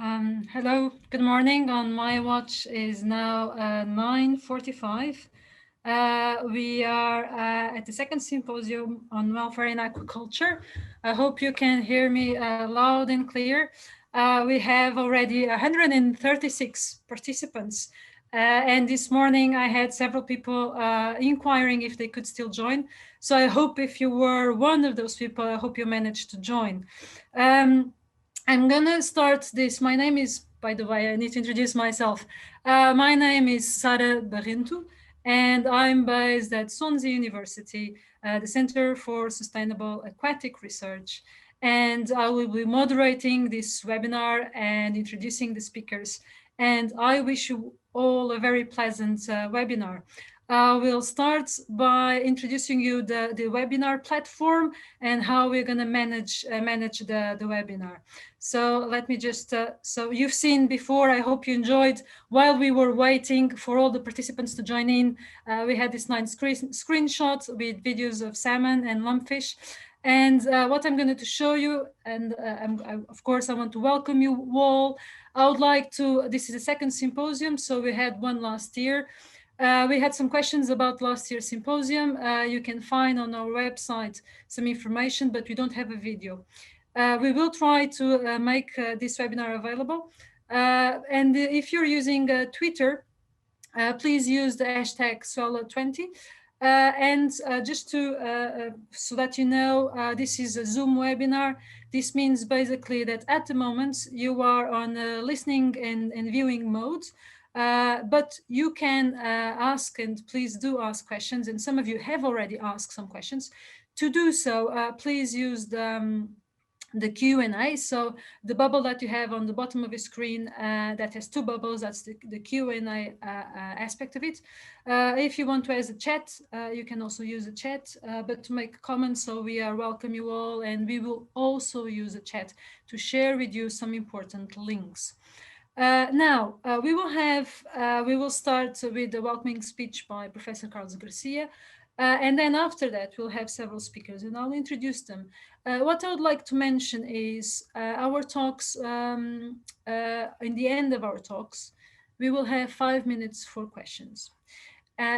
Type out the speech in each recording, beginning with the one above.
Hello, good morning. On my watch is now 9:45. We are at the second symposium on welfare in aquaculture. I hope you can hear me loud and clear. We have already 136 participants. And this morning I had several people inquiring if they could still join. So I hope if you were one of those people, I hope you managed to join. I'm gonna start this. My name is, by the way, I need to introduce myself. My name is Sara Barrento, and I'm based at Swansea University, the Center for Sustainable Aquatic Research. And I will be moderating this webinar and introducing the speakers. And I wish you all a very pleasant webinar. We'll start by introducing you the webinar platform and how we're going to manage the webinar. So let me just, so you've seen before, I hope you enjoyed, while we were waiting for all the participants to join in, we had this nice screenshot with videos of salmon and lumpfish. And what I'm going to show you, and of course, I want to welcome you all. I would like to, this is the second symposium, so we had one last year. We had some questions about last year's symposium. You can find on our website some information, but we don't have a video. We will try to make this webinar available. And if you're using Twitter, please use the hashtag Swallow20. And just to, so that you know, this is a Zoom webinar. This means basically that at the moment you are on listening and viewing mode. But you can ask, and please do ask questions, and some of you have already asked some questions. To do so, please use the Q&A. So the bubble that you have on the bottom of your screen that has two bubbles, that's the Q&A aspect of it. If you want to use a chat, you can also use a chat, but to make comments, so we welcome you all, and we will also use a chat to share with you some important links. Now, we will start with the welcoming speech by Professor Carlos Garcia, and then after that, we'll have several speakers, and I'll introduce them. What I would like to mention is our talks, in the end of our talks, we will have 5 minutes for questions.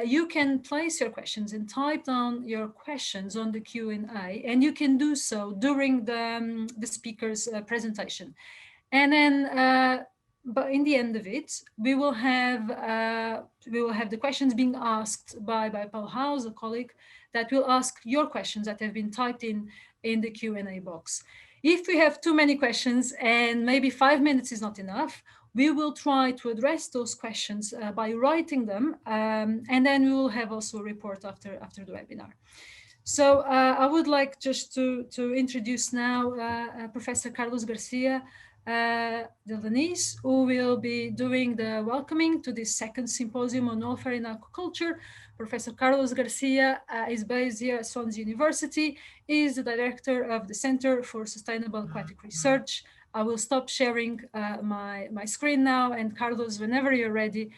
You can place your questions and type down your questions on the Q&A, and you can do so during the speaker's presentation. And then, but in the end of it, we will have the questions being asked by Paul House, a colleague, that will ask your questions that have been typed in the Q&A box. If we have too many questions and maybe 5 minutes is not enough, we will try to address those questions by writing them, and then we will have also a report after the webinar. So I would like just to introduce now Professor Carlos Garcia de Leaniz, who will be doing the welcoming to this second symposium on welfare in aquaculture. Professor Carlos Garcia is based here at Swansea University, is the director of the Center for Sustainable Aquatic Research. I will stop sharing my screen now, and Carlos, whenever you're ready,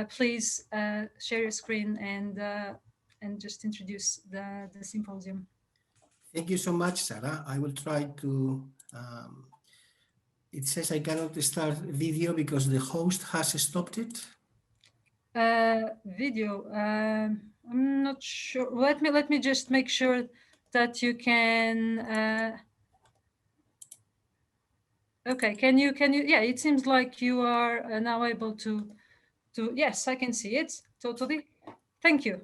please share your screen and just introduce the symposium. Thank you so much, Sara. I will try to, it says I cannot start video because the host has stopped it. Video, I'm not sure. Let me just make sure that you can, okay, can you, yeah, it seems like you are now able to, yes, I can see it, totally. Thank you.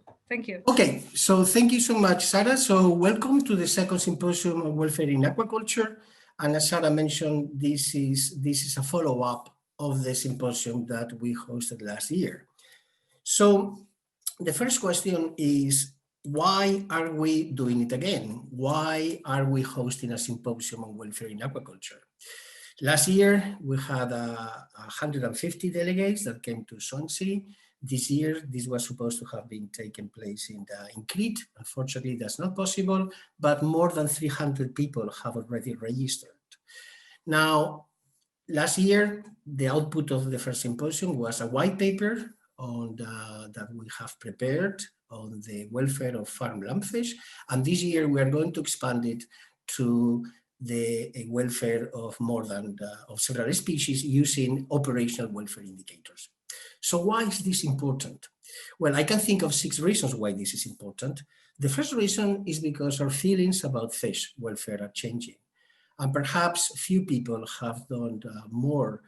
Okay, so thank you so much, Sara. So welcome to the second symposium on welfare in aquaculture. And as Sara mentioned, this is a follow-up of the symposium that we hosted last year. So the first question is, why are we doing it again? Why are we hosting a symposium on welfare in aquaculture? Last year, we had 150 delegates that came to Swansea. This year, this was supposed to have been taken place in Crete. Unfortunately, that's not possible, but more than 300 people have already registered. Now, last year, the output of the first symposium was a white paper that we have prepared on the welfare of farm lumpfish. And this year, we are going to expand it to the welfare of of several species using operational welfare indicators. So why is this important? Well, I can think of 6 reasons why this is important. The first reason is because our feelings about fish welfare are changing. And perhaps few people have done more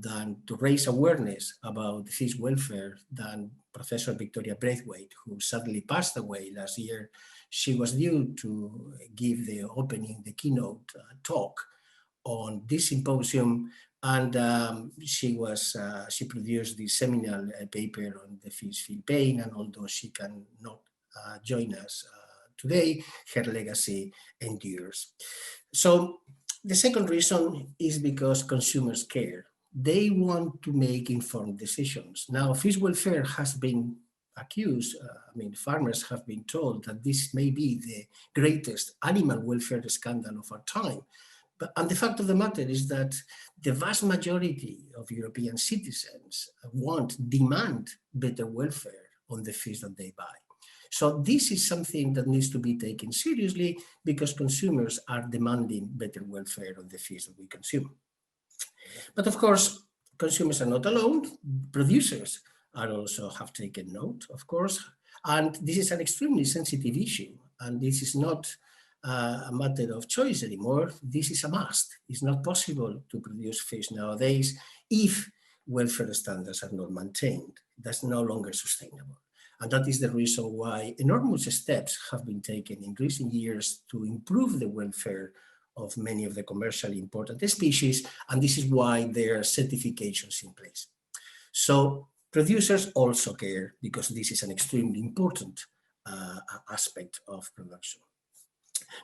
than to raise awareness about fish welfare than Professor Victoria Braithwaite, who sadly passed away last year. She was due to give the keynote talk on this symposium, and she produced this seminal paper on the fish feel pain, and although she cannot join us today, her legacy endures. So the second reason is because consumers care. They want to make informed decisions. Now, fish welfare has been accused, farmers have been told that this may be the greatest animal welfare scandal of our time. And the fact of the matter is that the vast majority of European citizens demand better welfare on the fish that they buy. So this is something that needs to be taken seriously because consumers are demanding better welfare on the fish that we consume. But of course, consumers are not alone. Producers are also have taken note, of course. And this is an extremely sensitive issue. And this is not a matter of choice anymore. This is a must. It's not possible to produce fish nowadays if welfare standards are not maintained. That's no longer sustainable. And that is the reason why enormous steps have been taken in recent years to improve the welfare of many of the commercially important species. And this is why there are certifications in place. So producers also care because this is an extremely important aspect of production.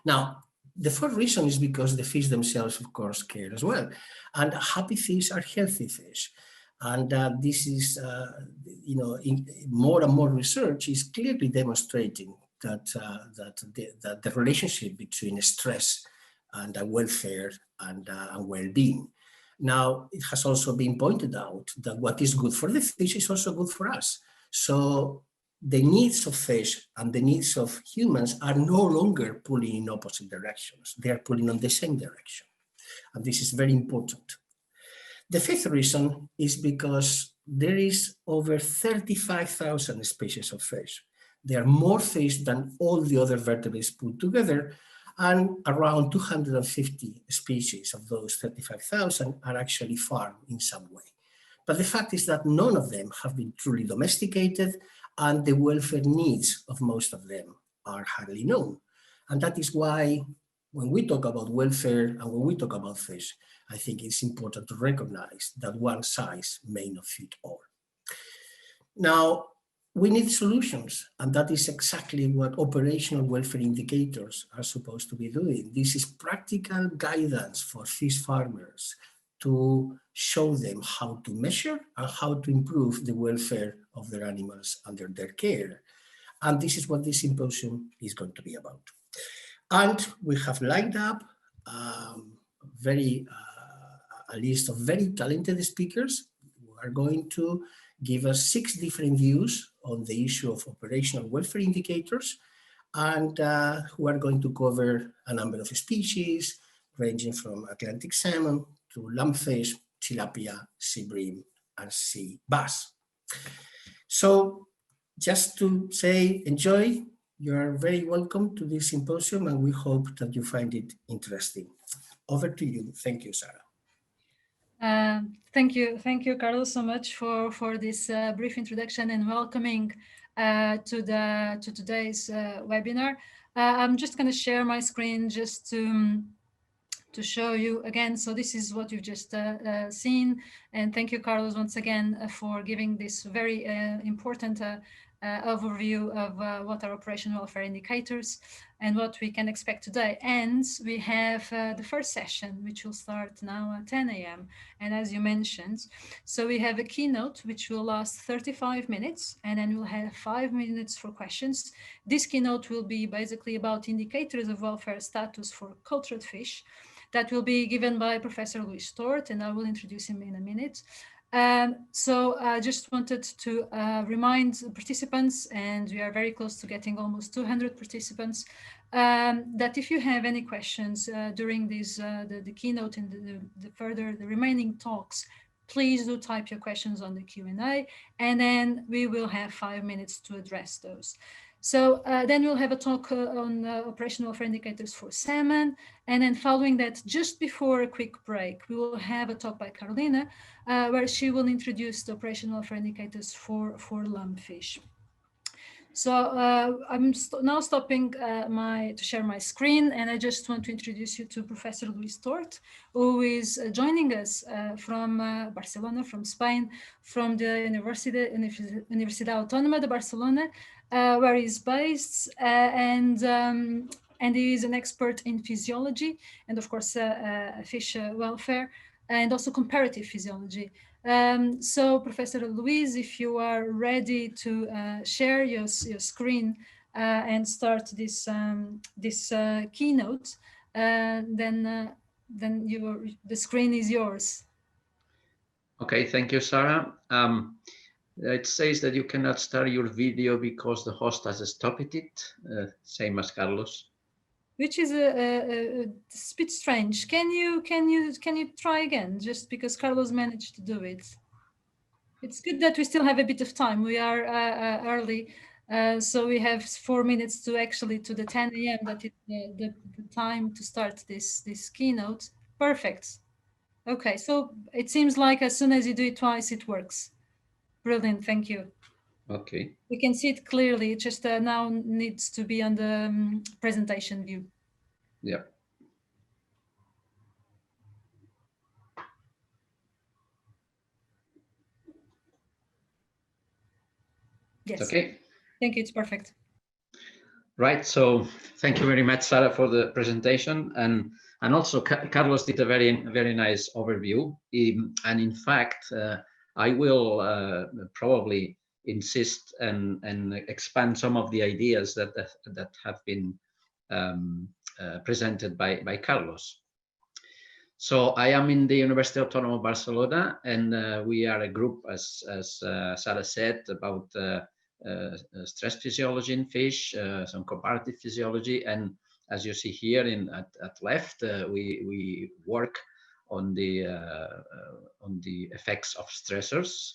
Now, the fourth reason is because the fish themselves, of course, care as well. And happy fish are healthy fish. And this is, more and more research is clearly demonstrating that the relationship between stress and welfare and well-being. Now, it has also been pointed out that what is good for the fish is also good for us. So the needs of fish and the needs of humans are no longer pulling in opposite directions. They are pulling in the same direction. And this is very important. The fifth reason is because there is over 35,000 species of fish. There are more fish than all the other vertebrates put together, and around 250 species of those 35,000 are actually farmed in some way. But the fact is that none of them have been truly domesticated, and the welfare needs of most of them are hardly known. And that is why when we talk about welfare and when we talk about fish, I think it's important to recognize that one size may not fit all. Now, we need solutions, and that is exactly what operational welfare indicators are supposed to be doing. This is practical guidance for fish farmers to show them how to measure and how to improve the welfare of their animals under their care. And this is what this symposium is going to be about. And we have lined up a list of very talented speakers who are going to give us 6 different views on the issue of operational welfare indicators, and who are going to cover a number of species ranging from Atlantic salmon to lumpfish, tilapia, sea bream, and sea bass. So just to say, enjoy. You are very welcome to this symposium, and we hope that you find it interesting. Over to you. Thank you, Sara. Thank you, Carlos, so much for this brief introduction and welcoming to today's webinar. I'm just going to share my screen just to show you again. So this is what you've just seen, and thank you, Carlos, once again for giving this very important overview of what are operational welfare indicators and what we can expect today. And we have the first session, which will start now at 10 a.m. And as you mentioned, so we have a keynote which will last 35 minutes, and then we'll have 5 minutes for questions. This keynote will be basically about indicators of welfare status for cultured fish. That will be given by Professor Lluis Tort, and I will introduce him in a minute. So I just wanted to remind participants, and we are very close to getting almost 200 participants, that if you have any questions during these, the keynote and the remaining talks, please do type your questions on the Q&A, and then we will have 5 minutes to address those. So then we'll have a talk on operational welfare indicators for salmon. And then following that, just before a quick break, we will have a talk by Carolina, where she will introduce the operational welfare indicators for lumpfish. So I'm now stopping to share my screen, and I just want to introduce you to Professor Lluis Tort, who is joining us from Barcelona, from Spain, from the Universidad Autónoma de Barcelona, where he's based, and he is an expert in physiology and, of course, fish welfare, and also comparative physiology. So, Professor Lluis, if you are ready to share your screen and start this keynote, then the screen is yours. Okay, thank you, Sara. It says that you cannot start your video because the host has stopped it, same as Carlos. Which is a bit strange. Can you try again? Just because Carlos managed to do it. It's good that we still have a bit of time. We are early, so we have 4 minutes to the 10 a.m. that is the time to start this keynote. Perfect. Okay, so it seems like as soon as you do it twice, it works. Brilliant, thank you. Okay. We can see it clearly. It just now needs to be on the presentation view. Yeah. Yes. Okay. Thank you. It's perfect. Right. So thank you very much, Sara, for the presentation, and also Carlos did a very nice overview. And in fact, I will probably insist and expand some of the ideas that have been presented by Carlos. So I am in the University Autónoma of Barcelona, and we are a group, as Sara said, about stress physiology in fish, some comparative physiology, and as you see here at left, we work on the effects of stressors,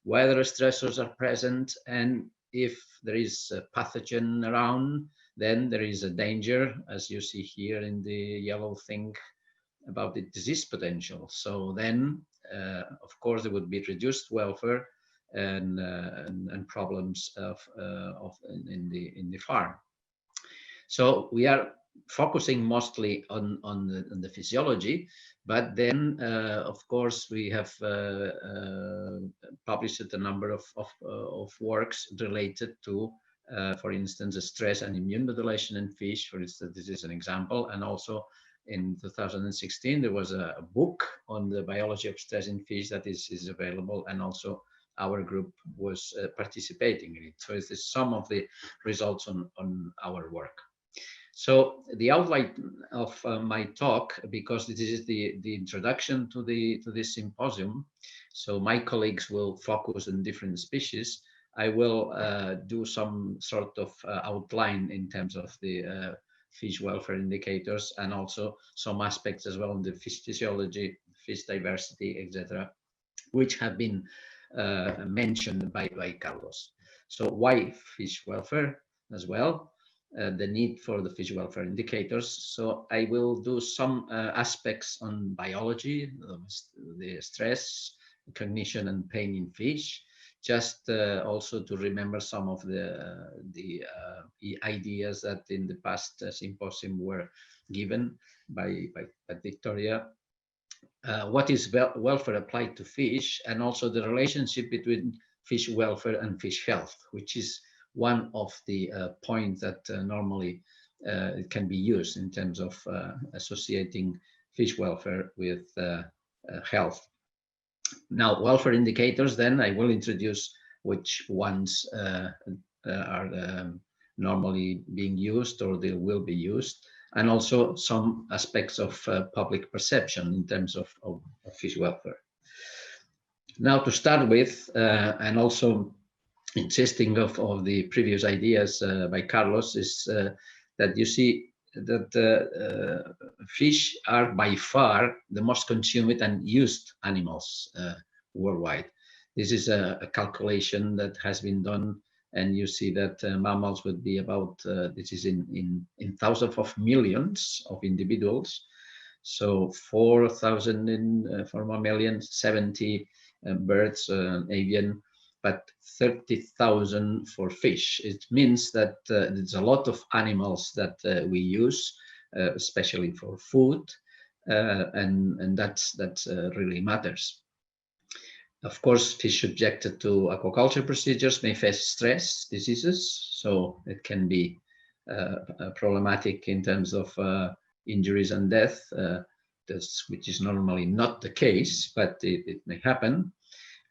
whether stressors are present, and if there is a pathogen around, then there is a danger, as you see here in the yellow thing, about the disease potential. So then, of course, there would be reduced welfare and problems in the farm. So we are focusing mostly on the physiology, but then, of course, we have published a number of works related to, for instance, stress and immune modulation in fish. For instance, this is an example, and also in 2016 there was a book on the biology of stress in fish that is available, and also our group was participating in it. So it's some of the results on our work. So the outline of my talk, because this is the introduction to this symposium, so my colleagues will focus on different species. I will do some sort of outline in terms of the fish welfare indicators, and also some aspects as well in the fish physiology, fish diversity, etc., which have been mentioned by Carlos. So why fish welfare as well? The need for the fish welfare indicators. So I will do some aspects on biology, the stress, cognition, and pain in fish. Just also to remember some of the ideas that in the past symposium were given by Victoria. What is welfare applied to fish, and also the relationship between fish welfare and fish health, which is one of the points that normally it can be used in terms of associating fish welfare with health. Now, welfare indicators, then I will introduce which ones are normally being used or they will be used, and also some aspects of public perception in terms of fish welfare. Now, to start with, and also insisting of the previous ideas by Carlos, is that you see that fish are by far the most consumed and used animals worldwide. This is a calculation that has been done, and you see that mammals would be about, this is in thousands of millions of individuals. So 4,000 for mammalian, 70 birds, avian, but 30,000 for fish. It means that there's a lot of animals that we use, especially for food, and that really matters. Of course, fish subjected to aquaculture procedures may face stress diseases, so it can be problematic in terms of injuries and death, which is normally not the case, but it may happen.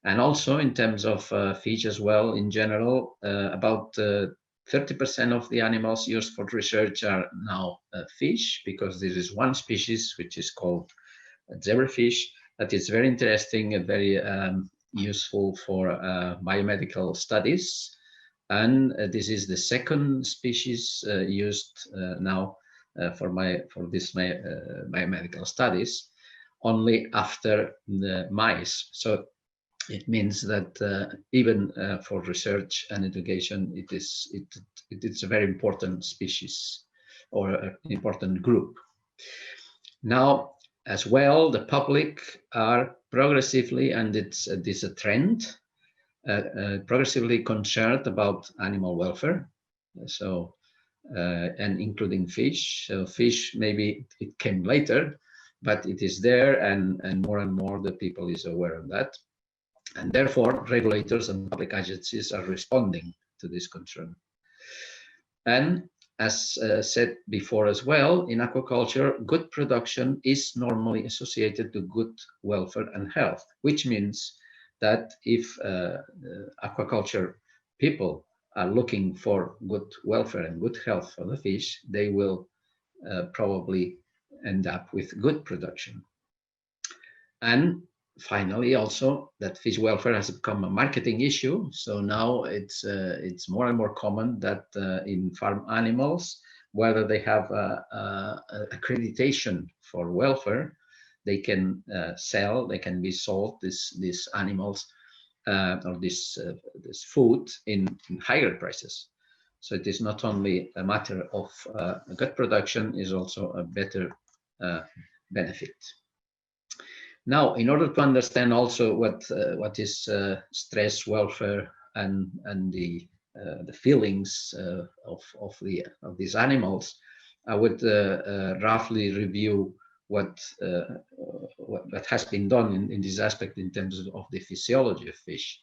And also in terms of fish as well, in general, about 30% of the animals used for research are now fish, because there is one species which is called zebrafish that is very interesting and very useful for biomedical studies. And this is the second species used now for this biomedical studies, only after the mice. So it means that even for research and education, it is a very important species or an important group. Now, as well, the public are progressively, and it's a trend, progressively concerned about animal welfare. So, and including fish. So fish, maybe it came later, but it is there, and more the people is aware of that. And therefore, regulators and public agencies are responding to this concern. And as said before as well, in aquaculture, good production is normally associated to good welfare and health, which means that if aquaculture people are looking for good welfare and good health for the fish, they will probably end up with good production. And finally, also that fish welfare has become a marketing issue. So now it's more and more common that in farm animals, whether they have accreditation for welfare, they can sell, they can be sold these animals or this food in higher prices. So it is not only a matter of gut production, is also a better benefit. Now, in order to understand also what is stress, welfare, and the feelings of these animals, I would roughly review what has been done in this aspect in terms of the physiology of fish.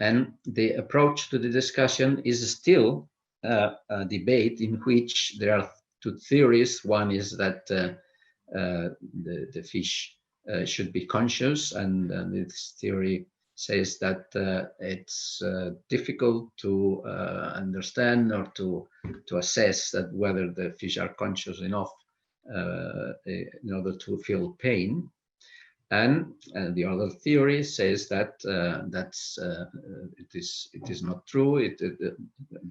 And the approach to the discussion is still a debate in which there are two theories. One is that the fish should be conscious, and this theory says that it's difficult to understand or to assess that whether the fish are conscious enough in order to feel pain. And the other theory says that it is not true,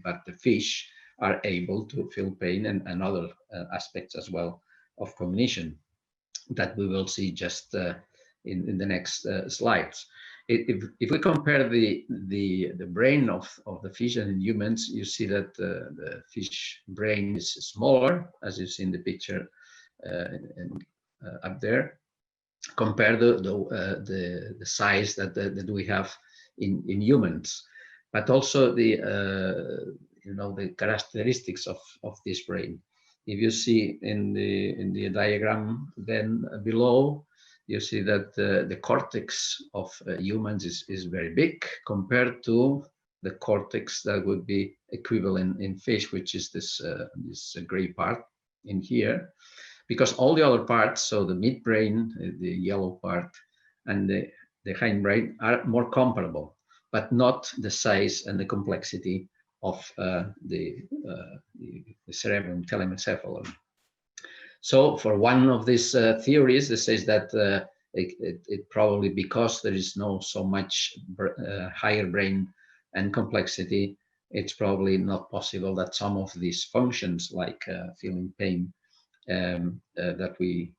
but the fish are able to feel pain and other aspects as well of cognition that we will see just in the next slides. If we compare the brain of the fish and in humans, you see that the fish brain is smaller, as you see in the picture up there, compare the size that we have in humans, but also the the characteristics of this brain. If you see in the diagram then below, you see that the cortex of humans is very big compared to the cortex that would be equivalent in fish, which is this gray part in here. Because all the other parts, so the midbrain, the yellow part, and the hindbrain are more comparable, but not the size and the complexity of the cerebrum telencephalon. So for one of these theories, that says that it probably, because there is no so much higher brain and complexity, it's probably not possible that some of these functions, like feeling pain, that we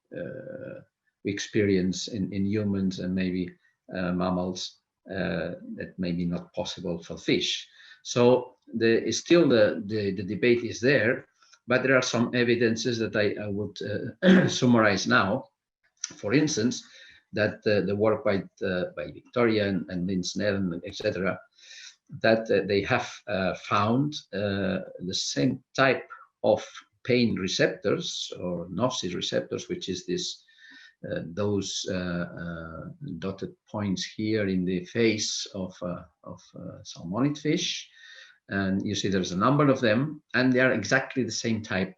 experience in humans and maybe mammals, that may be not possible for fish. So still the debate is there, but there are some evidences that I would summarize now. For instance, that the work by Victoria and Linsner, etc., that they have found the same type of pain receptors or nociceptors, which is this those dotted points here in the face of salmonid fish, and you see there's a number of them, and they are exactly the same type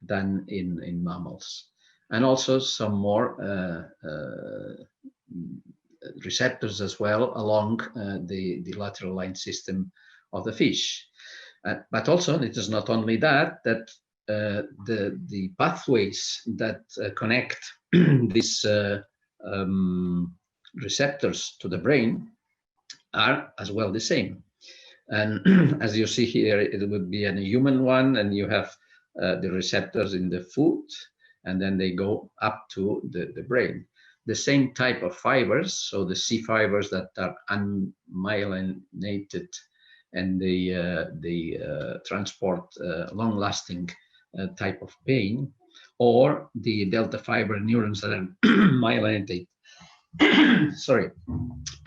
than in mammals, and also some more receptors as well along the lateral line system of the fish. But also, it is not only that the pathways that connect these receptors to the brain are as well the same. And as you see here, it would be a human one, and you have the receptors in the foot, and then they go up to the brain. The same type of fibers, so the C fibers that are unmyelinated, and they transport long-lasting type of pain, or the delta fiber neurons that are myelinated, sorry,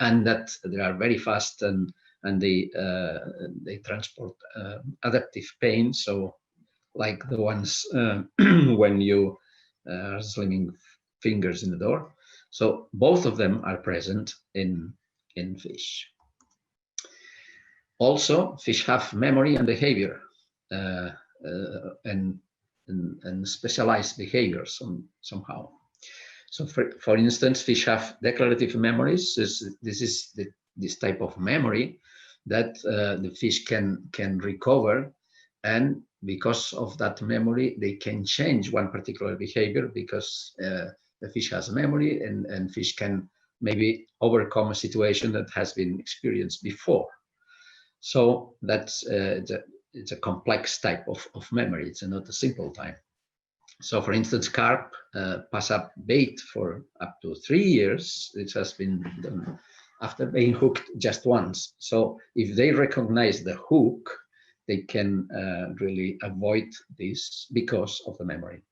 and that they are very fast, and they transport adaptive pain, so like the ones when you are slamming fingers in the door. So both of them are present in fish. Also, fish have memory and behavior, and specialized behaviors somehow. So for instance, fish have declarative memories. This is this type of memory that the fish can recover, and because of that memory, they can change one particular behavior, because the fish has memory, and fish can maybe overcome a situation that has been experienced before. So that's it's a complex type of memory. It's not a simple type. So for instance, carp pass up bait for up to 3 years. It has been done after being hooked just once. So if they recognize the hook, they can really avoid this because of the memory.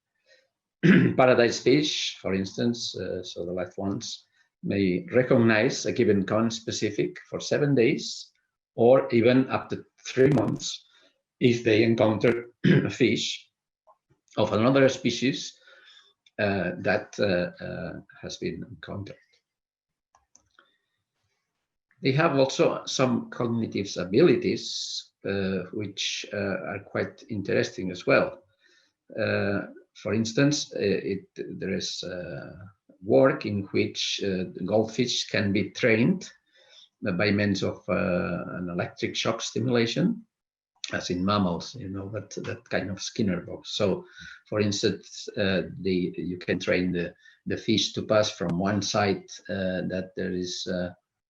Paradise fish, for instance, so the left ones, may recognize a given conspecific for 7 days, or even up to 3 months if they encounter a fish of another species that has been encountered. They have also some cognitive abilities which are quite interesting as well. For instance, there is work in which goldfish can be trained by means of an electric shock stimulation, as in mammals, you know, that kind of Skinner box. So, for instance, you can train the fish to pass from one side that there is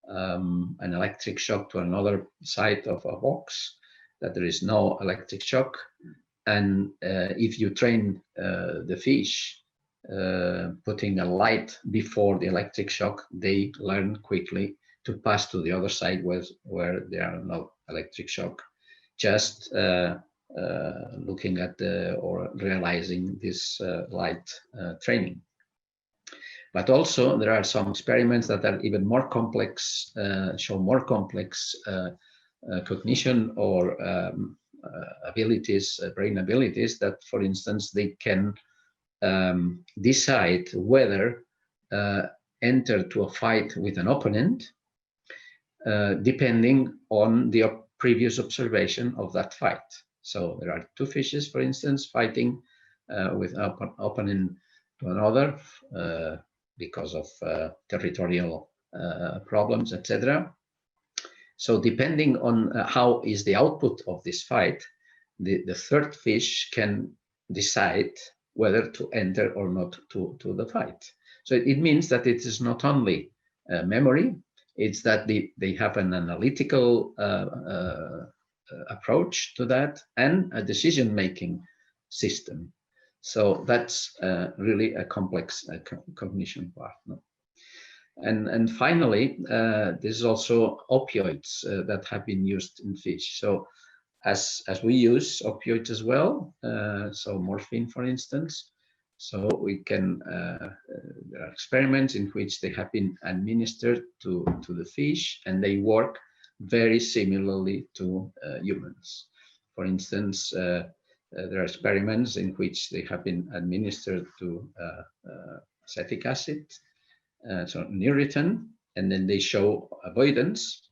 an electric shock to another side of a box that there is no electric shock. And if you train the fish putting a light before the electric shock, they learn quickly to pass to the other side where there are no electric shock, just looking at or realizing this light training. But also there are some experiments that are even more complex, show more complex cognition or abilities, brain abilities, that, for instance, they can decide whether enter to a fight with an opponent depending on the previous observation of that fight. So there are two fishes, for instance, fighting with an opponent to another because of territorial problems, etc. So depending on how is the output of this fight, the third fish can decide whether to enter or not to the fight. So it means that it is not only memory, it's that they have an analytical approach to that and a decision-making system. So that's really a complex cognition part. No? And finally, there's also opioids that have been used in fish. So as we use opioids as well, so morphine, for instance, so we can, there are experiments in which they have been administered to the fish, and they work very similarly to humans. For instance, there are experiments in which they have been administered to acetic acid, so an irritant, and then they show avoidance.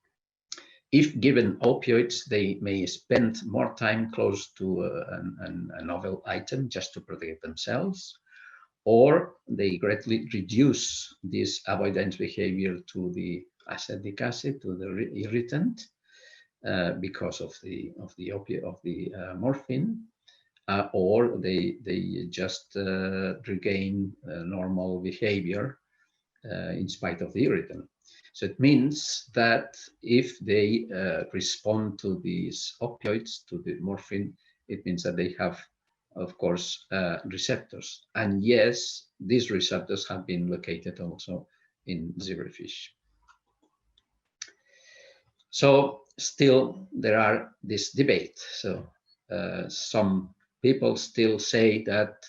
If given opioids, they may spend more time close to a novel item just to protect themselves, or they greatly reduce this avoidance behavior to the acetic acid, to the irritant, because of the morphine, or they just regain normal behavior in spite of the irritant. So it means that if they respond to these opioids, to the morphine, it means that they have, of course, receptors. And yes, these receptors have been located also in zebrafish. So still there are this debate. So some people still say that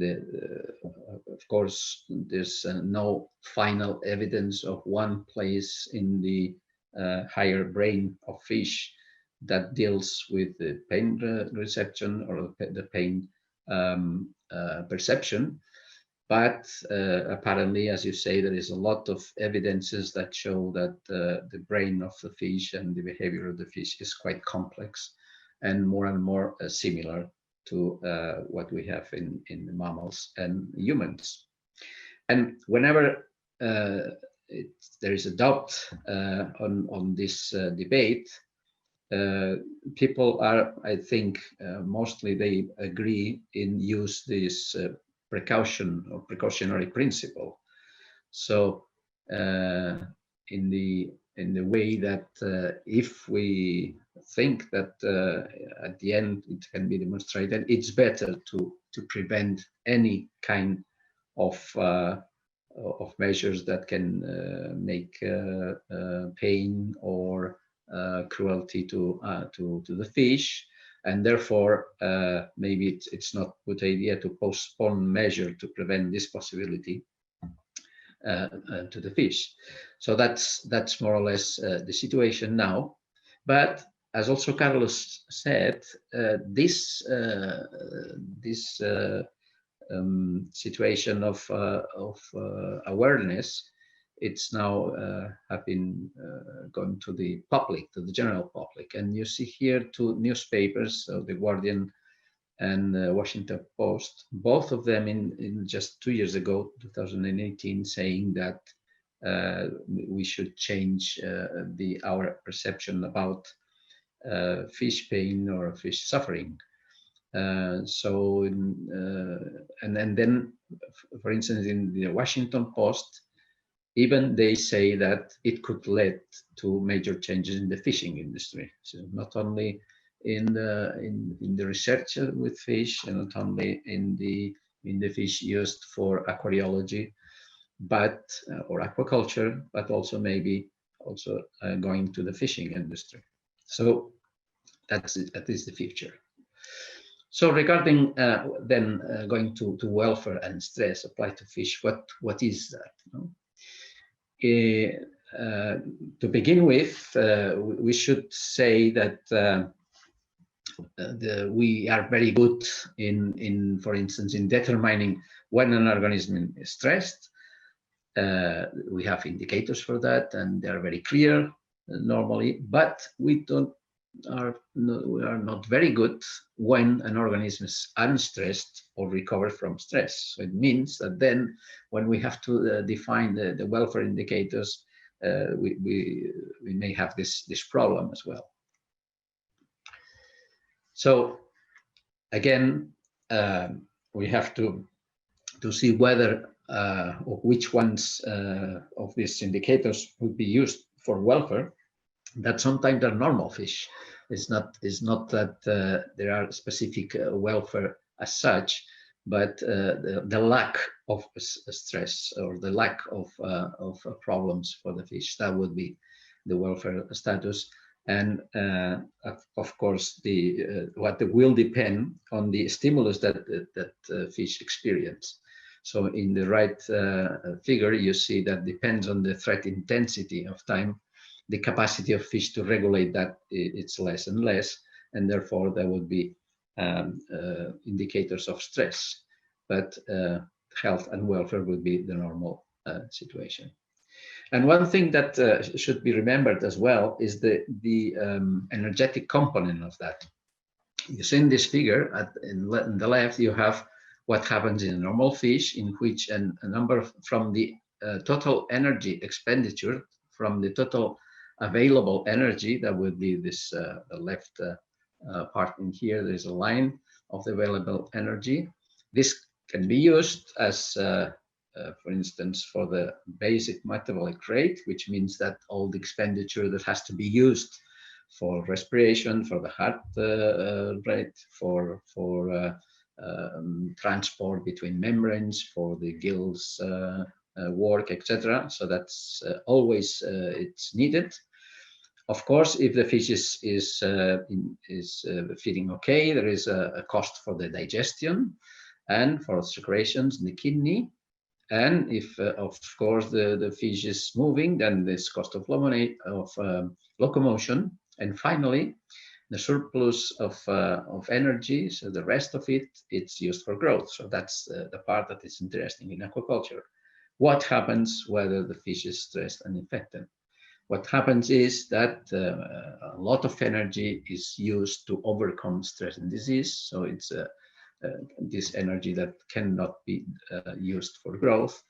of course, there's no final evidence of one place in the higher brain of fish that deals with the pain reception or the pain perception. But apparently, as you say, there is a lot of evidences that show that the brain of the fish and the behavior of the fish is quite complex and more similar to what we have in the mammals and humans. And whenever there is a doubt on this debate, people are, I think, mostly they agree in use this precaution or precautionary principle. So in the way that if we think that at the end it can be demonstrated, it's better to prevent any kind of measures that can make pain or cruelty to the fish, and therefore maybe it's not a good idea to postpone measure to prevent this possibility to the fish. So that's more or less the situation now. But as also Carlos said, this situation of awareness, it's now have been gone to the public, to the general public. And you see here two newspapers, so The Guardian and Washington Post, both of them in just 2 years ago, 2018, saying that we should change our perception about fish pain or fish suffering. And then, for instance, in the Washington Post, even they say that it could lead to major changes in the fishing industry. So not only in the research with fish, and not only in the fish used for aquariology, but or aquaculture, but also maybe also going to the fishing industry. So that is the future. So regarding then going to welfare and stress applied to fish, what is that? You know? To begin with, we should say that we are very good in, for instance, in determining when an organism is stressed. We have indicators for that, and they are very clear normally. But we are not very good when an organism is unstressed or recovered from stress. So it means that then, when we have to define the welfare indicators, we may have this problem as well. So again, we have to see whether or which ones of these indicators would be used for welfare, that sometimes they're normal fish. It's not that there are specific welfare as such, but the lack of stress or the lack of problems for the fish, that would be the welfare status. And of course, what will depend on the stimulus that fish experience. So in the right figure, you see that depends on the threat intensity of time. The capacity of fish to regulate that, it's less and less, and therefore there would be indicators of stress. But health and welfare would be the normal situation. And one thing that should be remembered as well is the energetic component of that. You see in this figure, in the left, you have what happens in a normal fish, in which a number from the total energy expenditure, from the total available energy, that would be this the left part in here. There's a line of the available energy. This can be used as, for instance, for the basic metabolic rate, which means that all the expenditure that has to be used for respiration, for the heart rate, for transport between membranes, for the gills work, etc. So that's always it's needed. Of course, if the fish is feeding okay, there is a cost for the digestion and for secretions in the kidney. And if, of course, the fish is moving, then there's cost of locomotion. And finally, the surplus of energy, so the rest of it, it's used for growth. So that's the part that is interesting in aquaculture. What happens whether the fish is stressed and infected? What happens is that a lot of energy is used to overcome stress and disease. So it's this energy that cannot be used for growth,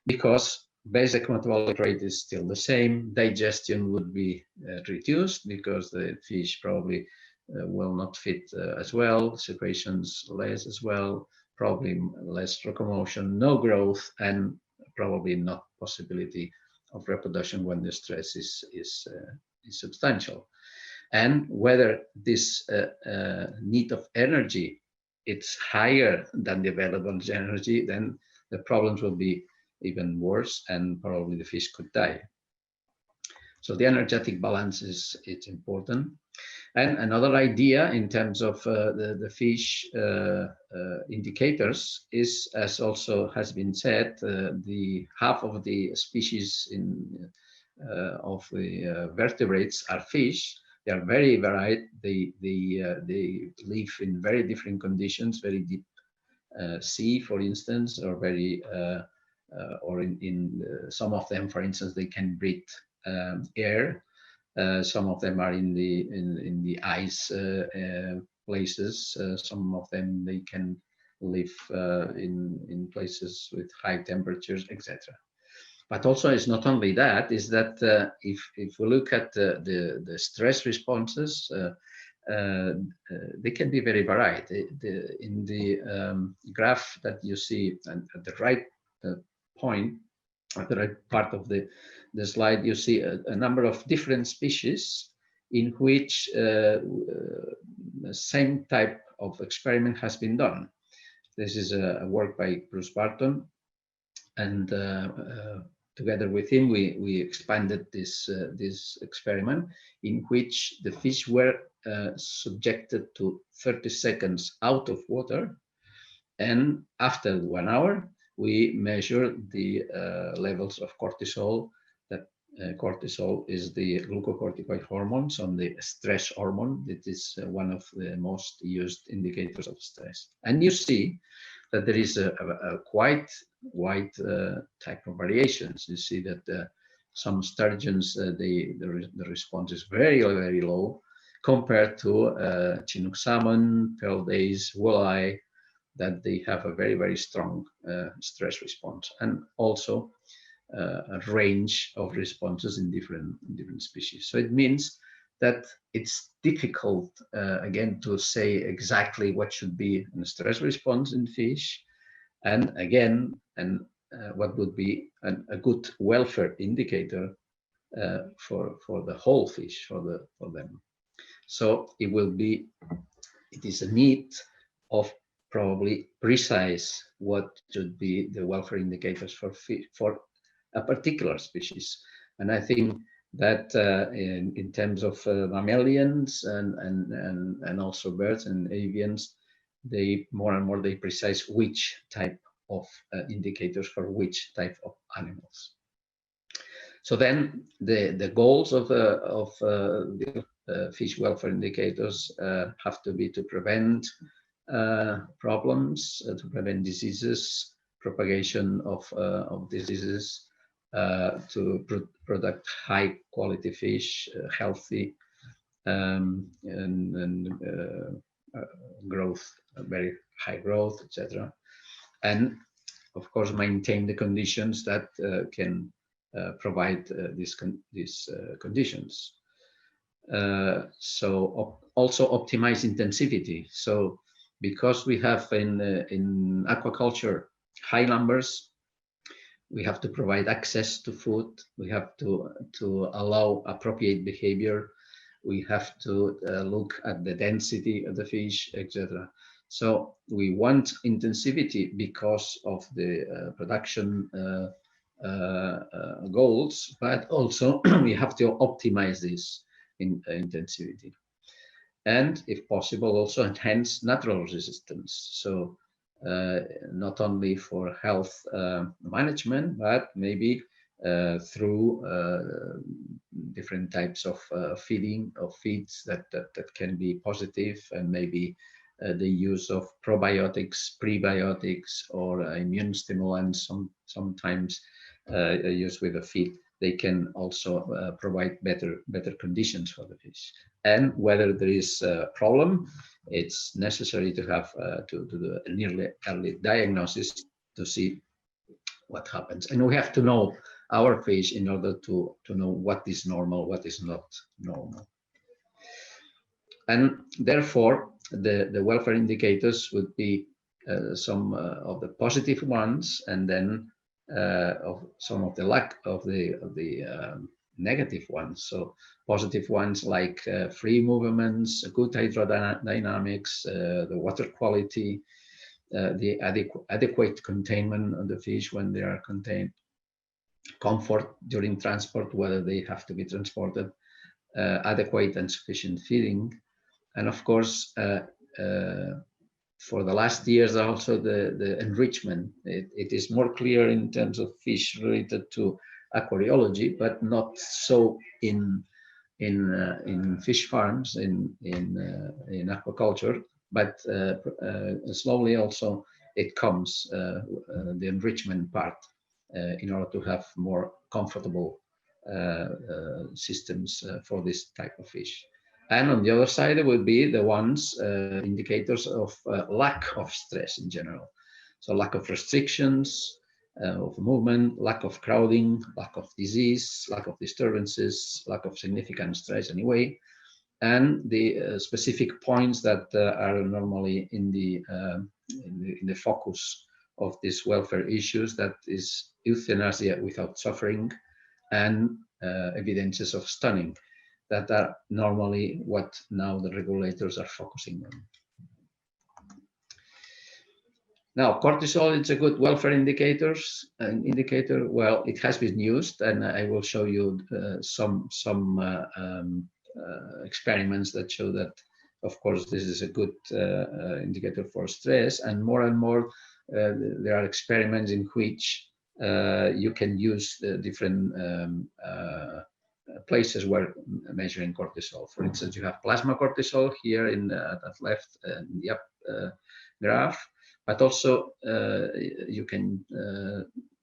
because basic metabolic rate is still the same. Digestion would be reduced because the fish probably will not fit as well, secretions less as well, probably less locomotion, no growth, and probably not possibility of reproduction when the stress is substantial. And whether this need of energy it's higher than the available energy, then the problems will be even worse, and probably the fish could die. So the energetic balance it's important. And another idea in terms of the fish indicators is, as also has bin said, the half of the species of the vertebrates are fish. They are very varied. They live in very different conditions, very deep sea, for instance, or very or in some of them, for instance, they can breathe air. Some of them are in the ice places. Some of them they can live in places with high temperatures, etc. But also, it's not only that. Is that if we look at the stress responses, they can be very varied. In the graph that you see at the right point, at the right part of the slide, you see a number of different species in which the same type of experiment has been done. This is a work by Bruce Barton, and together with him, we expanded this experiment in which the fish were subjected to 30 seconds out of water, and after 1 hour, we measure the levels of cortisol. That cortisol is the glucocorticoid hormones on the stress hormone. It is one of the most used indicators of stress. And you see that there is a quite wide type of variations. You see that some sturgeons, the response is very, very low compared to Chinook salmon, pearl dace, walleye, that they have a very, very strong stress response, and also a range of responses in different species. So it means that it's difficult, again, to say exactly what should be a stress response in fish. And again, and what would be a good welfare indicator for the whole fish, for them. So it is a need of probably precise what should be the welfare indicators for fish, for a particular species. And I think that in terms of mammalians and also birds and avians, they more and more they precise which type of indicators for which type of animals. So then the goals of the fish welfare indicators have to be to prevent problems, to prevent diseases, propagation of diseases, to product high quality fish, healthy, and growth, very high growth, etc. And of course maintain the conditions that can provide these conditions. So also optimize intensivity. So because we have in aquaculture high numbers, we have to provide access to food. We have to allow appropriate behavior. We have to look at the density of the fish, etc. So we want intensivity because of the production goals, but also we have to optimize this intensivity. And if possible, also enhance natural resistance. So not only for health management, but maybe through different types of feeding of feeds that can be positive, and maybe the use of probiotics, prebiotics, or immune stimulants, sometimes used with the feed. They can also provide better conditions for the fish. And whether there is a problem, it's necessary to have to do an early diagnosis to see what happens. And we have to know our fish in order to know what is normal, what is not normal. And therefore, the welfare indicators would be some of the positive ones, and then of some of the lack of the negative ones. So positive ones like free movements, good hydrodynamics, the water quality, the adequate containment of the fish when they are contained, comfort during transport, whether they have to be transported, adequate and sufficient feeding, and of course for the last years also the enrichment. It is more clear in terms of fish related to aquariology, but not so in fish farms, in aquaculture, but slowly also it comes, the enrichment part, in order to have more comfortable systems for this type of fish. And on the other side, it would be the ones indicators of lack of stress in general. So lack of restrictions of movement, lack of crowding, lack of disease, lack of disturbances, lack of significant stress anyway, and the specific points that are normally in the focus of these welfare issues, that is euthanasia without suffering and evidences of stunning, that are normally what now the regulators are focusing on. Now, cortisol, it's a good welfare indicator. Well, it has been used, and I will show you some experiments that show that, of course, this is a good indicator for stress. And more, there are experiments in which you can use the different places where measuring cortisol. For instance, you have plasma cortisol here in that left in the up graph, but also you can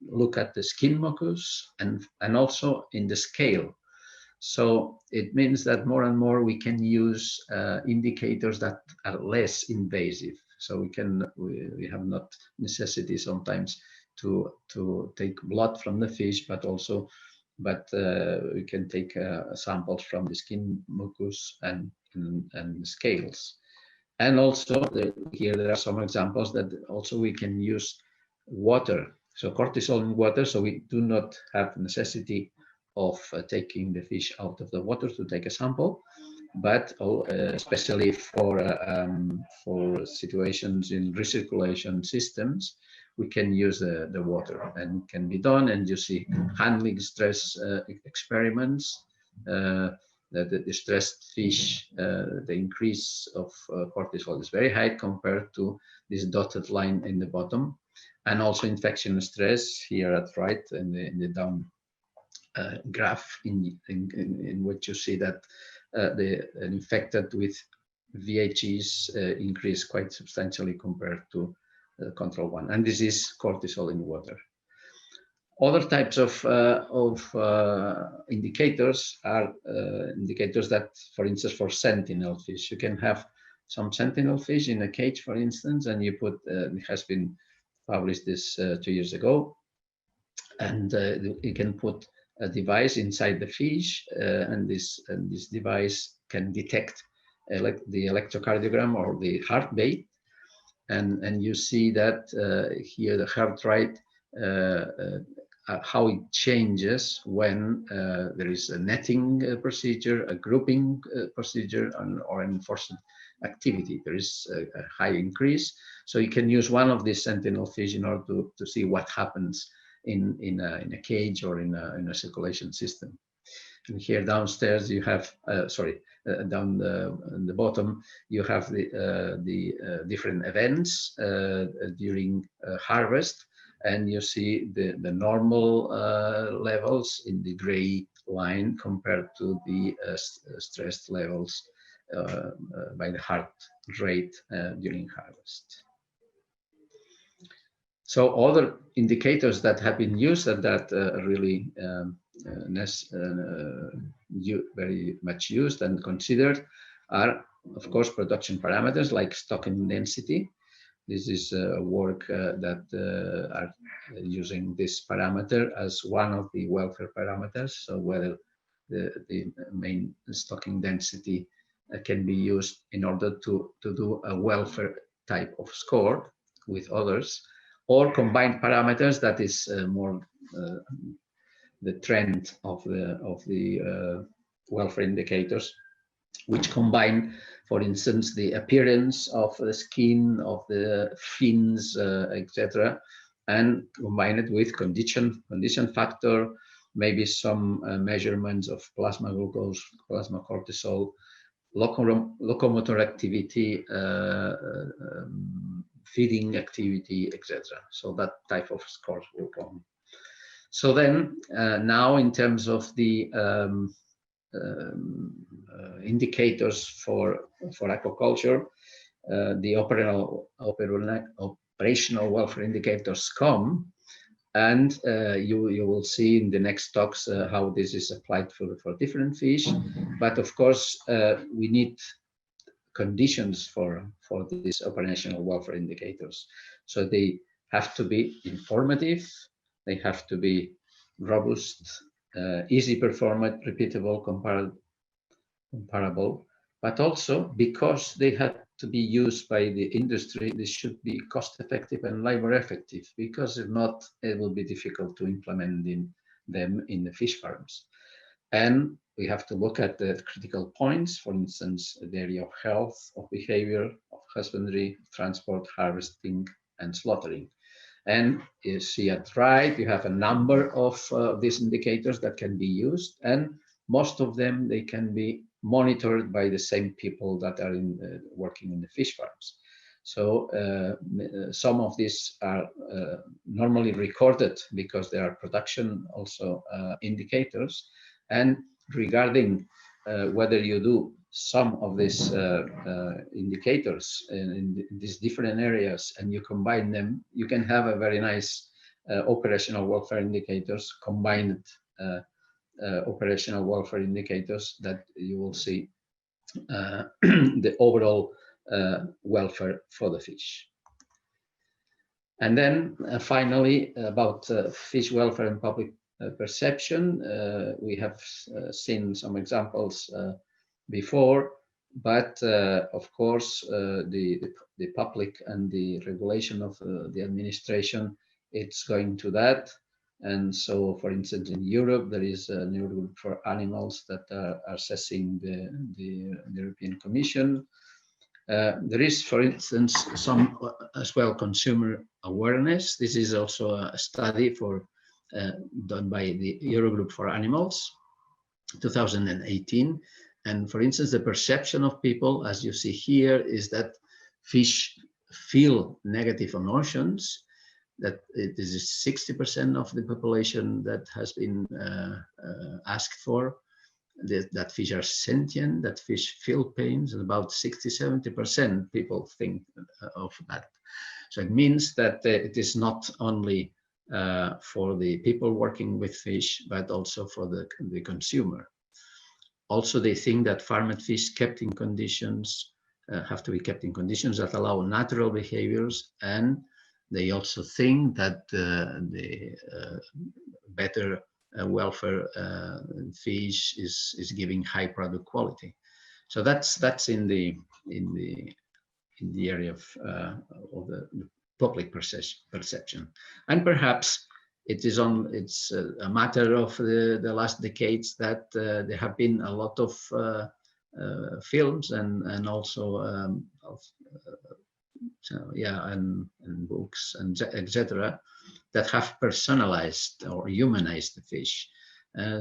look at the skin mucus and also in the scale. So it means that more and more we can use indicators that are less invasive. So we have not necessity sometimes to take blood from the fish, but we can take samples from the skin mucus and scales. And also here there are some examples that also we can use water. So cortisol in water, so we do not have necessity of taking the fish out of the water to take a sample, but especially for situations in recirculation systems, we can use the water, and can be done. And you see handling stress experiments, that the stressed fish, the increase of cortisol is very high compared to this dotted line in the bottom, and also infection stress here at right in the down graph, in which you see that the infected with VHEs increase quite substantially compared to control one, and this is cortisol in water. Other types of indicators are indicators that, for instance, for sentinel fish, you can have some sentinel fish in a cage, for instance, and you put, it has been published this 2 years ago, and you can put a device inside the fish, and this device can detect the electrocardiogram or the heartbeat, and you see that here the heart rate, how it changes when there is a netting procedure, a grouping procedure, or an enforced activity. There is a high increase. So you can use one of these sentinel fish in order to see what happens in a cage or in a circulation system. And here downstairs you have, down the bottom, you have the different events during harvest, and you see the normal levels in the gray line compared to the stressed levels by the heart rate during harvest. So other indicators that have been used and that really very much used and considered are, of course, production parameters like stocking density. This is work that are using this parameter as one of the welfare parameters. So whether the main stocking density can be used in order to do a welfare type of score with others, or combined parameters, that is more the trend of the welfare indicators, which combine, for instance, the appearance of the skin, of the fins, etc., and combine it with condition factor, maybe some measurements of plasma glucose, plasma cortisol, locomotor activity, feeding activity, etc. So that type of scores will come. So then now in terms of the indicators for aquaculture, the operational welfare indicators come, and you will see in the next talks how this is applied for different fish. But of course, we need conditions for these operational welfare indicators. So they have to be informative, they have to be robust, easy performant, repeatable, comparable, but also because they have to be used by the industry, they should be cost effective and labor effective, because if not, it will be difficult to implement them in the fish farms. And we have to look at the critical points, for instance, the area of health, of behavior, of husbandry, transport, harvesting, and slaughtering. And you see at right, you have a number of these indicators that can be used, and most of them, they can be monitored by the same people that are working in the fish farms. So some of these are normally recorded because they are production also indicators. And regarding whether you do some of these indicators in these different areas and you combine them, you can have a very nice operational welfare indicators, combined operational welfare indicators that you will see the overall welfare for the fish. And then finally, about fish welfare and public perception, we have seen some examples before, but of course the public and the regulation of the administration it's going to that. And so, for instance, in Europe, there is a new group for animals that are assessing the European Commission. There is, for instance, some as well consumer awareness. This is also a study done by the Eurogroup for Animals, 2018. And for instance, the perception of people, as you see here, is that fish feel negative emotions, that this is 60% of the population that has been asked for, that fish are sentient, that fish feel pains, and about 60–70% people think of that. So it means that it is not only for the people working with fish, but also for the consumer. Also, they think that farmed fish kept in conditions have to be kept in conditions that allow natural behaviors, and they also think that the better welfare fish is giving high product quality. So that's in the area of the public perception, and perhaps it's a matter of the last decades that there have been a lot of films and also and books and etc. that have personalized or humanized the fish.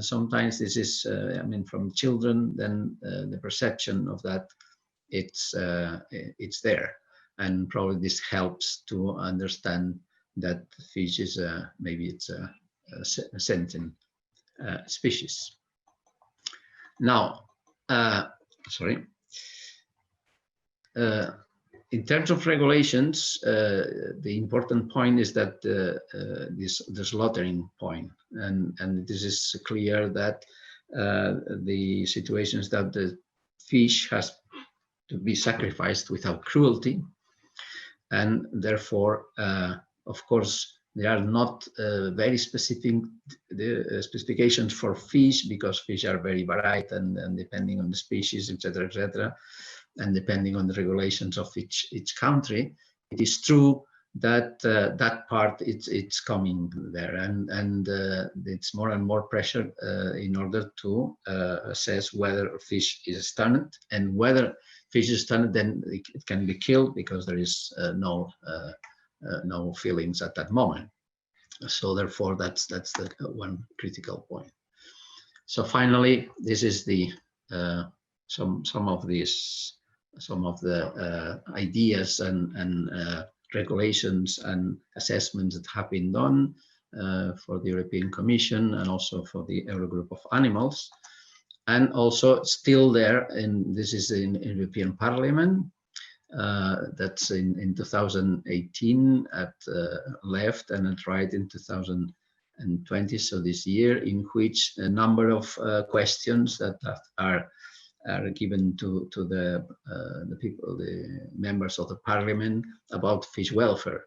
Sometimes this is, I mean, from children, then the perception of that it's there, and probably this helps to understand that fish is maybe it's a sentient species. Now, in terms of regulations, the important point is that the slaughtering point, and this is clear that the situations that the fish has to be sacrificed without cruelty, and therefore, of course, there are not very specific specifications for fish, because fish are very varied and depending on the species, etc., and depending on the regulations of each country. It is true that that part it's coming there, and it's more and more pressure in order to assess whether fish is stunned, and whether fish is stunned, then it can be killed because there is no feelings at that moment. So therefore, that's the one critical point. So finally, this is the some of the ideas and regulations and assessments that have been done for the European Commission and also for the Eurogroup of Animals, and also still there. And this is in European Parliament. That's in 2018 at left, and at right in 2020. So this year, in which a number of questions that are given to the people, the members of the parliament, about fish welfare.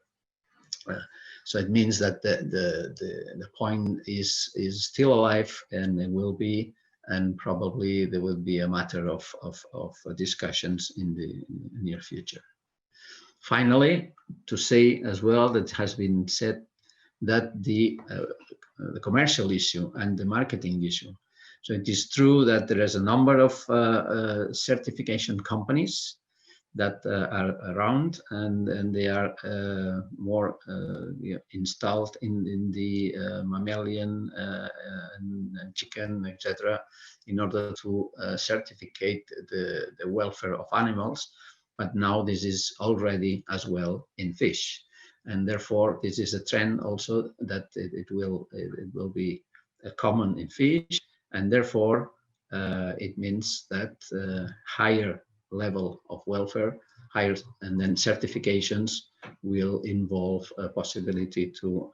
So it means that the point is still alive, and it will be, and probably there will be a matter of discussions in the near future. Finally, to say as well that has been said that the commercial issue and the marketing issue. So it is true that there is a number of certification companies that are around, and they are more installed in the mammalian and chicken, etc., in order to certificate the welfare of animals. But now this is already as well in fish, and therefore this is a trend also that it will be common in fish, and therefore it means that higher level of welfare, higher, and then certifications will involve a possibility to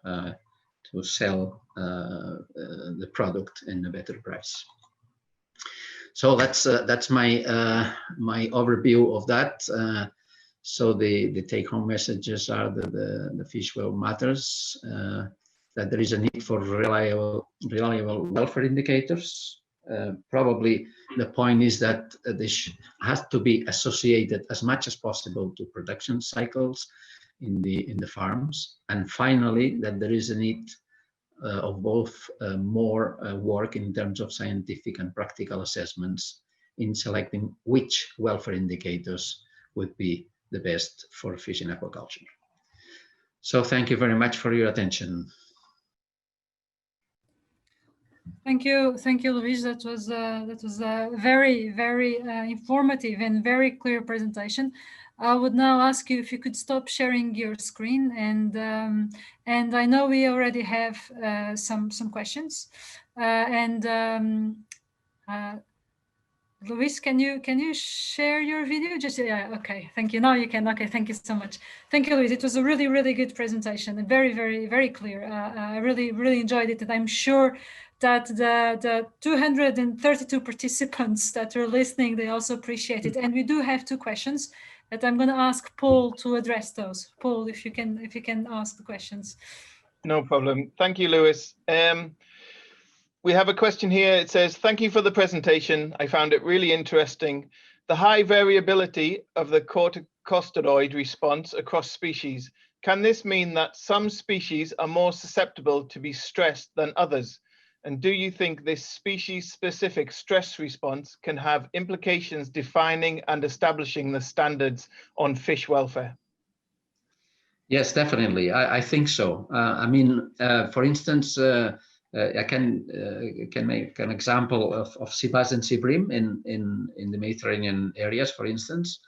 sell the product in a better price. So that's my my overview of that. So the take-home messages are that the fish well matters, that there is a need for reliable welfare indicators. Probably the point is that this has to be associated as much as possible to production cycles, in the farms. And finally, that there is a need of both more work in terms of scientific and practical assessments in selecting which welfare indicators would be the best for fish in aquaculture. So thank you very much for your attention. Thank you, Lluis. That was a very, very informative and very clear presentation. I would now ask you if you could stop sharing your screen, and I know we already have some questions, Lluis, can you share your video? Just, yeah, okay, thank you. Now you can. Okay, thank you so much. Thank you, Lluis. It was a really, really good presentation and very, very, very clear. I really, really enjoyed it, and I'm sure that the 232 participants that were listening, they also appreciate it. And we do have two questions that I'm going to ask Paul to address those. Paul, if you can ask the questions. No problem. Thank you, Lluis. We have a question here. It says, thank you for the presentation. I found it really interesting. The high variability of the corticosteroid response across species. Can this mean that some species are more susceptible to be stressed than others? And do you think this species-specific stress response can have implications defining and establishing the standards on fish welfare? Yes, definitely. I think so. I mean, for instance, I can make an example of sea bass and sea bream in the Mediterranean areas, for instance.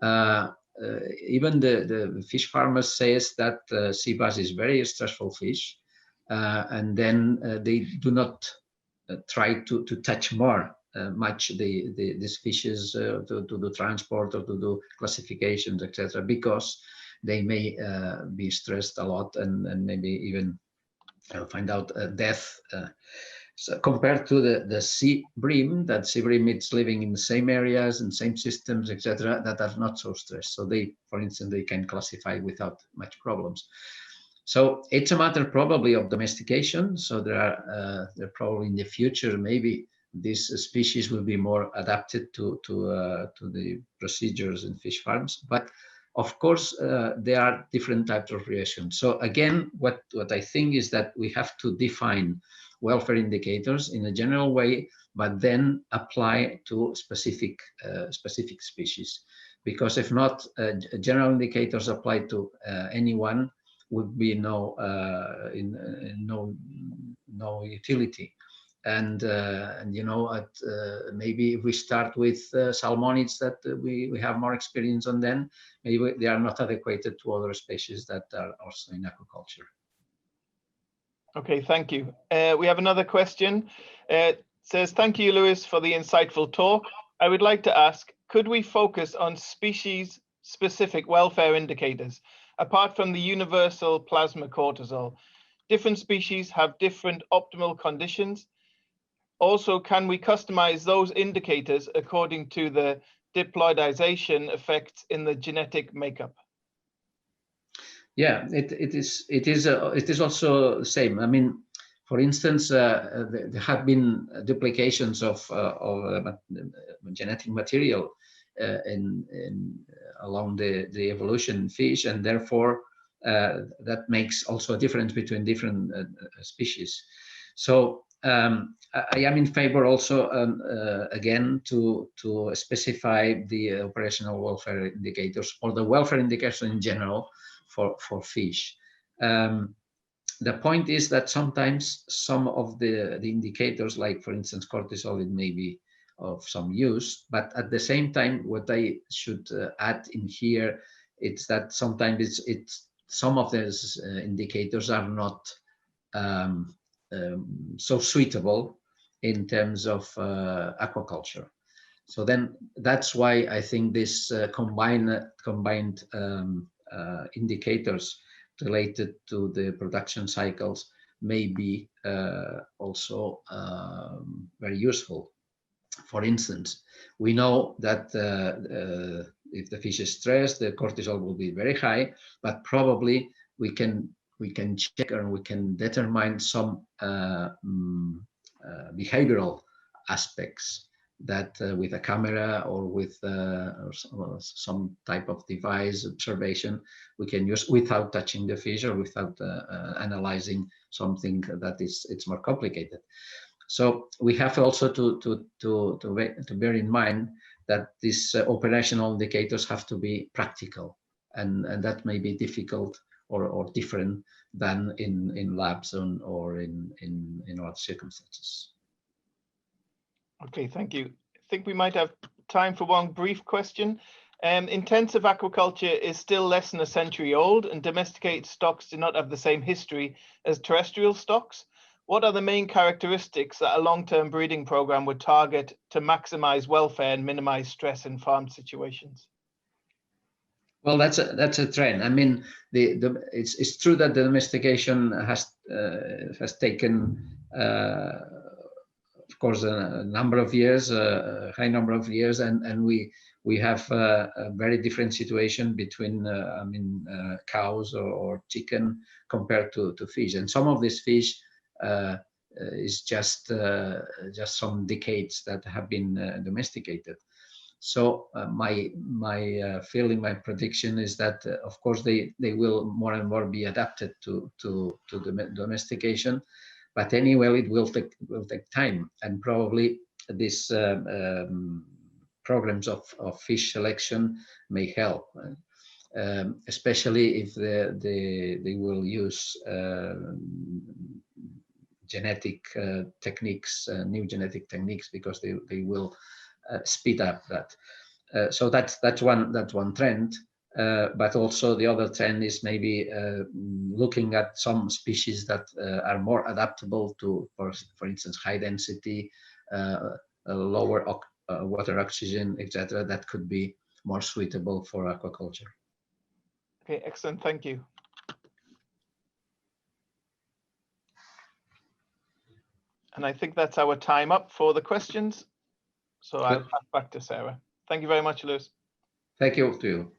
Even the fish farmers says that sea bass is very stressful fish, and then they do not try to touch much these fishes to do transport or to do classifications, etc., because they may be stressed a lot and maybe even find out death. So compared to the sea bream, that sea bream it's living in the same areas and same systems, etc., that are not so stressed. So they, for instance, they can classify without much problems. So it's a matter probably of domestication. So there probably in the future maybe this species will be more adapted to the procedures in fish farms, but of course, there are different types of reactions. So again, what I think is that we have to define welfare indicators in a general way, but then apply to specific species. Because if not, general indicators applied to anyone would be no utility. And you know, maybe if we start with salmonids that we have more experience on, then maybe they are not adequate to other species that are also in aquaculture. Okay, thank you. We have another question. It says, thank you, Lluis, for the insightful talk. I would like to ask, could we focus on species-specific welfare indicators, apart from the universal plasma cortisol? Different species have different optimal conditions. Also, can we customize those indicators according to the diploidization effects in the genetic makeup? Yeah, it is also the same. I mean, for instance, there have been duplications of genetic material along the evolution fish, and therefore that makes also a difference between different species. So I am in favor also again to specify the operational welfare indicators or the welfare indicators in general for fish. The point is that sometimes some of the indicators, like for instance cortisol, it may be of some use, but at the same time, what I should add in here, it's that sometimes some of those indicators are not so suitable in terms of aquaculture. So then that's why I think this combined indicators related to the production cycles may be also very useful. For instance, we know that if the fish is stressed, the cortisol will be very high, but probably we can check and we can determine some behavioral aspects that with a camera or with some type of device observation we can use without touching the fish or without analyzing something that it's more complicated. So we have also to bear in mind that these operational indicators have to be practical, and that may be difficult or different than in labs or in other circumstances. Okay, thank you. I think we might have time for one brief question. Intensive aquaculture is still less than a century old, and domesticated stocks do not have the same history as terrestrial stocks. What are the main characteristics that a long-term breeding program would target to maximize welfare and minimize stress in farm situations? Well, that's a trend. I mean, it's true that the domestication has taken, of course, a number of years, a high number of years, and we have a very different situation between, cows or chicken compared to fish, and some of these fish is just some decades that have been domesticated. So my feeling, my prediction is that of course they will more and more be adapted to the domestication, but anyway it will take time, and probably these programs of fish selection may help, especially if they will use genetic techniques, new genetic techniques, because they will speed up that. So that's one trend. But also the other trend is maybe looking at some species that are more adaptable to, for instance, high density, lower water oxygen, etc. That could be more suitable for aquaculture. Okay, excellent. Thank you. And I think that's our time up for the questions. So I'll pass back to Sara. Thank you very much, Lluis. Thank you to you.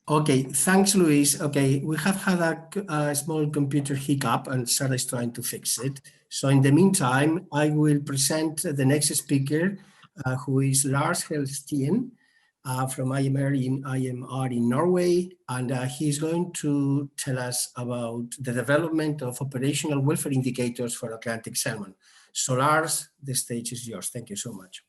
Okay, thanks, Lluis. Okay, we have had a small computer hiccup and Sara is trying to fix it. So in the meantime, I will present the next speaker, who is Lars Stien from IMR in Norway. And he's going to tell us about the development of operational welfare indicators for Atlantic salmon. So Lars, the stage is yours. Thank you so much.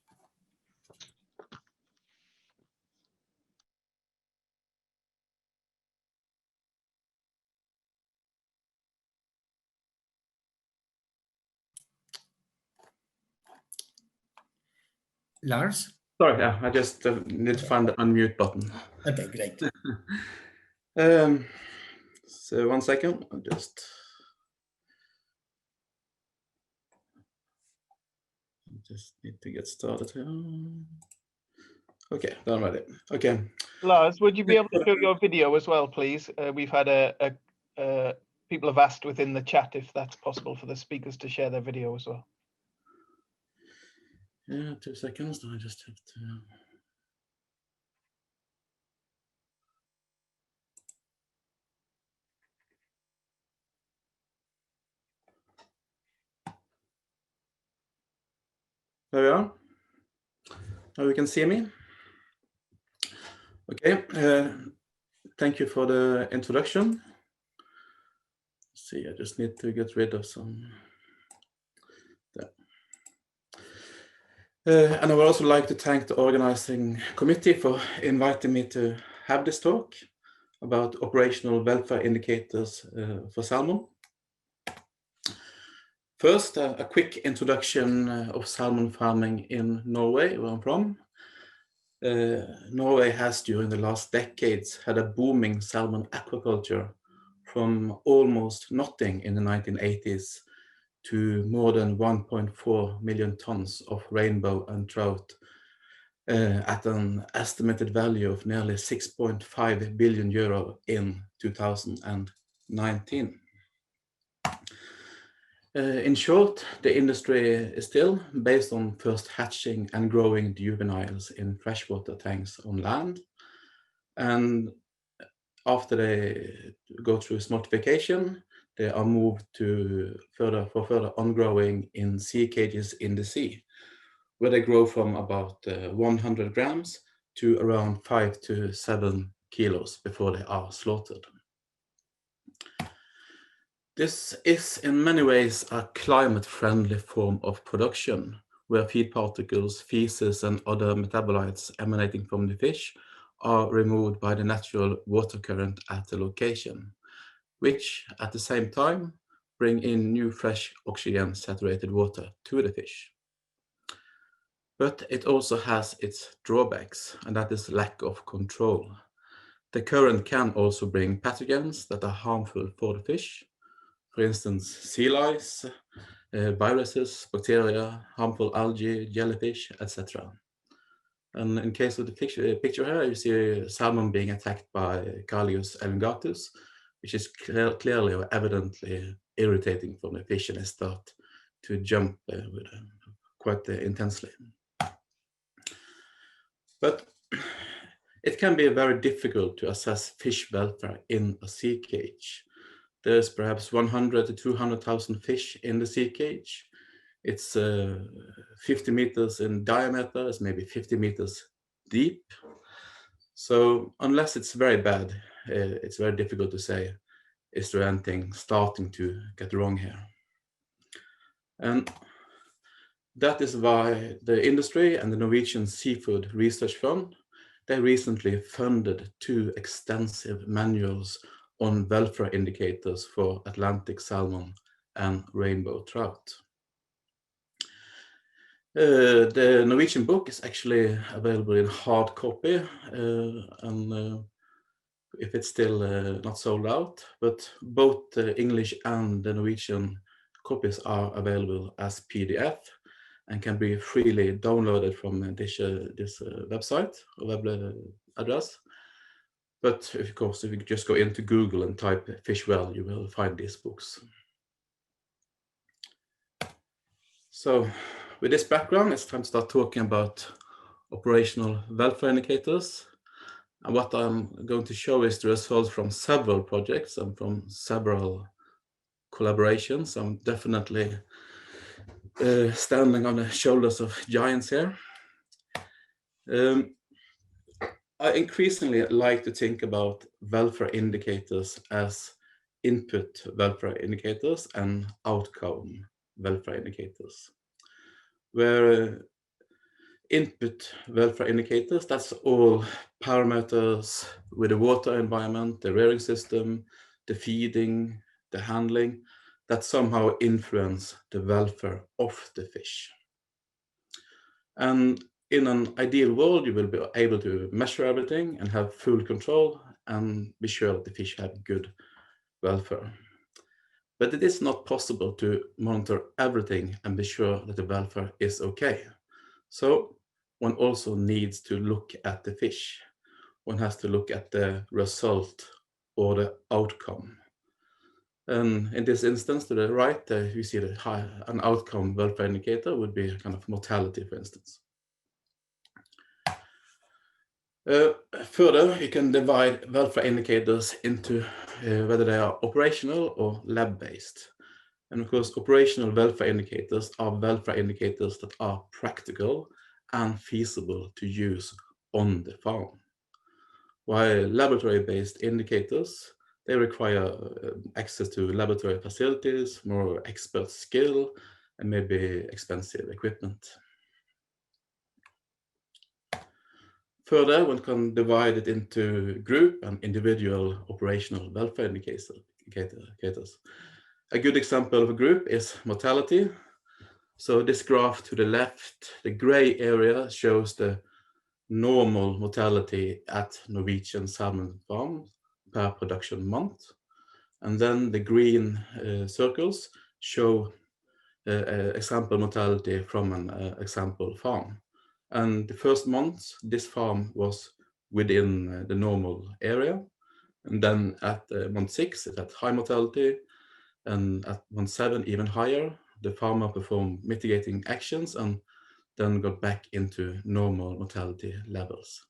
Lars? Sorry, yeah, I just need to find the unmute button. Okay, great. So 1 second, I'll just need to get started here. Okay, done ready. Okay. Lars, would you be able to show your video as well, please? We've had people have asked within the chat if that's possible for the speakers to share their video as well. Yeah, 2 seconds. I just have to. There we are. Now you can see me. Okay. Thank you for the introduction. Let's see, I just need to get rid of some. And I would also like to thank the organizing committee for inviting me to have this talk about operational welfare indicators for salmon. First, a quick introduction of salmon farming in Norway, where I'm from. Norway has, during the last decades, had a booming salmon aquaculture from almost nothing in the 1980s to more than 1.4 million tons of rainbow and trout at an estimated value of nearly 6.5 billion euro in 2019. In short, the industry is still based on first hatching and growing juveniles in freshwater tanks on land. And after they go through smoltification, they are moved to further on-growing in sea cages in the sea, where they grow from about 100 grams to around 5 to 7 kilos before they are slaughtered. This is in many ways a climate-friendly form of production, where feed particles, feces, and other metabolites emanating from the fish are removed by the natural water current at the location, which at the same time bring in new fresh oxygen-saturated water to the fish. But it also has its drawbacks, and that is lack of control. The current can also bring pathogens that are harmful for the fish, for instance, sea lice, viruses, bacteria, harmful algae, jellyfish, etc. And in case of the picture here, you see salmon being attacked by Calius elongatus, which is clearly or evidently irritating for the fish, and they start to jump quite intensely. But it can be very difficult to assess fish welfare in a sea cage. There's perhaps 100 to 200,000 fish in the sea cage. It's 50 meters in diameter, it's maybe 50 meters deep. So unless it's very bad, it's very difficult to say, is there anything starting to get wrong here? And that is why the industry and the Norwegian Seafood Research Fund, they recently funded 2 extensive manuals on welfare indicators for Atlantic salmon and rainbow trout. The Norwegian book is actually available in hard copy, and if it's still not sold out, but both the English and the Norwegian copies are available as PDF and can be freely downloaded from this website or web address. But of course, if you just go into Google and type fish well, you will find these books. So with this background, it's time to start talking about operational welfare indicators. And what I'm going to show is the results from several projects and from several collaborations. I'm definitely standing on the shoulders of giants here. I increasingly like to think about welfare indicators as input welfare indicators and outcome welfare indicators, where input welfare indicators, that's all parameters with the water environment, the rearing system, the feeding, the handling, that somehow influence the welfare of the fish. And in an ideal world, you will be able to measure everything and have full control and be sure that the fish have good welfare. But it is not possible to monitor everything and be sure that the welfare is okay. So one also needs to look at the fish. One has to look at the result or the outcome. And in this instance, to the right, you see that an outcome welfare indicator would be kind of mortality, for instance. Further, you can divide welfare indicators into whether they are operational or lab-based. And of course, operational welfare indicators are welfare indicators that are practical and feasible to use on the farm. While laboratory-based indicators, they require access to laboratory facilities, more expert skill, and maybe expensive equipment. Further, one can divide it into group and individual operational welfare indicators. A good example of a group is mortality. So this graph to the left, the gray area shows the normal mortality at Norwegian salmon farms per production month. And then the green circles show example mortality from an example farm. And the first month, this farm was within the normal area. And then at month 6, it had high mortality. And at month 7, even higher. The farmer performed mitigating actions and then got back into normal mortality levels.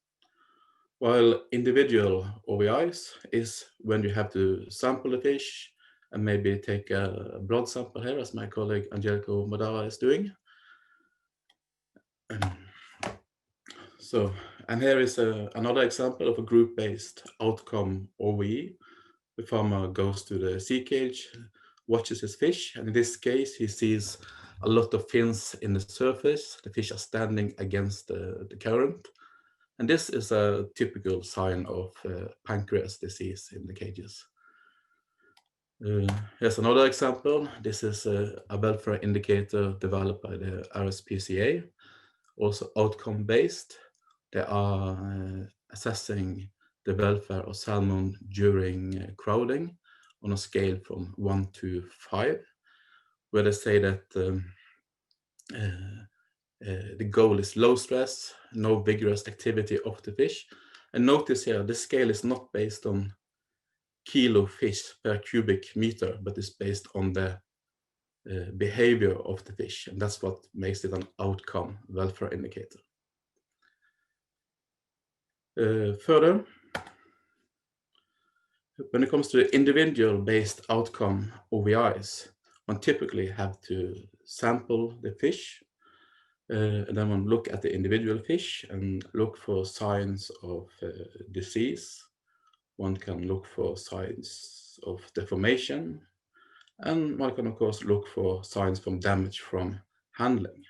While individual OVIs is when you have to sample the fish and maybe take a blood sample here, as my colleague Angelico Madara is doing. And here is another example of a group-based outcome OVE. The farmer goes to the sea cage, watches his fish, and in this case he sees a lot of fins in the surface. The fish are standing against the current, and this is a typical sign of pancreas disease in the cages. Here's another example. This is a welfare indicator developed by the RSPCA, also outcome-based. They are assessing the welfare of salmon during crowding on a scale from 1 to 5, where they say that the goal is low stress, no vigorous activity of the fish. And notice here, the scale is not based on kilo fish per cubic meter, but is based on the behavior of the fish. And that's what makes it an outcome welfare indicator. Further, when it comes to the individual-based outcome OVIs, one typically have to sample the fish, and then one look at the individual fish and look for signs of disease. One can look for signs of deformation, and one can of course look for signs from damage from handling.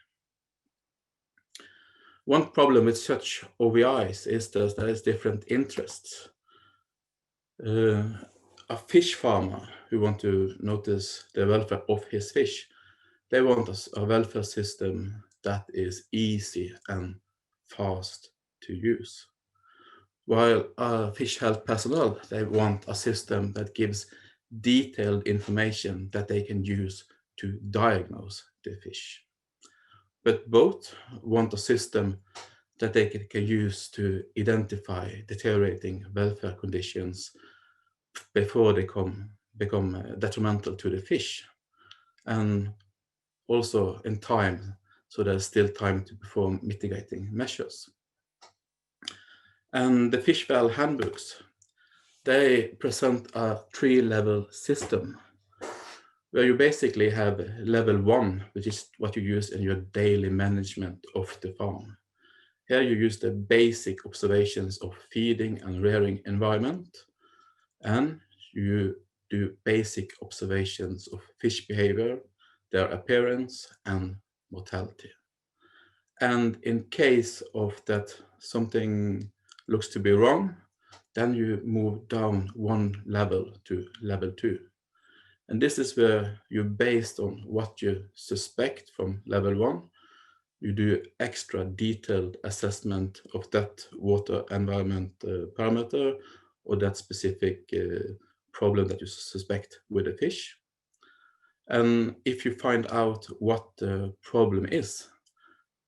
One problem with such OVIs is that there is different interests. A fish farmer who wants to notice the welfare of his fish, they want a welfare system that is easy and fast to use. While fish health personnel, they want a system that gives detailed information that they can use to diagnose the fish. But both want a system that they can use to identify deteriorating welfare conditions before they become detrimental to the fish, and also in time, so there's still time to perform mitigating measures. And the fish well handbooks, they present a 3-level system where you basically have level 1, which is what you use in your daily management of the farm. Here you use the basic observations of feeding and rearing environment, and you do basic observations of fish behavior, their appearance, and mortality. And in case of that something looks to be wrong, then you move down 1 level to level 2. And this is where you, based on what you suspect from level 1, you do extra detailed assessment of that water environment parameter or that specific problem that you suspect with the fish. And if you find out what the problem is,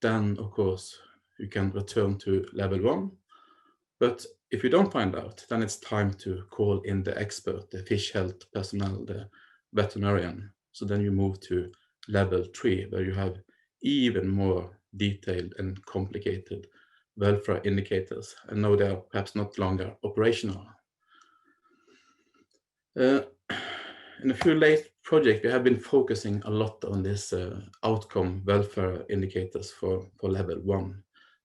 then of course you can return to level 1. But if you don't find out, then it's time to call in the expert, the fish health personnel, the veterinarian. So then you move to level 3, where you have even more detailed and complicated welfare indicators, and now they are perhaps not longer operational. In a few late projects, we have been focusing a lot on this outcome welfare indicators for level 1,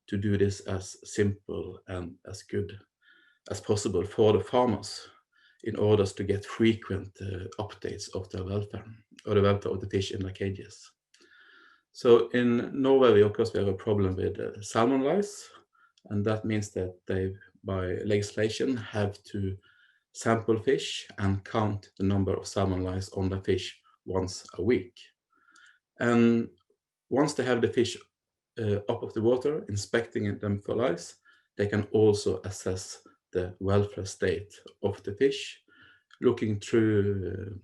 to do this as simple and as good as possible for the farmers in order to get frequent updates of their welfare or the welfare of the fish in their cages. So in Norway, of course, we have a problem with salmon lice, and that means that they, by legislation, have to sample fish and count the number of salmon lice on the fish once a week. And once they have the fish up of the water, inspecting them for lice, they can also assess the welfare state of the fish, looking through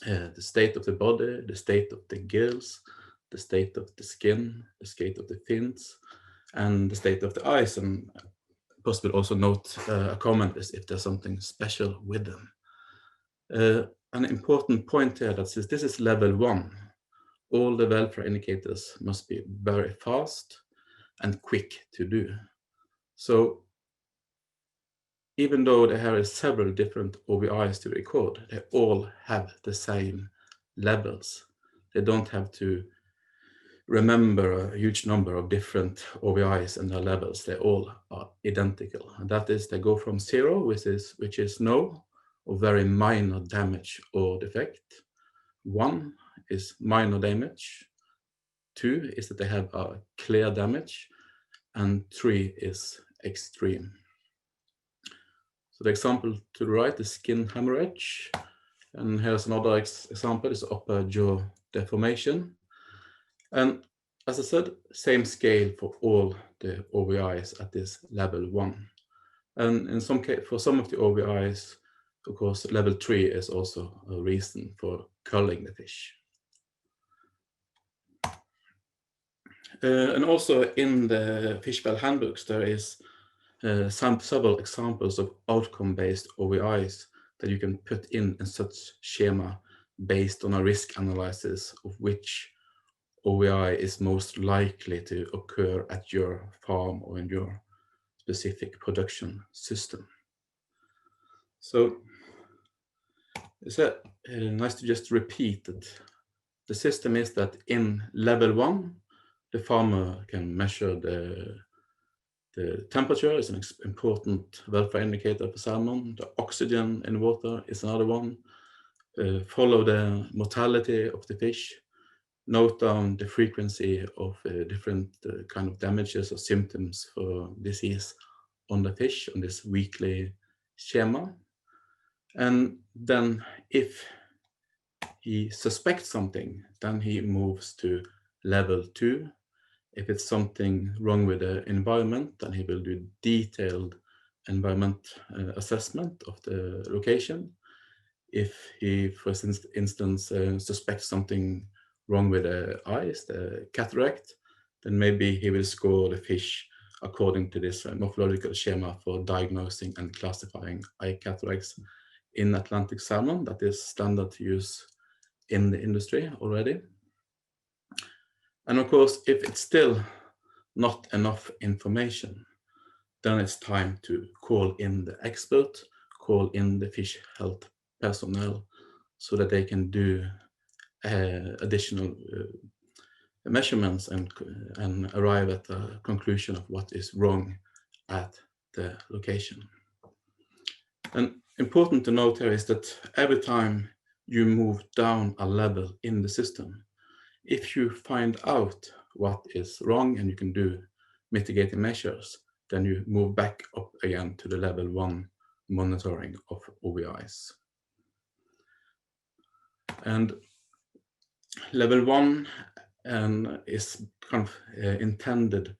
the state of the body, the state of the gills, the state of the skin, the state of the fins, and the state of the eyes, and possibly also note a comment is if there's something special with them. An important point here that says this is level 1. All the welfare indicators must be very fast and quick to do. So even though there are several different OVIs to record, they all have the same levels. They don't have to remember a huge number of different OVIs and their levels. They all are identical. And that is, they go from 0, which is no or very minor damage or defect. 1 is minor damage. 2 is that they have a clear damage. And 3 is extreme. So the example to the right is skin hemorrhage. And here's another example, is upper jaw deformation. And as I said, same scale for all the OVIs at this level 1. And in some case, for some of the OVIs, of course, level 3 is also a reason for culling the fish. And also in the fish well handbooks, there is several examples of outcome-based OVIs that you can put in such schema based on a risk analysis of which OVI is most likely to occur at your farm or in your specific production system. So it's nice to just repeat that the system is that in level 1, the farmer can measure the temperature is an important welfare indicator for salmon. The oxygen in water is another one. Follow the mortality of the fish. Note down the frequency of different kind of damages or symptoms for disease on the fish on this weekly schema. And then if he suspects something, then he moves to level 2. If it's something wrong with the environment, then he will do detailed environment assessment of the location. If he, for instance, suspects something wrong with the eyes, the cataract, then maybe he will score the fish according to this morphological schema for diagnosing and classifying eye cataracts in Atlantic salmon. That is standard to use in the industry already. And of course, if it's still not enough information, then it's time to call in the expert, call in the fish health personnel so that they can do additional measurements and arrive at a conclusion of what is wrong at the location. And important to note here is that every time you move down a level in the system, if you find out what is wrong and you can do mitigating measures, then you move back up again to the level 1 monitoring of OVIs. And level 1 is kind of intended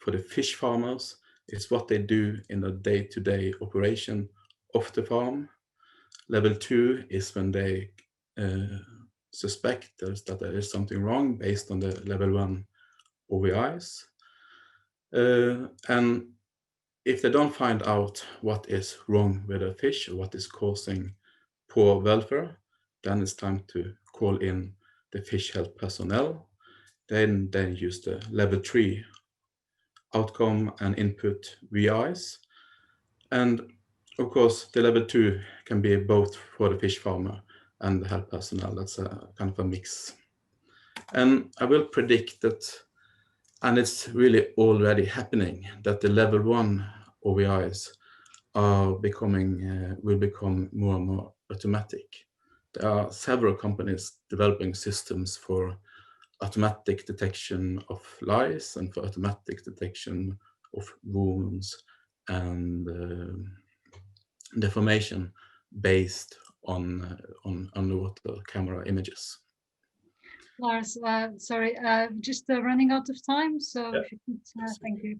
for the fish farmers. It's what they do in the day-to-day operation of the farm. Level 2 is when they suspect that there is something wrong based on the level 1 OVIs. And if they don't find out what is wrong with the fish or what is causing poor welfare, then it's time to call in the fish health personnel. Then they use the level 3 outcome and input VIs. And of course, the level 2 can be both for the fish farmer and the health personnel. That's a kind of a mix. And I will predict that, and it's really already happening, that the level 1 OVIs are will become more and more automatic. There are several companies developing systems for automatic detection of lice and for automatic detection of wounds and deformation based on underwater camera images. Lars, sorry, just running out of time, so if you could, thank you.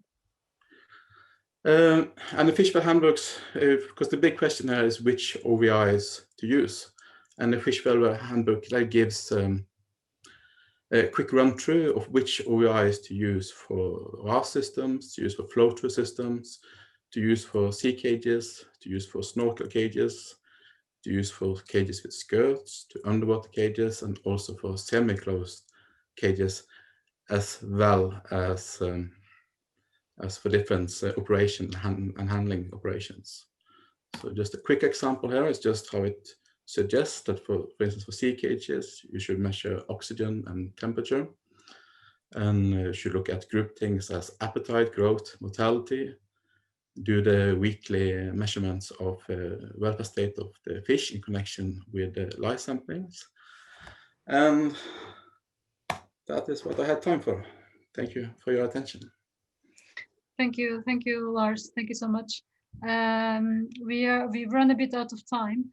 And the fish well handbooks, because the big question here is which OVIs to use. And the fish well handbook that gives a quick run through of which OVIs to use for RAS systems, to use for flow-through systems, to use for sea cages, to use for snorkel cages, to use for cages with skirts, to underwater cages, and also for semi-closed cages, as well as for different operation and handling operations. So just a quick example here is just how it suggests that for instance, for sea cages, you should measure oxygen and temperature. and should look at group things as appetite, growth, mortality, do the weekly measurements of welfare state of the fish in connection with the live samplings. And that is what I had time for. Thank you for your attention. Thank you, Lars. Thank you so much. We've run a bit out of time.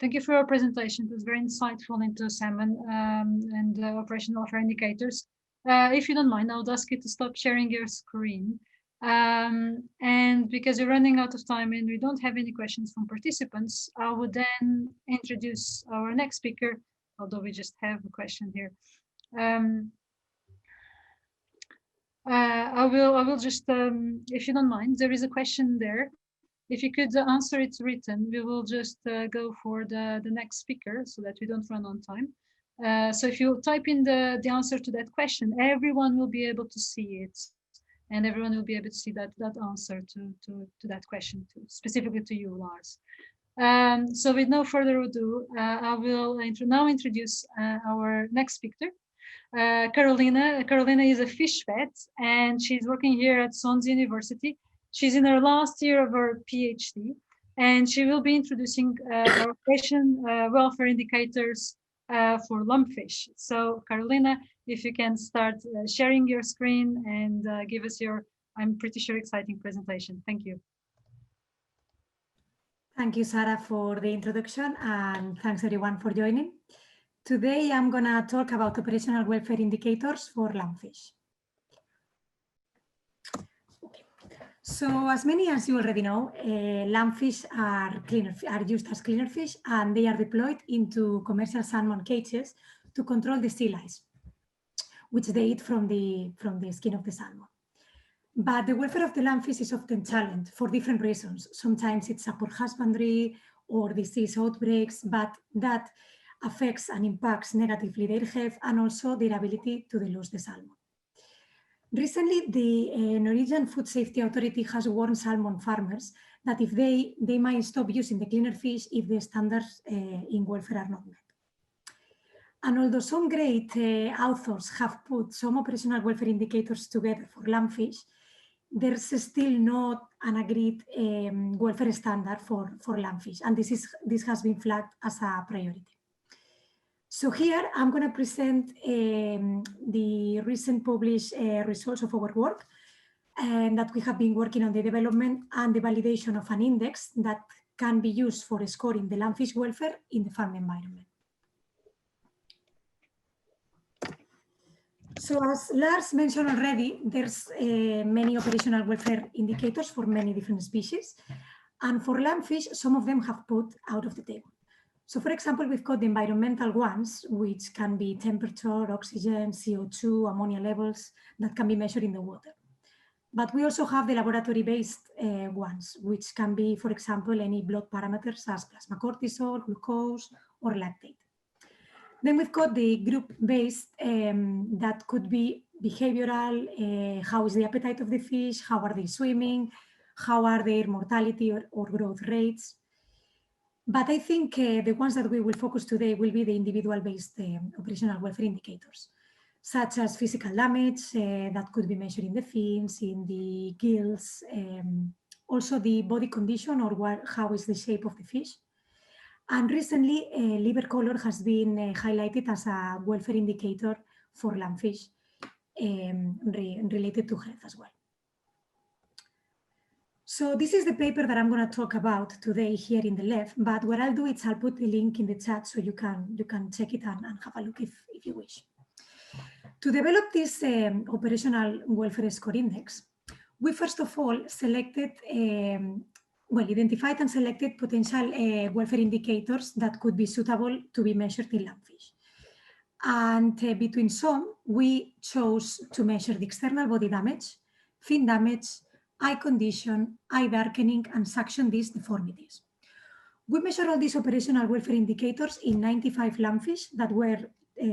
Thank you for your presentation. It was very insightful into salmon and operational welfare indicators. If you don't mind, I would ask you to stop sharing your screen. And because we're running out of time and we don't have any questions from participants, I would then introduce our next speaker, although we just have a question here. I will just, if you don't mind, there is a question there. If you could answer it written, we will just go for the next speaker so that we don't run on time. So if you type in the answer to that question, everyone will be able to see it. And everyone will be able to see that answer to that question, specifically to you, Lars. So with no further ado, I will now introduce our next speaker. Carolina. Carolina is a fish vet and she's working here at Swansea University. She's in her last year of her PhD and she will be introducing our patient welfare indicators for lumpfish. So Carolina, if you can start sharing your screen and give us your, I'm pretty sure, exciting presentation. Thank you. Thank you, Sara, for the introduction, and thanks everyone for joining. Today, I'm going to talk about operational welfare indicators for lumpfish. Okay. So, as many as you already know, lumpfish are used as cleaner fish, and they are deployed into commercial salmon cages to control the sea lice, which they eat from the skin of the salmon. But the welfare of the lumpfish is often challenged for different reasons. Sometimes it's a poor husbandry or disease outbreaks, but that affects and impacts negatively their health and also their ability to lose the salmon. Recently, the Norwegian Food Safety Authority has warned salmon farmers that if they might stop using the cleaner fish if the standards in welfare are not met. And although some great authors have put some operational welfare indicators together for lumpfish, there's still not an agreed welfare standard for lumpfish, and this has been flagged as a priority. So here I'm going to present the recent published results of our work, and that we have been working on the development and the validation of an index that can be used for scoring the lumpfish welfare in the farm environment. So as Lars mentioned already, there's many operational welfare indicators for many different species. And for lumpfish, some of them have put out of the table. So for example, we've got the environmental ones, which can be temperature, oxygen, CO2, ammonia levels that can be measured in the water. But we also have the laboratory-based ones, which can be, for example, any blood parameters as plasma cortisol, glucose, or lactate. Then we've got the group-based that could be behavioral, how is the appetite of the fish, how are they swimming, how are their mortality or growth rates. But I think the ones that we will focus today will be the individual-based operational welfare indicators, such as physical damage that could be measured in the fins, in the gills, also the body condition or how is the shape of the fish. And recently, liver color has been highlighted as a welfare indicator for lumpfish related to health as well. So this is the paper that I'm going to talk about today here in the left, but what I'll do is I'll put the link in the chat so you can check it and have a look if you wish. To develop this operational welfare score index, we first of all selected identified and selected potential welfare indicators that could be suitable to be measured in lumpfish. And between some, we chose to measure the external body damage, fin damage, eye condition, eye darkening, and suction disc deformities. We measured all these operational welfare indicators in 95 lumpfish that were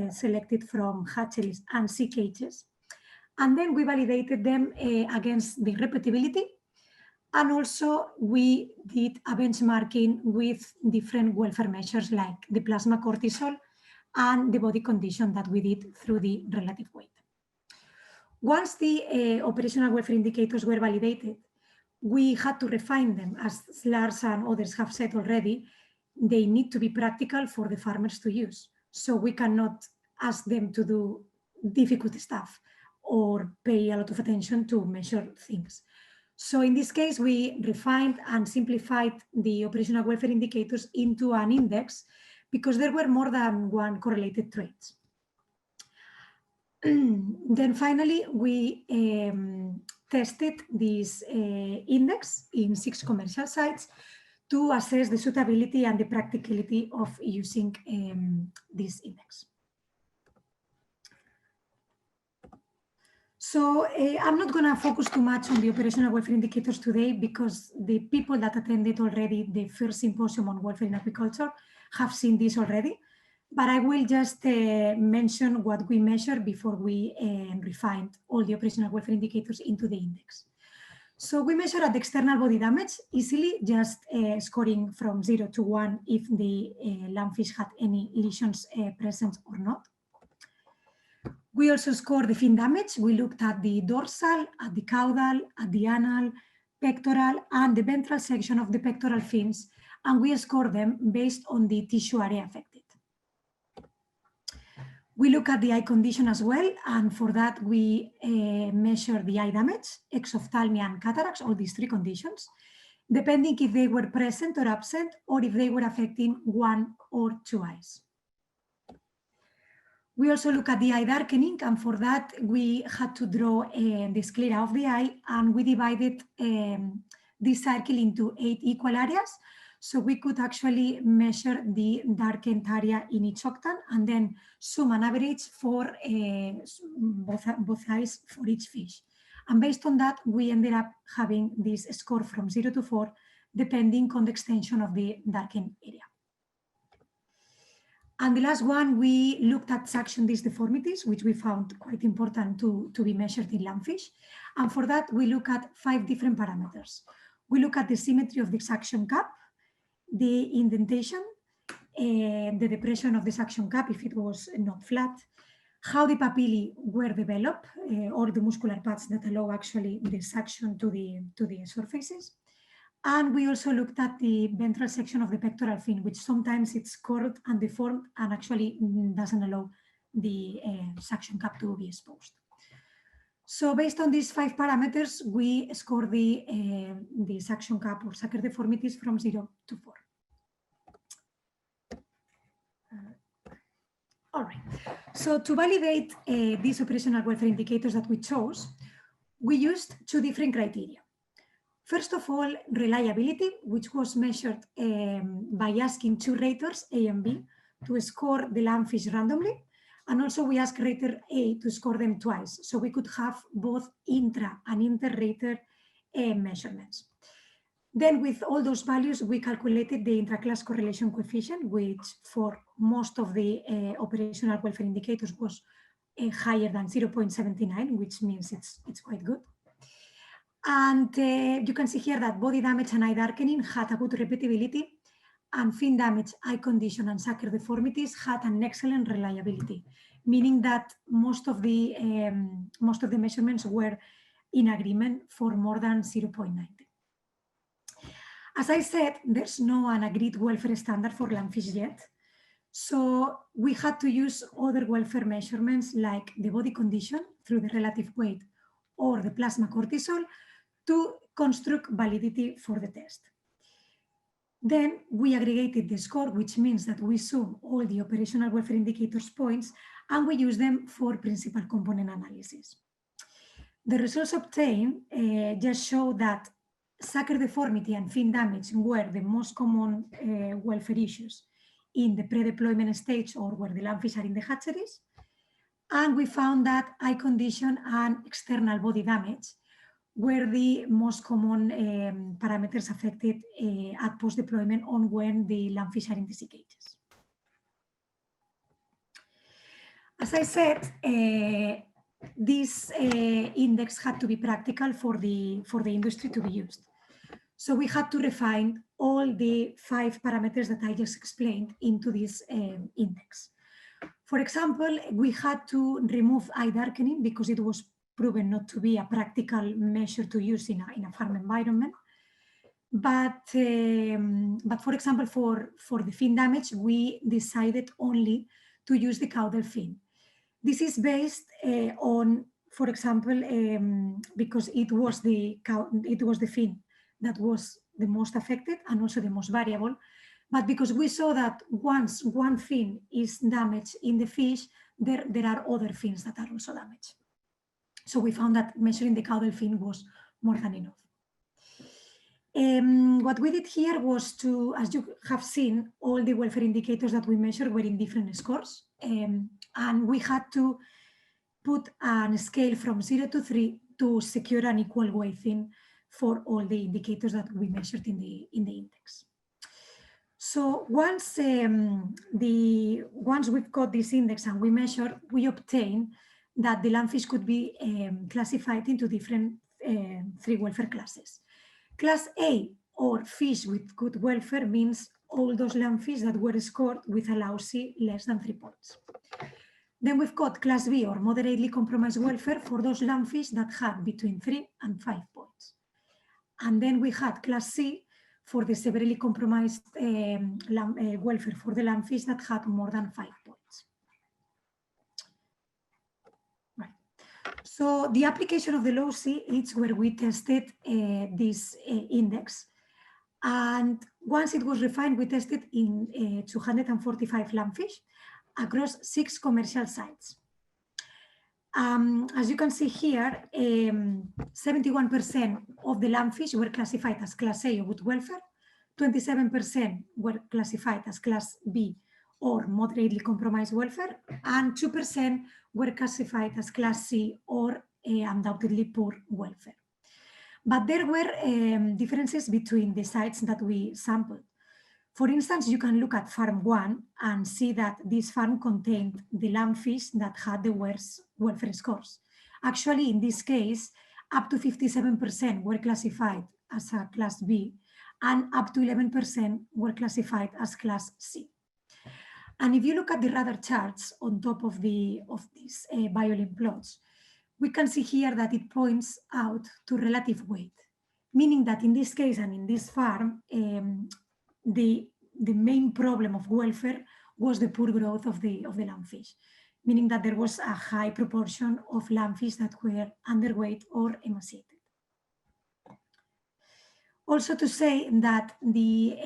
selected from hatcheries and sea cages. And then we validated them against the repeatability. And also we did a benchmarking with different welfare measures like the plasma cortisol and the body condition that we did through the relative weight. Once the operational welfare indicators were validated, we had to refine them. As Lars and others have said already, they need to be practical for the farmers to use. So we cannot ask them to do difficult stuff or pay a lot of attention to measure things. So in this case, we refined and simplified the operational welfare indicators into an index because there were more than one correlated traits. Then finally, we tested this index in 6 commercial sites to assess the suitability and the practicality of using this index. So I'm not going to focus too much on the operational welfare indicators today because the people that attended already the first symposium on welfare in aquaculture have seen this already. But I will just mention what we measured before we refined all the operational welfare indicators into the index. So we measured at external body damage easily, just scoring from 0 to 1 if the lumpfish had any lesions present or not. We also scored the fin damage. We looked at the dorsal, at the caudal, at the anal, pectoral, and the ventral section of the pectoral fins, and we scored them based on the tissue area affected. We look at the eye condition as well, and for that we measure the eye damage, exophthalmia and cataracts, all these 3 conditions, depending if they were present or absent, or if they were affecting 1 or 2 eyes. We also look at the eye darkening, and for that we had to draw the sclera of the eye, and we divided this circle into 8 equal areas. So we could actually measure the darkened area in each octant and then sum an average for both eyes for each fish. And based on that, we ended up having this score from 0 to 4, depending on the extension of the darkened area. And the last one, we looked at suction disc deformities, which we found quite important to be measured in lumpfish. And for that, we look at 5 different parameters. We look at the symmetry of the suction cup, the indentation, the depression of the suction cup if it was not flat, how the papillae were developed, or the muscular pads that allow actually the suction to the surfaces. And we also looked at the ventral section of the pectoral fin, which sometimes it's curved and deformed and actually doesn't allow the suction cup to be exposed. So based on these 5 parameters, we score the suction cup or sucker deformities from 0 to 4. All right. So to validate these operational welfare indicators that we chose, we used 2 different criteria. First of all, reliability, which was measured by asking 2 raters, A and B, to score the lumpfish randomly. And also we asked rater A to score them twice, so we could have both intra and inter-rater measurements. Then with all those values, we calculated the intra-class correlation coefficient, which for most of the operational welfare indicators was higher than 0.79, which means it's quite good. And you can see here that body damage and eye darkening had a good repeatability, and fin damage, eye condition, and sucker deformities had an excellent reliability, meaning that most of the measurements were in agreement for more than 0.90. As I said, there's no an agreed welfare standard for lumpfish yet. So we had to use other welfare measurements like the body condition through the relative weight or the plasma cortisol to construct validity for the test. Then we aggregated the score, which means that we sum all the operational welfare indicators points and we use them for principal component analysis. The results obtained just show that sucker deformity and fin damage were the most common welfare issues in the pre-deployment stage or where the lumpfish are in the hatcheries. And we found that eye condition and external body damage were the most common parameters affected at post-deployment on when the lumpfish are in the sea cages. As I said, this index had to be practical for the industry to be used. So we had to refine all the 5 parameters that I just explained into this index. For example, we had to remove eye darkening because it was proven not to be a practical measure to use in a farm environment. But for example, for the fin damage, we decided only to use the caudal fin. This is based on, for example, because it was the fin that was the most affected and also the most variable. But because we saw that once one fin is damaged in the fish, there are other fins that are also damaged. So we found that measuring the caudal fin was more than enough. What we did here was to, as you have seen, all the welfare indicators that we measured were in different scores. And we had to put a scale from 0 to 3 to secure an equal weighting for all the indicators that we measured in the index. So once we've got this index and we measure, we obtain that the landfish could be classified into different 3 welfare classes. Class A, or fish with good welfare, means all those landfish that were scored with a lousy less than 3 points. Then we've got Class B, or moderately compromised welfare, for those landfish that had between 3 and 5 points. And then we had Class C for the severely compromised welfare for the landfish that had more than 5 points. Right. So the application of the low C is where we tested this index. And once it was refined, we tested in 245 landfish across 6 commercial sites. As you can see here, 71% of the landfish were classified as Class A or good welfare, 27% were classified as Class B or moderately compromised welfare, and 2% were classified as Class C or undoubtedly poor welfare. But there were differences between the sites that we sampled. For instance, you can look at farm 1 and see that this farm contained the landfish that had the worst welfare scores. Actually, in this case, up to 57% were classified as a Class B and up to 11% were classified as Class C. And if you look at the radar charts on top of these violin plots, we can see here that it points out to relative weight, meaning that in this case and in this farm, the main problem of welfare was the poor growth of the landfish, meaning that there was a high proportion of landfish that were underweight or emaciated. Also to say that the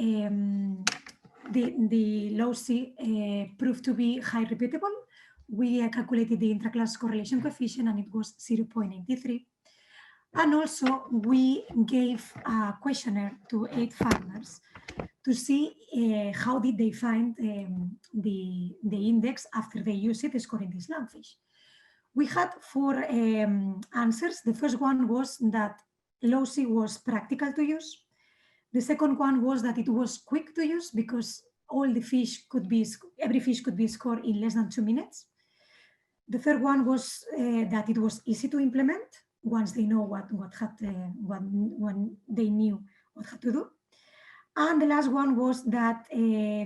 low C proved to be high repeatable. We calculated the intraclass correlation coefficient and it was 0.83. And also we gave a questionnaire to 8 farmers to see how did they find the index after they used it scoring this landfish. We had 4 answers. The first one was that low C was practical to use. The second one was that it was quick to use because every fish could be scored in less than 2 minutes. The third one was that it was easy to implement once they know when they knew what had to do. And the last one was that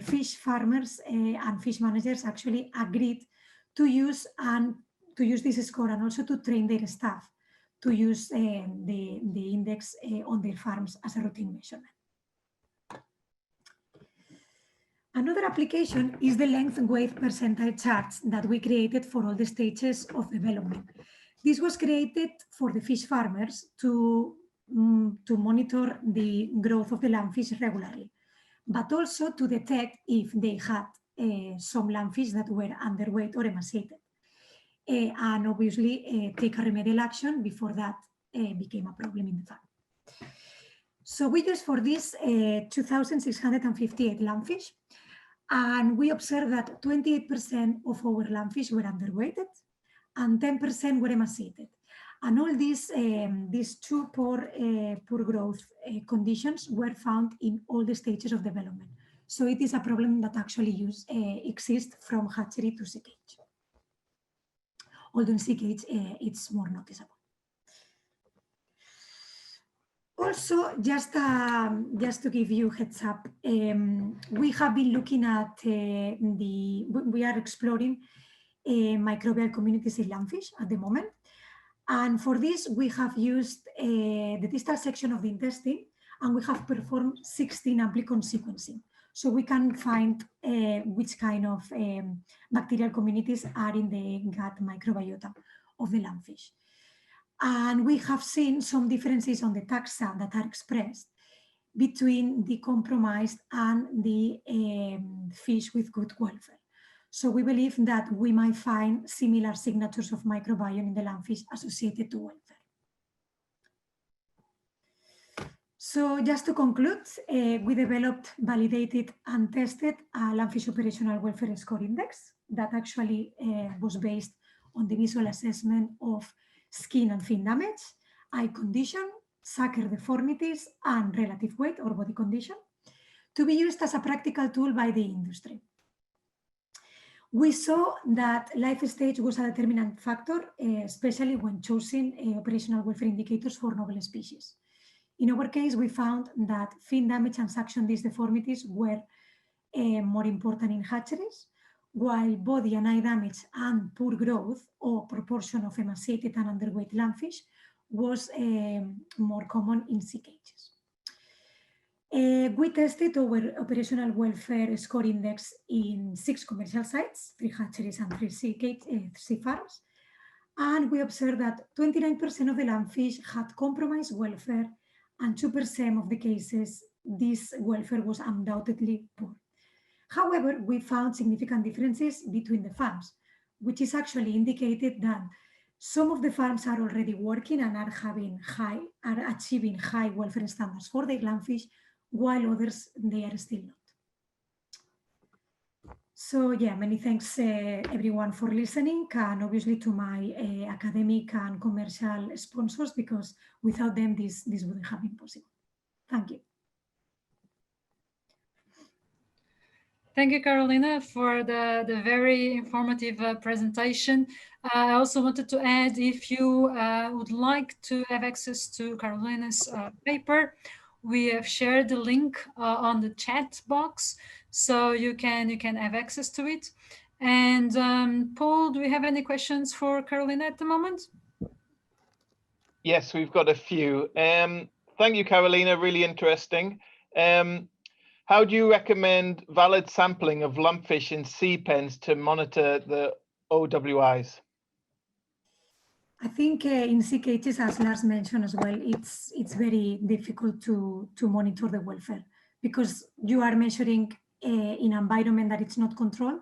fish farmers and fish managers actually agreed to use this score and also to train their staff to use the index on their farms as a routine measurement. Another application is the length weight percentile charts that we created for all the stages of development. This was created for the fish farmers to monitor the growth of the landfish regularly, but also to detect if they had some landfish that were underweight or emaciated, and obviously take a remedial action before that became a problem in the farm. So we used for this 2,658 landfish, and we observed that 28% of our landfish were underweighted and 10% were emaciated. And all these 2 poor growth conditions were found in all the stages of development. So it is a problem that actually exists from hatchery to sea cage. Although in sea cage, it's more noticeable. Also, just to give you a heads up, we have been looking at we are exploring microbial communities in Lumpfish at the moment. And for this, we have used the distal section of the intestine, and we have performed 16 amplicon sequencing. So we can find which kind of bacterial communities are in the gut microbiota of the Lumpfish. And we have seen some differences on the taxa that are expressed between the compromised and the fish with good welfare. So we believe that we might find similar signatures of microbiome in the Lumpfish associated to welfare. So just to conclude, we developed, validated, and tested a Lumpfish operational welfare score index that actually was based on the visual assessment of skin and fin damage, eye condition, sucker deformities, and relative weight or body condition, to be used as a practical tool by the industry. We saw that life stage was a determinant factor, especially when choosing operational welfare indicators for novel species. In our case, we found that fin damage and suction disc deformities were more important in hatcheries, while body and eye damage and poor growth or proportion of emaciated and underweight Lumpfish was more common in sea cages. We tested our operational welfare score index in 6 commercial sites, 3 hatcheries and 3 sea farms, and we observed that 29% of the Lumpfish had compromised welfare, and 2% of the cases this welfare was undoubtedly poor. However, we found significant differences between the farms, which is actually indicated that some of the farms are already working and are achieving high welfare standards for their Lumpfish, while others, they are still not. So yeah, many thanks everyone for listening, and obviously to my academic and commercial sponsors, because without them this wouldn't have been possible. Thank you. Thank you, Carolina, for the very informative presentation. I also wanted to add, if you would like to have access to Carolina's paper, we have shared the link on the chat box, so you can have access to it. And Paul, do we have any questions for Carolina at the moment? Yes, we've got a few. Thank you, Carolina, really interesting. How do you recommend valid sampling of Lumpfish in sea pens to monitor the OWIs? I think in sea cages, as Lars mentioned as well, it's very difficult to monitor the welfare, because you are measuring in an environment that it's not controlled,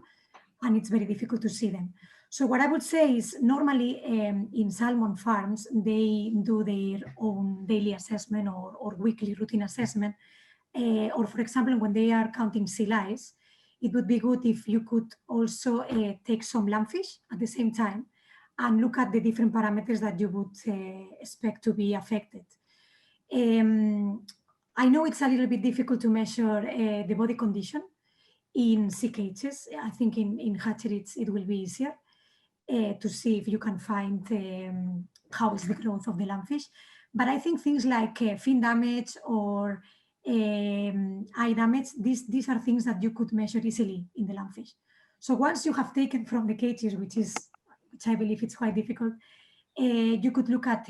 and it's very difficult to see them. So what I would say is, normally in salmon farms, they do their own daily assessment or weekly routine assessment. Or for example, when they are counting sea lice, it would be good if you could also take some Lumpfish at the same time and look at the different parameters that you would expect to be affected. I know it's a little bit difficult to measure the body condition in sea cages. I think in hatcheries it will be easier to see if you can find how is the growth of the Lumpfish. But I think things like fin damage or eye damage, these are things that you could measure easily in the Lumpfish. So once you have taken from the cages, which I believe it's quite difficult, you could look at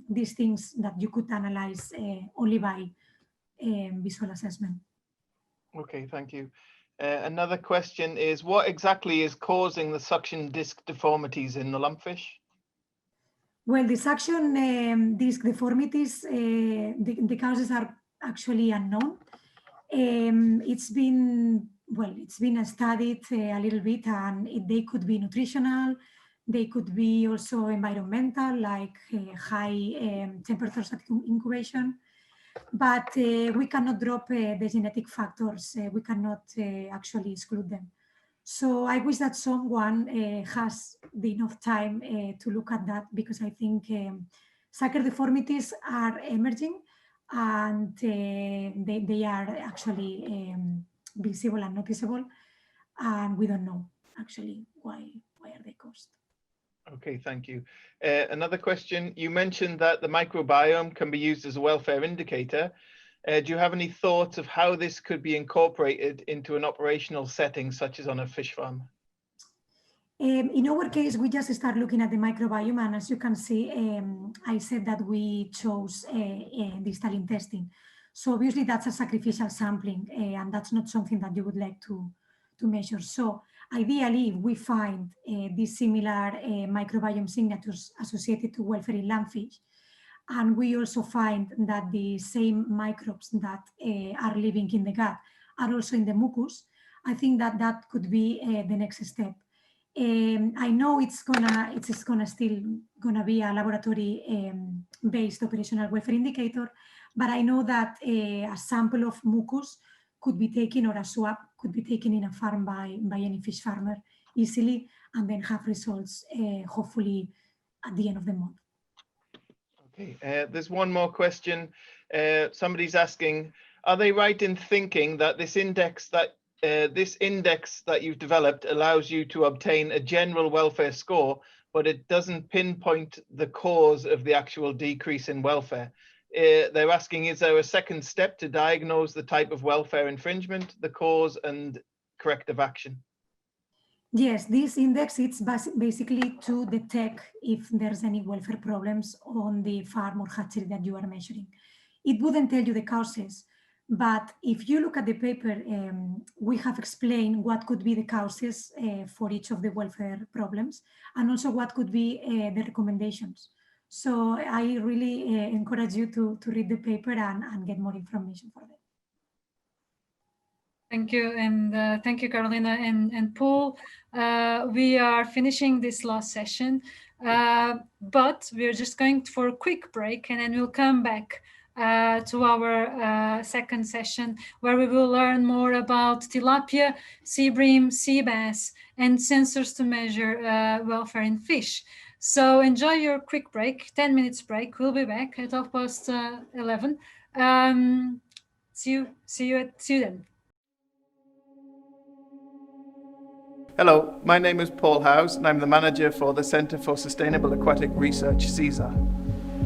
these things that you could analyze only by visual assessment. Okay, thank you. Another question is, what exactly is causing the suction disc deformities in the Lumpfish? Well, the suction disc deformities, the causes are actually unknown. It's been studied a little bit, and they could be nutritional. They could be also environmental, like high temperatures at incubation. But we cannot drop the genetic factors. We cannot actually exclude them. So I wish that someone has enough time to look at that, because I think sucker deformities are emerging, and they are actually visible and noticeable, and we don't know actually why are they caused. Okay, thank you. Another question, you mentioned that the microbiome can be used as a welfare indicator. Do you have any thoughts of how this could be incorporated into an operational setting, such as on a fish farm? In our case, we just start looking at the microbiome, and as you can see, I said that we chose distal intestine. So obviously that's a sacrificial sampling, and that's not something that you would like to measure. So ideally, if we find these similar microbiome signatures associated to welfare in lumpfish, and we also find that the same microbes that are living in the gut are also in the mucus, I think that that could be the next step. I know it's still gonna be a laboratory based operational welfare indicator, but I know that a sample of mucus could be taken, or a swab could be taken in a farm by any fish farmer easily, and then have results hopefully at the end of the month. Okay, there's one more question. Somebody's asking, are they right in thinking that this index that you've developed allows you to obtain a general welfare score, but it doesn't pinpoint the cause of the actual decrease in welfare? They're asking, is there a second step to diagnose the type of welfare infringement, the cause, and corrective action? Yes, this index is basically to detect if there's any welfare problems on the farm or hatchery that you are measuring. It wouldn't tell you the causes, but if you look at the paper, we have explained what could be the causes for each of the welfare problems, and also what could be the recommendations. So I really encourage you to read the paper and get more information for that. Thank you, and thank you, Carolina and Paul. We are finishing this last session, but we're just going for a quick break, and then we'll come back to our second session, where we will learn more about tilapia, sea bream, sea bass, and sensors to measure welfare in fish. So enjoy your quick break, 10 minutes break. We'll be back at 11:30. See you then. Hello, my name is Paul Howes, and I'm the manager for the Centre for Sustainable Aquatic Research, CSAR.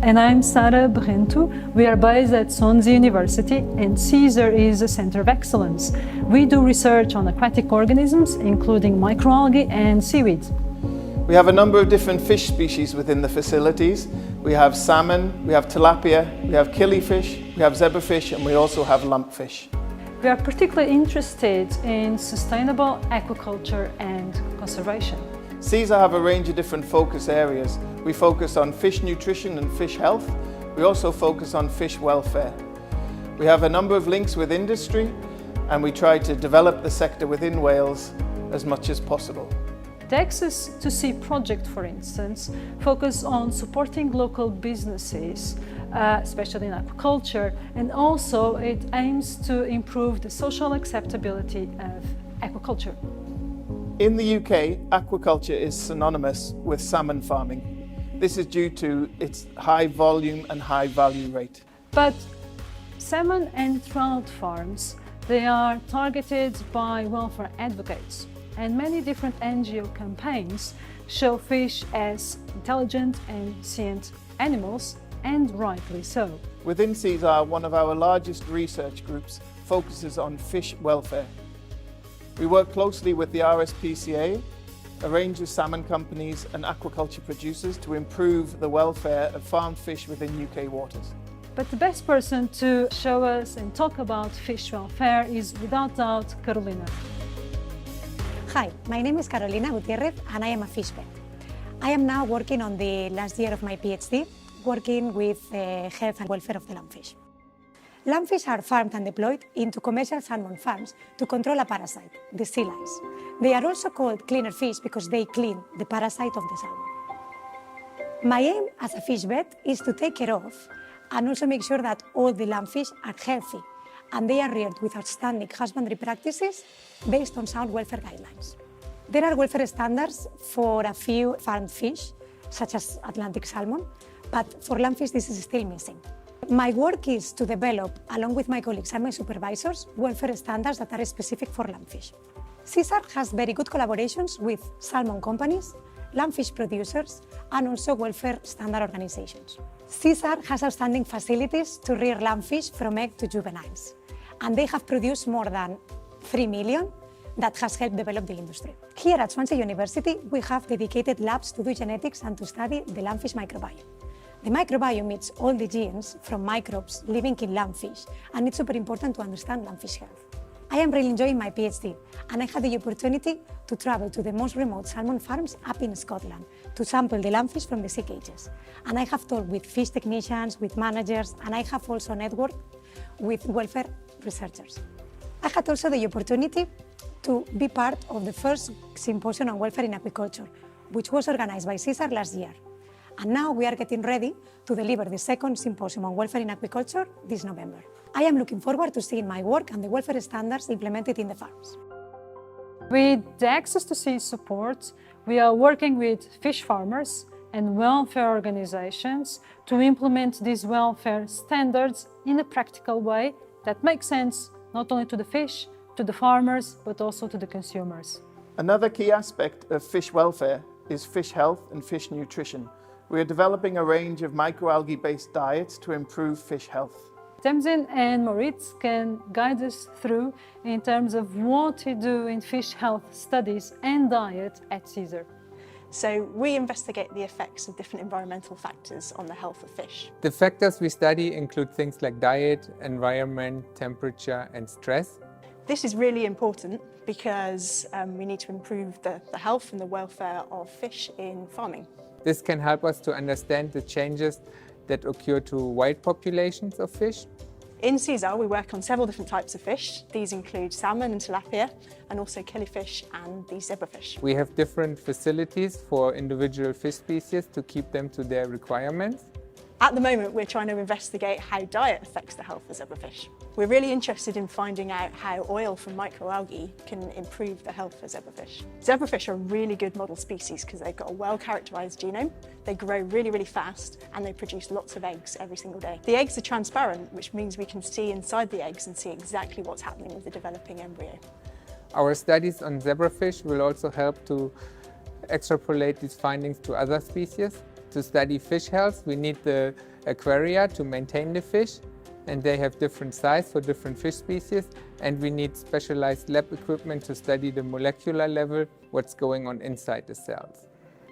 And I'm Sara Barrento. We are based at Swansea University, and CSAR is a center of excellence. We do research on aquatic organisms, including microalgae and seaweed. We have a number of different fish species within the facilities. We have salmon, we have tilapia, we have killifish, we have zebrafish, and we also have lumpfish. We are particularly interested in sustainable aquaculture and conservation. CSAR have a range of different focus areas. We focus on fish nutrition and fish health. We also focus on fish welfare. We have a number of links with industry, and we try to develop the sector within Wales as much as possible. The Access to Sea project, for instance, focuses on supporting local businesses, especially in aquaculture, and also it aims to improve the social acceptability of aquaculture. In the UK, aquaculture is synonymous with salmon farming. This is due to its high volume and high value rate. But salmon and trout farms, they are targeted by welfare advocates, and many different NGO campaigns show fish as intelligent and sentient animals, and rightly so. Within CSAR, one of our largest research groups focuses on fish welfare. We work closely with the RSPCA, a range of salmon companies and aquaculture producers to improve the welfare of farmed fish within UK waters. But the best person to show us and talk about fish welfare is without doubt Carolina. Hi, my name is Carolina Gutierrez and I am a fish vet. I am now working on the last year of my PhD, working with health and welfare of the lumpfish. Lumpfish are farmed and deployed into commercial salmon farms to control a parasite, the sea lice. They are also called cleaner fish because they clean the parasite of the salmon. My aim as a fish vet is to take care of and also make sure that all the lumpfish are healthy and they are reared with outstanding husbandry practices based on sound welfare guidelines. There are welfare standards for a few farmed fish, such as Atlantic salmon, but for lumpfish this is still missing. My work is to develop, along with my colleagues and my supervisors, welfare standards that are specific for lumpfish. CSAR has very good collaborations with salmon companies lumpfish producers, and also welfare standard organizations. CSAR has outstanding facilities to rear lumpfish from egg to juveniles, and they have produced more than 3 million that has helped develop the industry. Here at Swansea University, we have dedicated labs to do genetics and to study the lumpfish microbiome. The microbiome meets all the genes from microbes living in lumpfish, and it's super important to understand lumpfish health. I am really enjoying my PhD, and I had the opportunity to travel to the most remote salmon farms up in Scotland to sample the lumpfish from the sea cages. And I have talked with fish technicians, with managers, and I have also networked with welfare researchers. I had also the opportunity to be part of the first Symposium on Welfare in Aquaculture, which was organized by CSAR last year. And now we are getting ready to deliver the second Symposium on Welfare in Aquaculture this November. I am looking forward to seeing my work and the welfare standards implemented in the farms. With the Access to Sea support, we are working with fish farmers and welfare organizations to implement these welfare standards in a practical way that makes sense not only to the fish, to the farmers, but also to the consumers. Another key aspect of fish welfare is fish health and fish nutrition. We are developing a range of microalgae-based diets to improve fish health. Tamsin and Moritz can guide us through in terms of what we do in fish health studies and diet at CSAR. So we investigate the effects of different environmental factors on the health of fish. The factors we study include things like diet, environment, temperature, and stress. This is really important because we need to improve the health and the welfare of fish in farming. This can help us to understand the changes that occur to wild populations of fish. In CSAR, we work on several different types of fish. These include salmon and tilapia, and also killifish and the zebrafish. We have different facilities for individual fish species to keep them to their requirements. At the moment, we're trying to investigate how diet affects the health of zebrafish. We're really interested in finding out how oil from microalgae can improve the health of zebrafish. Zebrafish are a really good model species because they've got a well-characterised genome, they grow really, really fast, and they produce lots of eggs every single day. The eggs are transparent, which means we can see inside the eggs and see exactly what's happening with the developing embryo. Our studies on zebrafish will also help to extrapolate these findings to other species. To study fish health, we need the aquaria to maintain the fish, and they have different size for different fish species, and we need specialized lab equipment to study the molecular level, what's going on inside the cells.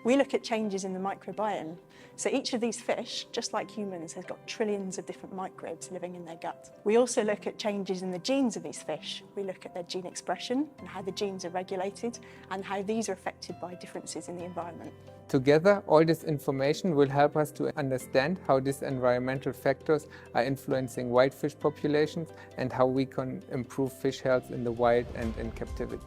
We look at changes in the microbiome. So each of these fish, just like humans, has got trillions of different microbes living in their gut. We also look at changes in the genes of these fish. We look at their gene expression and how the genes are regulated and how these are affected by differences in the environment. Together, all this information will help us to understand how these environmental factors are influencing wild fish populations and how we can improve fish health in the wild and in captivity.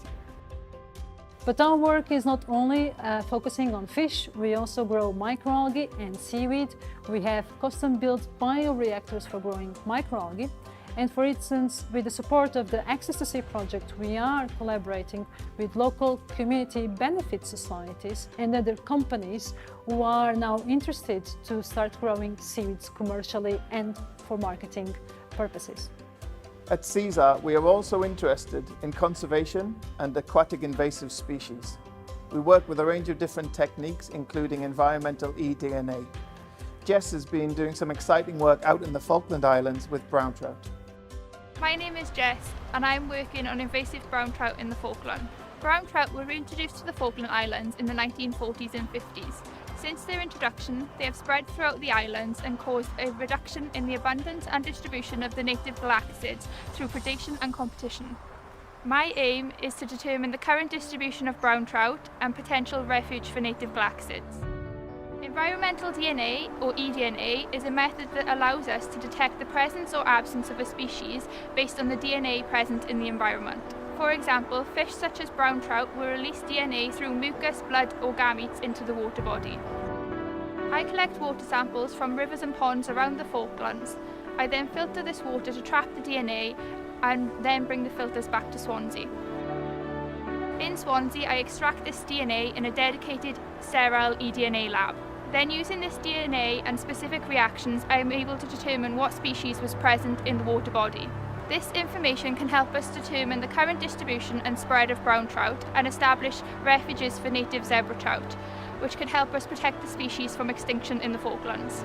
But our work is not only focusing on fish, we also grow microalgae and seaweed. We have custom-built bioreactors for growing microalgae. And for instance, with the support of the Access to Sea project, we are collaborating with local community benefit societies and other companies who are now interested to start growing seaweeds commercially and for marketing purposes. At CSAR, we are also interested in conservation and aquatic invasive species. We work with a range of different techniques, including environmental eDNA. Jess has been doing some exciting work out in the Falkland Islands with brown trout. My name is Jess and I'm working on invasive brown trout in the Falkland. Brown trout were introduced to the Falkland Islands in the 1940s and 50s. Since their introduction, they have spread throughout the islands and caused a reduction in the abundance and distribution of the native galactosids through predation and competition. My aim is to determine the current distribution of brown trout and potential refuge for native galactosids. Environmental DNA, or eDNA, is a method that allows us to detect the presence or absence of a species based on the DNA present in the environment. For example, fish such as brown trout will release DNA through mucus, blood or gametes into the water body. I collect water samples from rivers and ponds around the Falklands. I then filter this water to trap the DNA and then bring the filters back to Swansea. In Swansea, I extract this DNA in a dedicated sterile eDNA lab. Then using this DNA and specific reactions, I am able to determine what species was present in the water body. This information can help us determine the current distribution and spread of brown trout and establish refuges for native zebra trout. which could help us protect the species from extinction in the Falklands.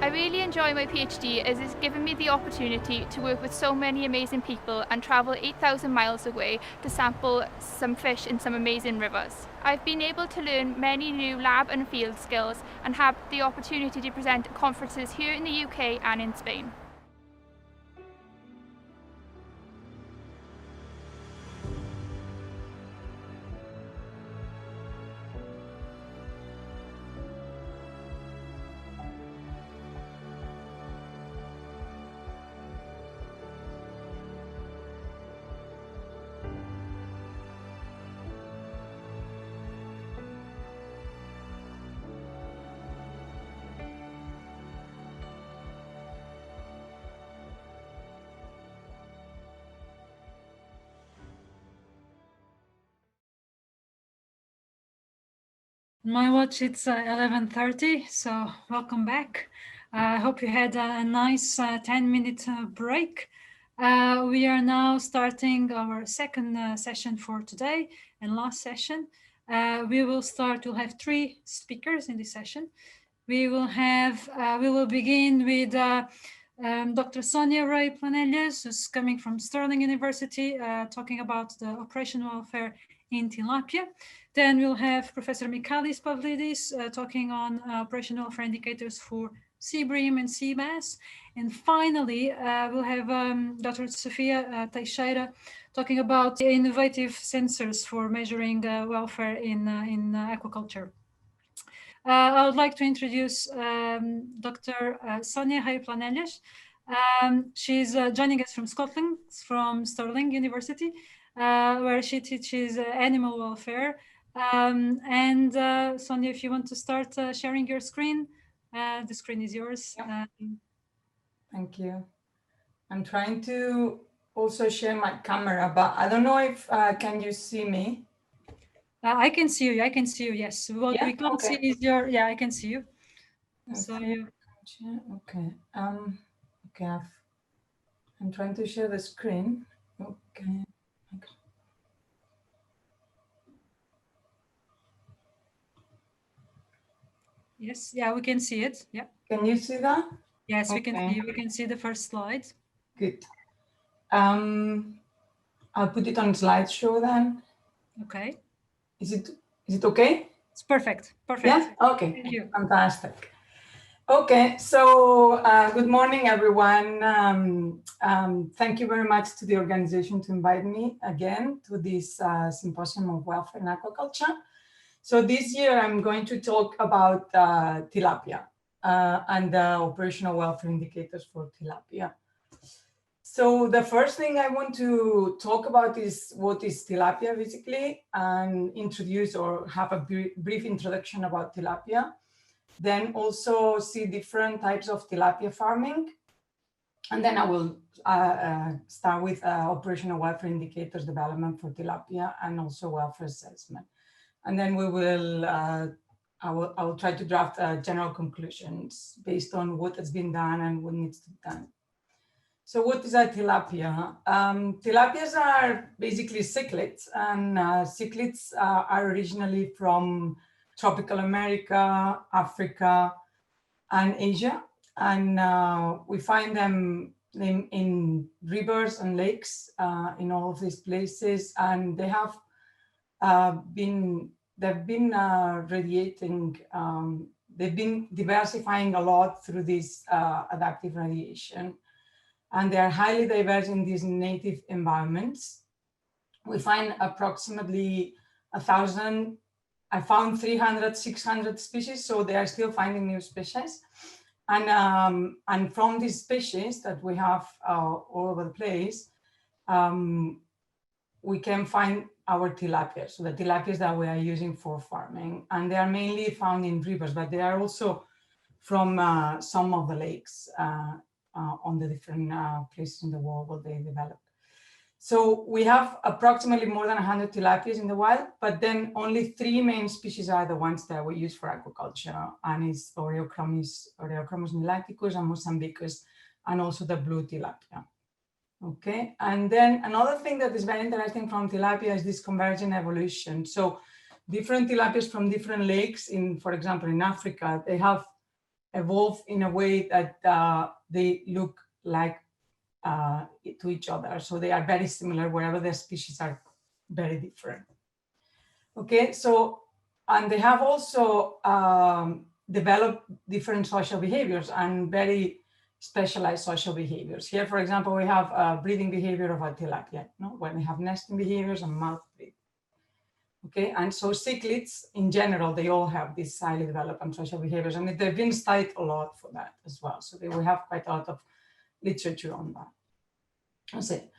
I really enjoy my PhD as it's given me the opportunity to work with so many amazing people and travel 8,000 miles away to sample some fish in some amazing rivers. I've been able to learn many new lab and field skills and have the opportunity to present at conferences here in the UK and in Spain. My watch, it's 11:30, so welcome back. I hope you had a nice 10-minute break. We are now starting our second session for today and last session. We'll have 3 speakers in this session. We will begin with Dr. Sonia Rey-Planellas, who's coming from Stirling University, talking about the operational welfare in tilapia. Then we'll have Professor Michalis Pavlidis talking on operational welfare indicators for sea bream and sea bass. And finally, we'll have Dr. Sofia Teixeira talking about the innovative sensors for measuring welfare in aquaculture. I would like to introduce Dr. Sonia Rey-Planellas. She's joining us from Scotland, from Stirling University, where she teaches animal welfare. Sonia, if you want to start sharing your screen, the screen is yours. Yeah. Thank you. I'm trying to also share my camera, but I don't know if, can you see me? I can see you. I can see you. Yes. What we can't see is your. Yeah, I can see you. Okay. So you. Okay. Okay. I'm trying to share the screen. Okay. Yes. Yeah, we can see it. Yeah. Can you see that? Yes, we can see. We can see the first slide. Good. I'll put it on slideshow then. Okay. Is it okay? It's perfect. Perfect. Yeah. Okay. Thank you. Fantastic. Okay. So good morning, everyone. Thank you very much to the organization to invite me again to this Symposium of Welfare in Aquaculture. So this year I'm going to talk about tilapia and the operational welfare indicators for tilapia. So the first thing I want to talk about is what is tilapia basically, and introduce or have a brief introduction about tilapia. Then also see different types of tilapia farming. And then I will start with operational welfare indicators development for tilapia and also welfare assessment. And then we will, I will try to draft general conclusions based on what has been done and what needs to be done. So what is a tilapia? Tilapias are basically cichlids, and cichlids are originally from tropical America, Africa, and Asia. And we find them in rivers and lakes in all of these places. And they have they've been radiating, they've been diversifying a lot through this adaptive radiation. And they are highly diverse in these native environments. We find approximately 1,000, I found 300, 600 species, so they are still finding new species. And from these species that we have all over the place, we can find our tilapia, so the tilapias that we are using for farming. And they are mainly found in rivers, but they are also from some of the lakes on the different places in the world where they develop. So we have approximately more than 100 tilapias in the wild, but then only 3 main species are the ones that we use for aquaculture, and it's Oreochromis nilaticus and Mozambicus, and also the blue tilapia. Okay, and then another thing that is very interesting from tilapia is this convergent evolution. So different tilapias from different lakes for example, in Africa, they have evolved in a way that they look like to each other. So they are very similar wherever the species are very different. Okay, so, and they have also developed different social behaviors and very specialized social behaviors. Here, for example, we have a breeding behavior of a tilapia, when they have nesting behaviors and mouth breathing. Okay, and so cichlids in general, they all have these highly developed social behaviors, and they've been studied a lot for that as well. So we have quite a lot of literature on that. Okay.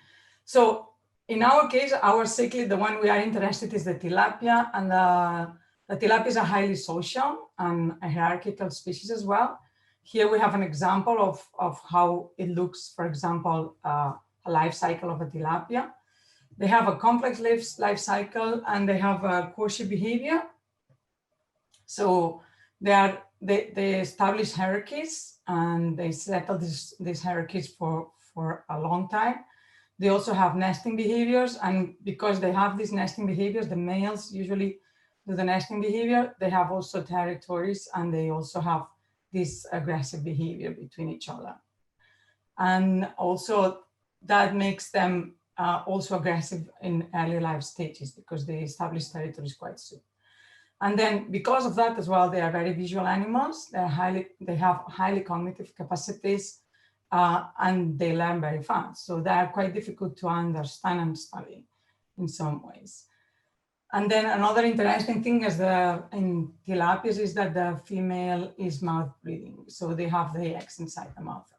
So in our case, our cichlid, the one we are interested in is the tilapia, and the tilapia is a highly social and a hierarchical species as well. Here we have an example of how it looks, for example, a life cycle of a tilapia. They have a complex life cycle, and they have a courtship behavior. So they establish hierarchies, and they settle these hierarchies for a long time. They also have nesting behaviors, and because they have these nesting behaviors, the males usually do the nesting behavior. They have also territories, and they also have this aggressive behavior between each other. And also that makes them also aggressive in early life stages because they establish territories quite soon. And then because of that as well, they are very visual animals. They have highly cognitive capacities, and they learn very fast. So they are quite difficult to understand and study in some ways. And then another interesting thing is in tilapias is that the female is mouth breathing. So they have the eggs inside the mouth.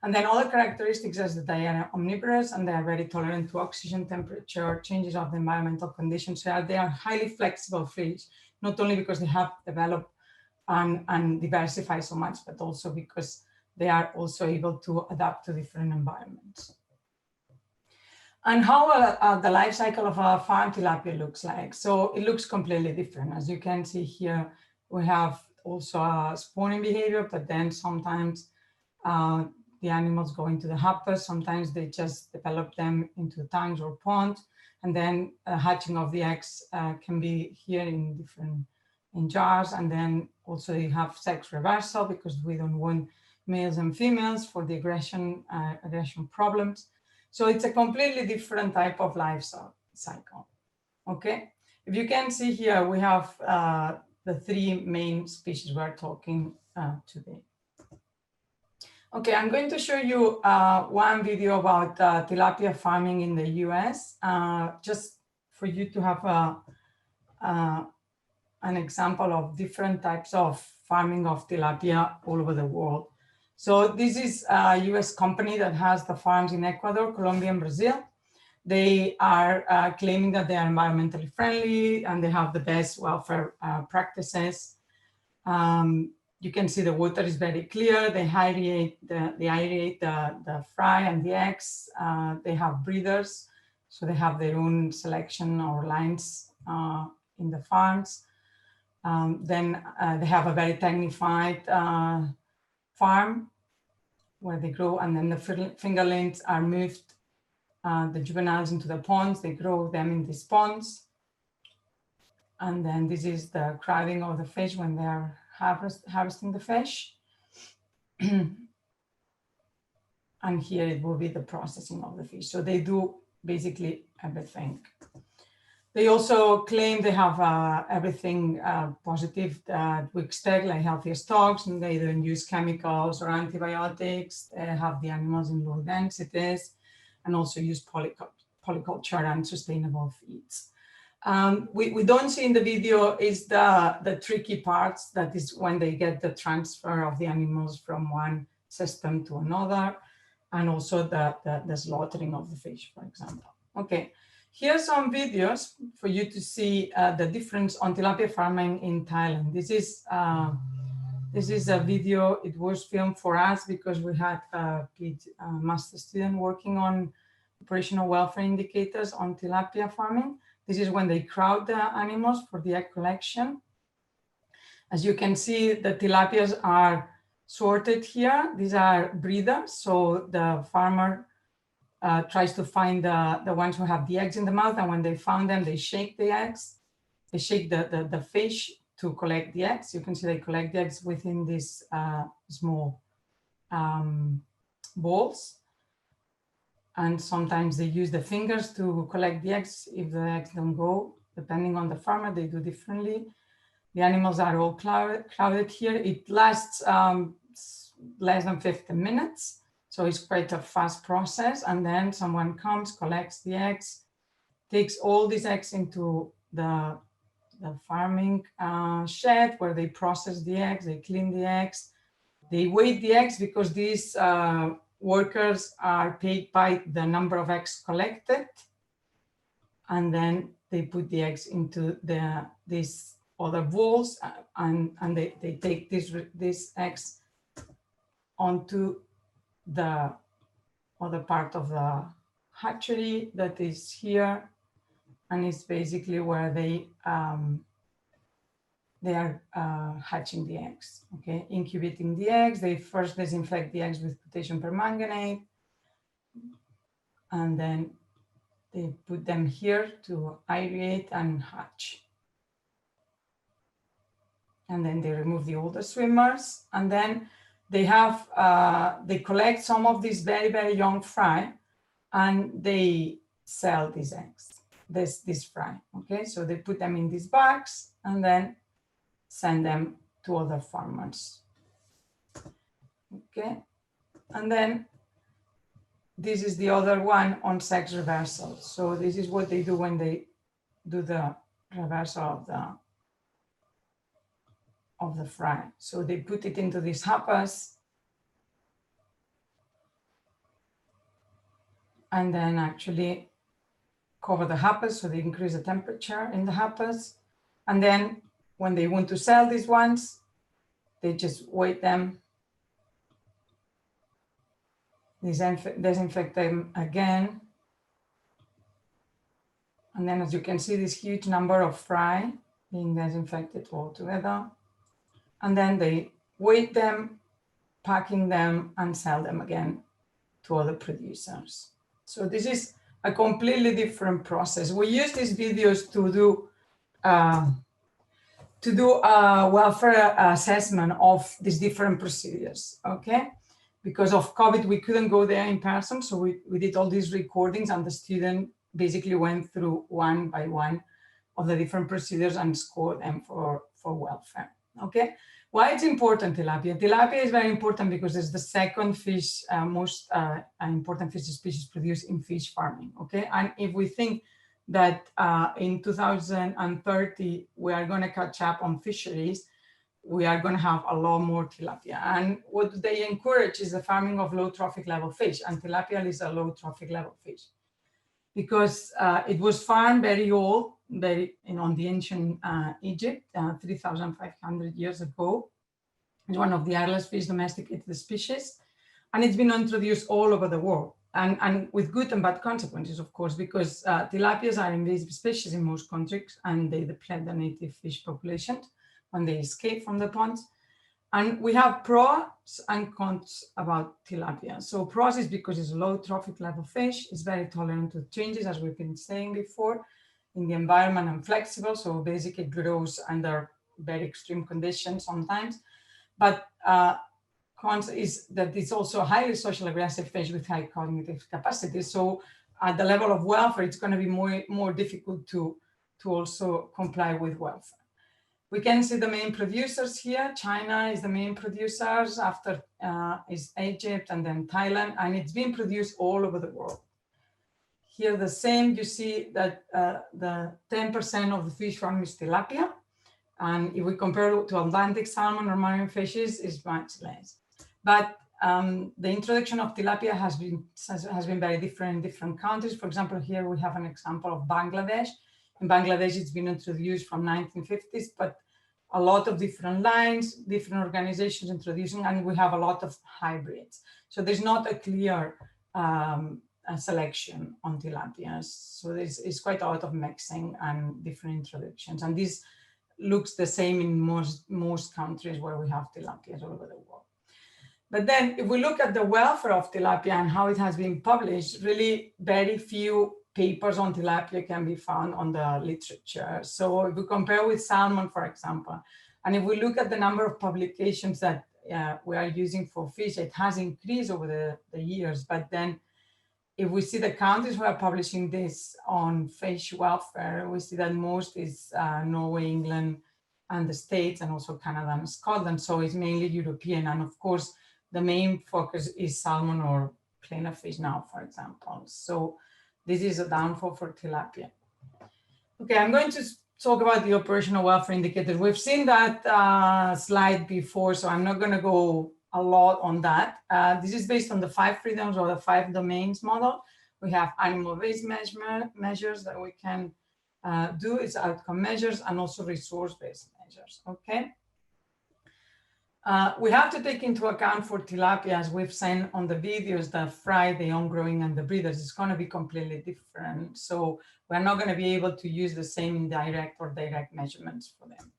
And then other characteristics is that they are omnivorous, and they are very tolerant to oxygen, temperature, changes of the environmental conditions. So they are highly flexible fish, not only because they have developed and diversified so much, but also because they are also able to adapt to different environments. And how the life cycle of a farm tilapia looks like. So it looks completely different. As you can see here, we have also a spawning behavior, but then sometimes the animals go into the happers. Sometimes they just develop them into tanks or ponds. And then hatching of the eggs can be here in jars. And then also they have sex reversal because we don't want males and females for the aggression problems. So it's a completely different type of life cycle. Okay. If you can see here, we have the three main species we're talking today. Okay, I'm going to show you one video about tilapia farming in the US, just for you to have an example of different types of farming of tilapia all over the world. So this is a US company that has the farms in Ecuador, Colombia, and Brazil. They are claiming that they are environmentally friendly and they have the best welfare practices. You can see the water is very clear. They aerate the fry and the eggs. They have breeders, so they have their own selection or lines in the farms. Then they have a very technified farm where they grow, and then the fingerlings are moved, the juveniles into the ponds. They grow them in these ponds. And then this is the crowding of the fish when they are harvesting the fish. And here it will be the processing of the fish. So they do basically everything. They also claim they have everything positive that we expect, like healthier stocks, and they don't use chemicals or antibiotics. They have the animals in low densities, and also use polyculture and sustainable feeds. We don't see in the video is the tricky parts, that is when they get the transfer of the animals from one system to another, and also the slaughtering of the fish, for example. Okay, here's some videos for you to see the difference on tilapia farming in Thailand. This is a video. It was filmed for us because we had a master student working on operational welfare indicators on tilapia farming. This is when they crowd the animals for the egg collection. As you can see, the tilapias are sorted here. These are breeders. So the farmer tries to find the ones who have the eggs in the mouth. And when they found them, they shake the eggs. they shake the fish to collect the eggs. You can see they collect the eggs within these small balls. And sometimes they use the fingers to collect the eggs. If the eggs don't go, depending on the farmer, they do differently. The animals are all crowded here. It lasts less than 15 minutes. So it's quite a fast process. And then someone comes, collects the eggs, takes all these eggs into the farming shed where they process the eggs, they clean the eggs, they weigh the eggs because these workers are paid by the number of eggs collected. And then they put the eggs into these other balls and they take these eggs onto the other part of the hatchery that is here, and it's basically where they are hatching the eggs. Okay, incubating the eggs. They first disinfect the eggs with potassium permanganate, and then they put them here to aerate and hatch. And then they remove the older swimmers, and then they have they collect some of these very, very young fry, and they sell these eggs, this fry. Okay, so they put them in these bags and then send them to other farmers. Okay, and then this is the other one on sex reversal. So this is what they do when they do the reversal of the fry. So they put it into these happas and then actually cover the happas, so they increase the temperature in the happas. And then when they want to sell these ones, they just weight them, disinfect them again. And then as you can see, this huge number of fry being disinfected all together. And then they weight them, packing them, and sell them again to other producers. So this is a completely different process. We use these videos to do a welfare assessment of these different procedures, okay? Because of COVID, we couldn't go there in person, so we did all these recordings, and the student basically went through one by one of the different procedures and scored them for welfare, okay? Why it's important, tilapia? Tilapia is very important because it's the second fish, most important fish species produced in fish farming, okay? And if we think that in 2030, we are gonna catch up on fisheries, we are gonna have a lot more tilapia. And what they encourage is the farming of low trophic level fish, and tilapia is a low trophic level fish. Because it was farmed very old, on the ancient Egypt, 3,500 years ago. It's one of the earliest fish domesticated species, and it's been introduced all over the world, and with good and bad consequences, of course, because tilapias are invasive species in most countries, and they deplete the native fish populations when they escape from the ponds. And we have pros and cons about tilapia. So pros is because it's a low trophic level fish. It's very tolerant to changes, as we've been saying before, in the environment, and flexible. So basically it grows under very extreme conditions sometimes. But cons is that it's also a highly social aggressive fish with high cognitive capacity. So at the level of welfare, it's going to be more difficult to also comply with welfare. We can see the main producers here. China is the main producers, after is Egypt and then Thailand, and it's being produced all over the world. Here the same, you see that the 10% of the fish farm is tilapia. And if we compare it to Atlantic salmon or marine fishes, it's much less. But the introduction of tilapia has been very different in different countries. For example, here we have an example of Bangladesh. In Bangladesh, it's been introduced from 1950s, but a lot of different lines, different organizations introducing, and we have a lot of hybrids. So there's not a clear selection on tilapia. So there's quite a lot of mixing and different introductions. And this looks the same in most countries where we have tilapias all over the world. But then if we look at the welfare of tilapia and how it has been published, really very few papers on tilapia can be found on the literature. So if we compare with salmon, for example, and if we look at the number of publications that we are using for fish, it has increased over the years. But then if we see the countries who are publishing this on fish welfare, we see that most is Norway, England, and the States, and also Canada and Scotland. So it's mainly European. And of course, the main focus is salmon or cleaner fish now, for example. So this is a downfall for tilapia. Okay, I'm going to talk about the operational welfare indicators. We've seen that slide before, so I'm not going to go a lot on that. This is based on the 5 freedoms or the 5 domains model. We have animal-based measures that we can do, it's outcome measures, and also resource-based measures, okay? We have to take into account for tilapia, as we've seen on the videos, the fry, the on-growing, and the breeders is going to be completely different. So we're not going to be able to use the same indirect or direct measurements for them.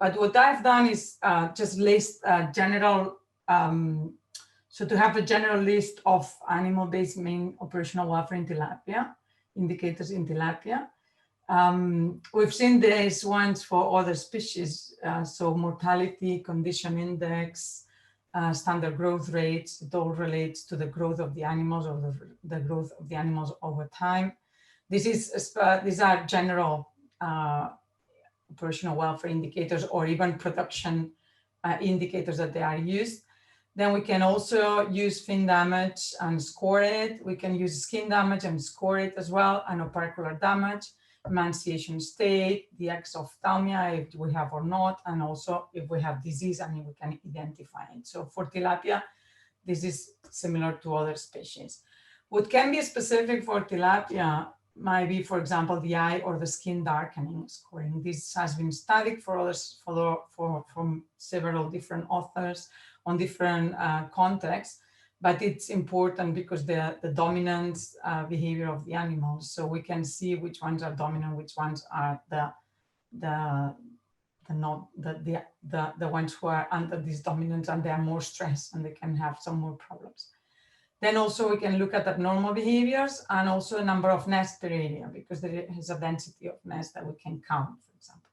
But what I've done is just list general, so to have a general list of animal-based main operational welfare in tilapia, indicators in tilapia. We've seen these ones for other species, so mortality, condition index, standard growth rates. It all relates to the growth of the animals or the growth of the animals over time. These are general operational welfare indicators or even production indicators that they are used. Then we can also use fin damage and score it. We can use skin damage and score it as well, and opercular damage, emaciation state, the exophthalmia, if we have or not, and also if we have disease and if we can identify it. So for tilapia, this is similar to other species. What can be specific for tilapia might be, for example, the eye or the skin darkening scoring. This has been studied for others, from several different authors on different contexts, but it's important because the dominant behavior of the animals. So we can see which ones are dominant, which ones are the ones who are under this dominance, and they are more stressed and they can have some more problems. Then also we can look at abnormal behaviors and also a number of nests per area, because there is a density of nests that we can count, for example.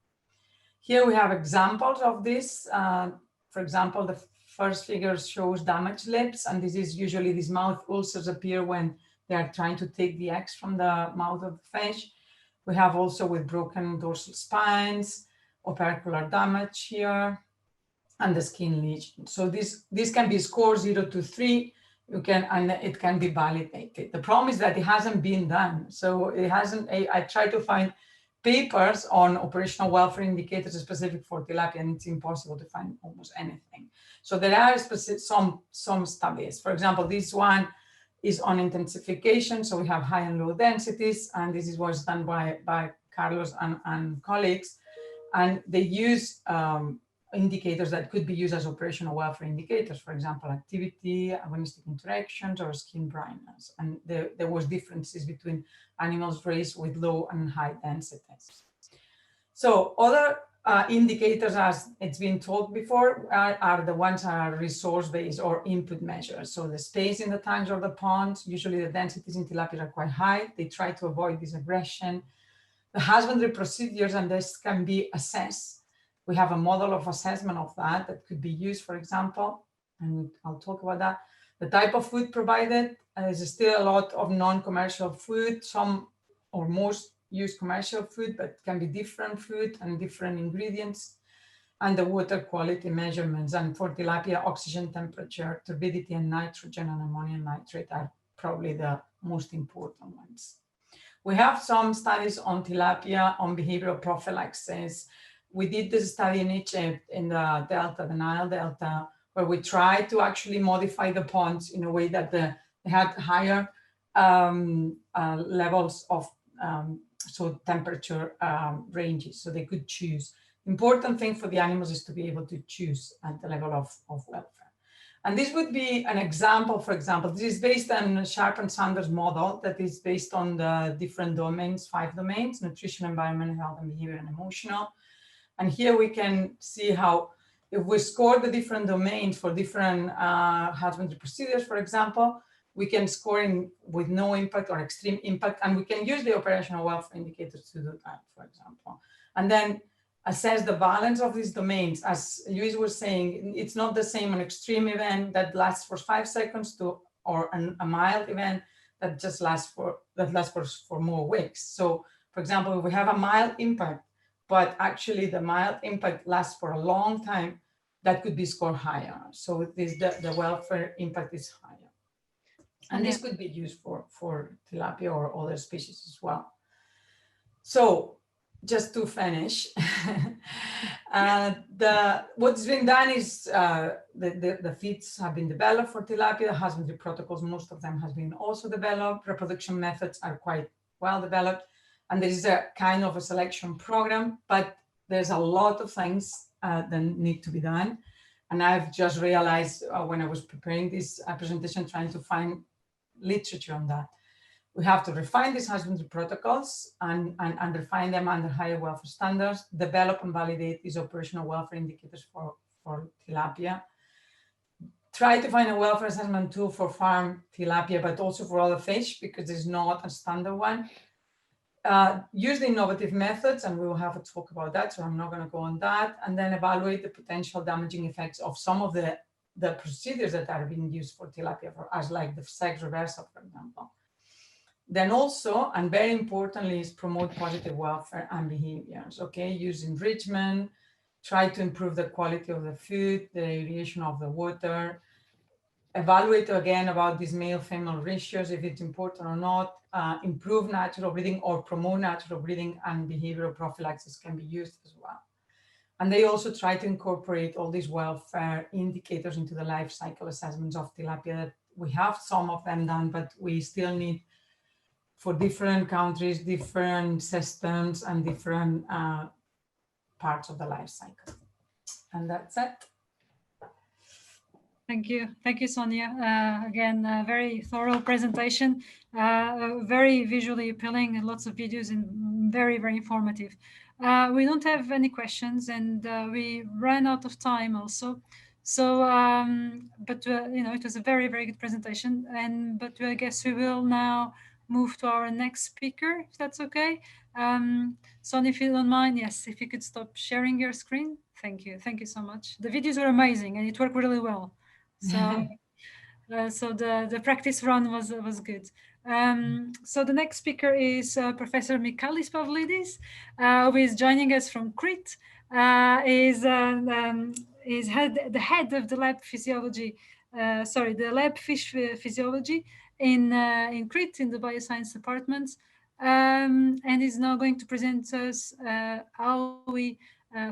Here we have examples of this. For example, the first figure shows damaged lips, and this is usually these mouth ulcers appear when they are trying to take the eggs from the mouth of the fish. We have also with broken dorsal spines, opercular damage here, and the skin lesion. So this can be scored 0 to 3. And it can be validated. The problem is that it hasn't been done. So it hasn't, I tried to find papers on operational welfare indicators specific for tilapia, and it's impossible to find almost anything. So there are some studies. For example, this one is on intensification. So we have high and low densities, and this was done by Carlos and colleagues. And they use indicators that could be used as operational welfare indicators, for example, activity, agonistic interactions, or skin brightness. And there was differences between animals raised with low and high densities. So other indicators, as it's been told before, are the ones that are resource-based or input measures. So the space in the tanks or the ponds, usually the densities in tilapia are quite high. They try to avoid this aggression. The husbandry procedures, and this can be assessed. We have a model of assessment of that could be used, for example, and I'll talk about that. The type of food provided is still a lot of non-commercial food. Some or most use commercial food, but can be different food and different ingredients. And the water quality measurements. And for tilapia, oxygen temperature, turbidity, and nitrogen and ammonium nitrate are probably the most important ones. We have some studies on tilapia on behavioral prophylaxis. We did this study in Egypt in the Delta, the Nile Delta, where we tried to actually modify the ponds in a way that they had higher levels of temperature ranges, so they could choose. Important thing for the animals is to be able to choose at the level of welfare. And this would be an example, for example, this is based on Sharp and Sanders model that is based on the different domains, 5 domains, nutrition, environment, health, and behavior, and emotional. And here we can see how if we score the different domains for different husbandry procedures, for example, we can score with no impact or extreme impact, and we can use the operational welfare indicators to do that, for example. And then assess the balance of these domains. As Lluis was saying, it's not the same an extreme event that lasts for 5 seconds or a mild event that just lasts for more weeks. So, for example, if we have a mild impact, but actually the mild impact lasts for a long time, that could be scored higher. So the welfare impact is higher. And this could be used for tilapia or other species as well. So just to finish, what's been done is the feeds have been developed for tilapia, husbandry protocols, most of them has been also developed, reproduction methods are quite well developed, and there is a kind of a selection program, but there's a lot of things that need to be done. And I've just realized when I was preparing this presentation, trying to find literature on that. We have to refine these husbandry protocols and refine them under higher welfare standards, develop and validate these operational welfare indicators for tilapia, try to find a welfare assessment tool for farm tilapia, but also for other fish, because there's not a standard one. Use the innovative methods, and we will have a talk about that, so I'm not going to go on that, and then evaluate the potential damaging effects of some of the procedures that are being used for tilapia, as like the sex reversal, for example. Then also, and very importantly, is promote positive welfare and behaviors, okay? Use enrichment, try to improve the quality of the food, the aeration of the water, evaluate again about these male-female ratios, if it's important or not, improve natural breeding or promote natural breeding, and behavioral prophylaxis can be used as well. And they also try to incorporate all these welfare indicators into the life cycle assessments of tilapia. We have some of them done, but we still need, for different countries, different systems, and different parts of the life cycle. And that's it. Thank you, Sonia. Again, a very thorough presentation, very visually appealing, and lots of videos, and very, very informative. We don't have any questions, and we ran out of time also. So, but you know, it was a very, very good presentation. But I guess we will now move to our next speaker, if that's okay. Sonia, if you don't mind, yes, if you could stop sharing your screen. Thank you so much. The videos were amazing, and it worked really well. So, so the practice run was good. So the next speaker is Professor Michalis Pavlidis, who is joining us from Crete. Is the head of the lab physiology, the lab fish physiology in Crete in the bioscience department, and is now going to present us algae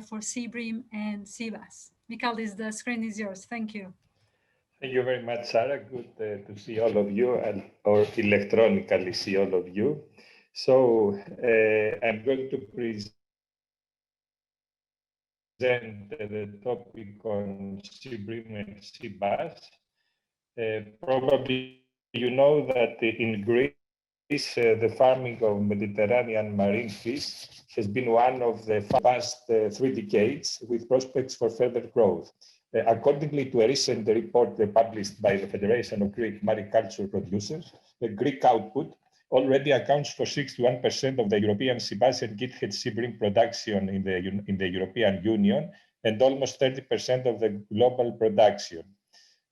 for sea bream and sea bass. Michalis, the screen is yours. Thank you. Thank you very much, Sara. Good to see all of you, or electronically see all of you. So I'm going to present the topic on sea bream and sea bass. Probably you know that in Greece, the farming of Mediterranean marine fish has been one of the past 3 decades, with prospects for further growth. Accordingly to a recent report published by the Federation of Greek Mariculture Producers, the Greek output already accounts for 61% of the European sea bass and githead sea bream production in the European Union, and almost 30% of the global production,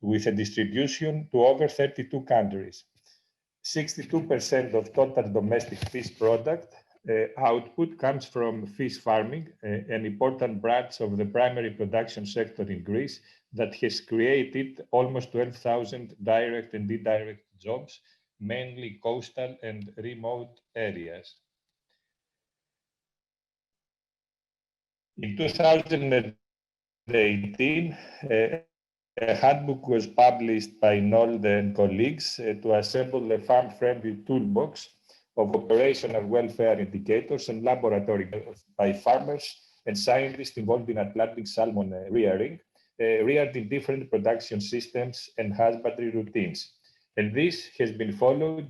with a distribution to over 32 countries. 62% of total domestic fish product output comes from fish farming, an important branch of the primary production sector in Greece that has created almost 12,000 direct and indirect jobs, mainly coastal and remote areas. In 2018, a handbook was published by Nold and colleagues to assemble a farm-friendly toolbox of operational welfare indicators and laboratory by farmers and scientists involved in Atlantic salmon rearing, reared in different production systems and husbandry routines. And this has been followed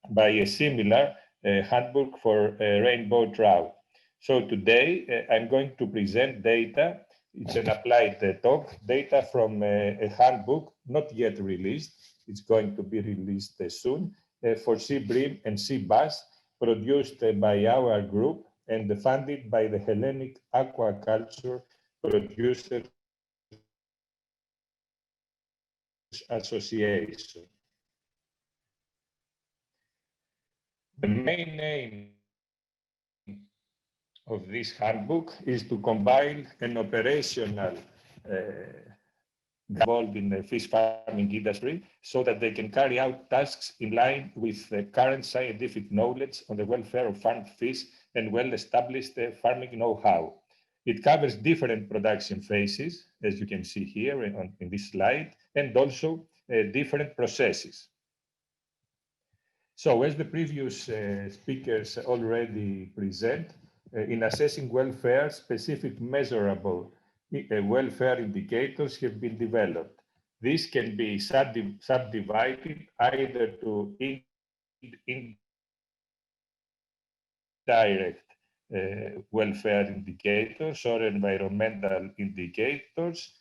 by a similar handbook for rainbow trout. So today I'm going to present data. It's an applied talk, data from a handbook not yet released, it's going to be released soon, for sea bream and sea bass, produced by our group and funded by the Hellenic Aquaculture Producers Association. The main aim of this handbook is to combine an operational involved in the fish farming industry so that they can carry out tasks in line with the current scientific knowledge on the welfare of farmed fish and well-established farming know-how. It covers different production phases, as you can see here in this slide, and also different processes. So as the previous speakers already present, in assessing welfare, specific measurable welfare indicators have been developed. This can be subdivided either to indirect welfare indicators or environmental indicators,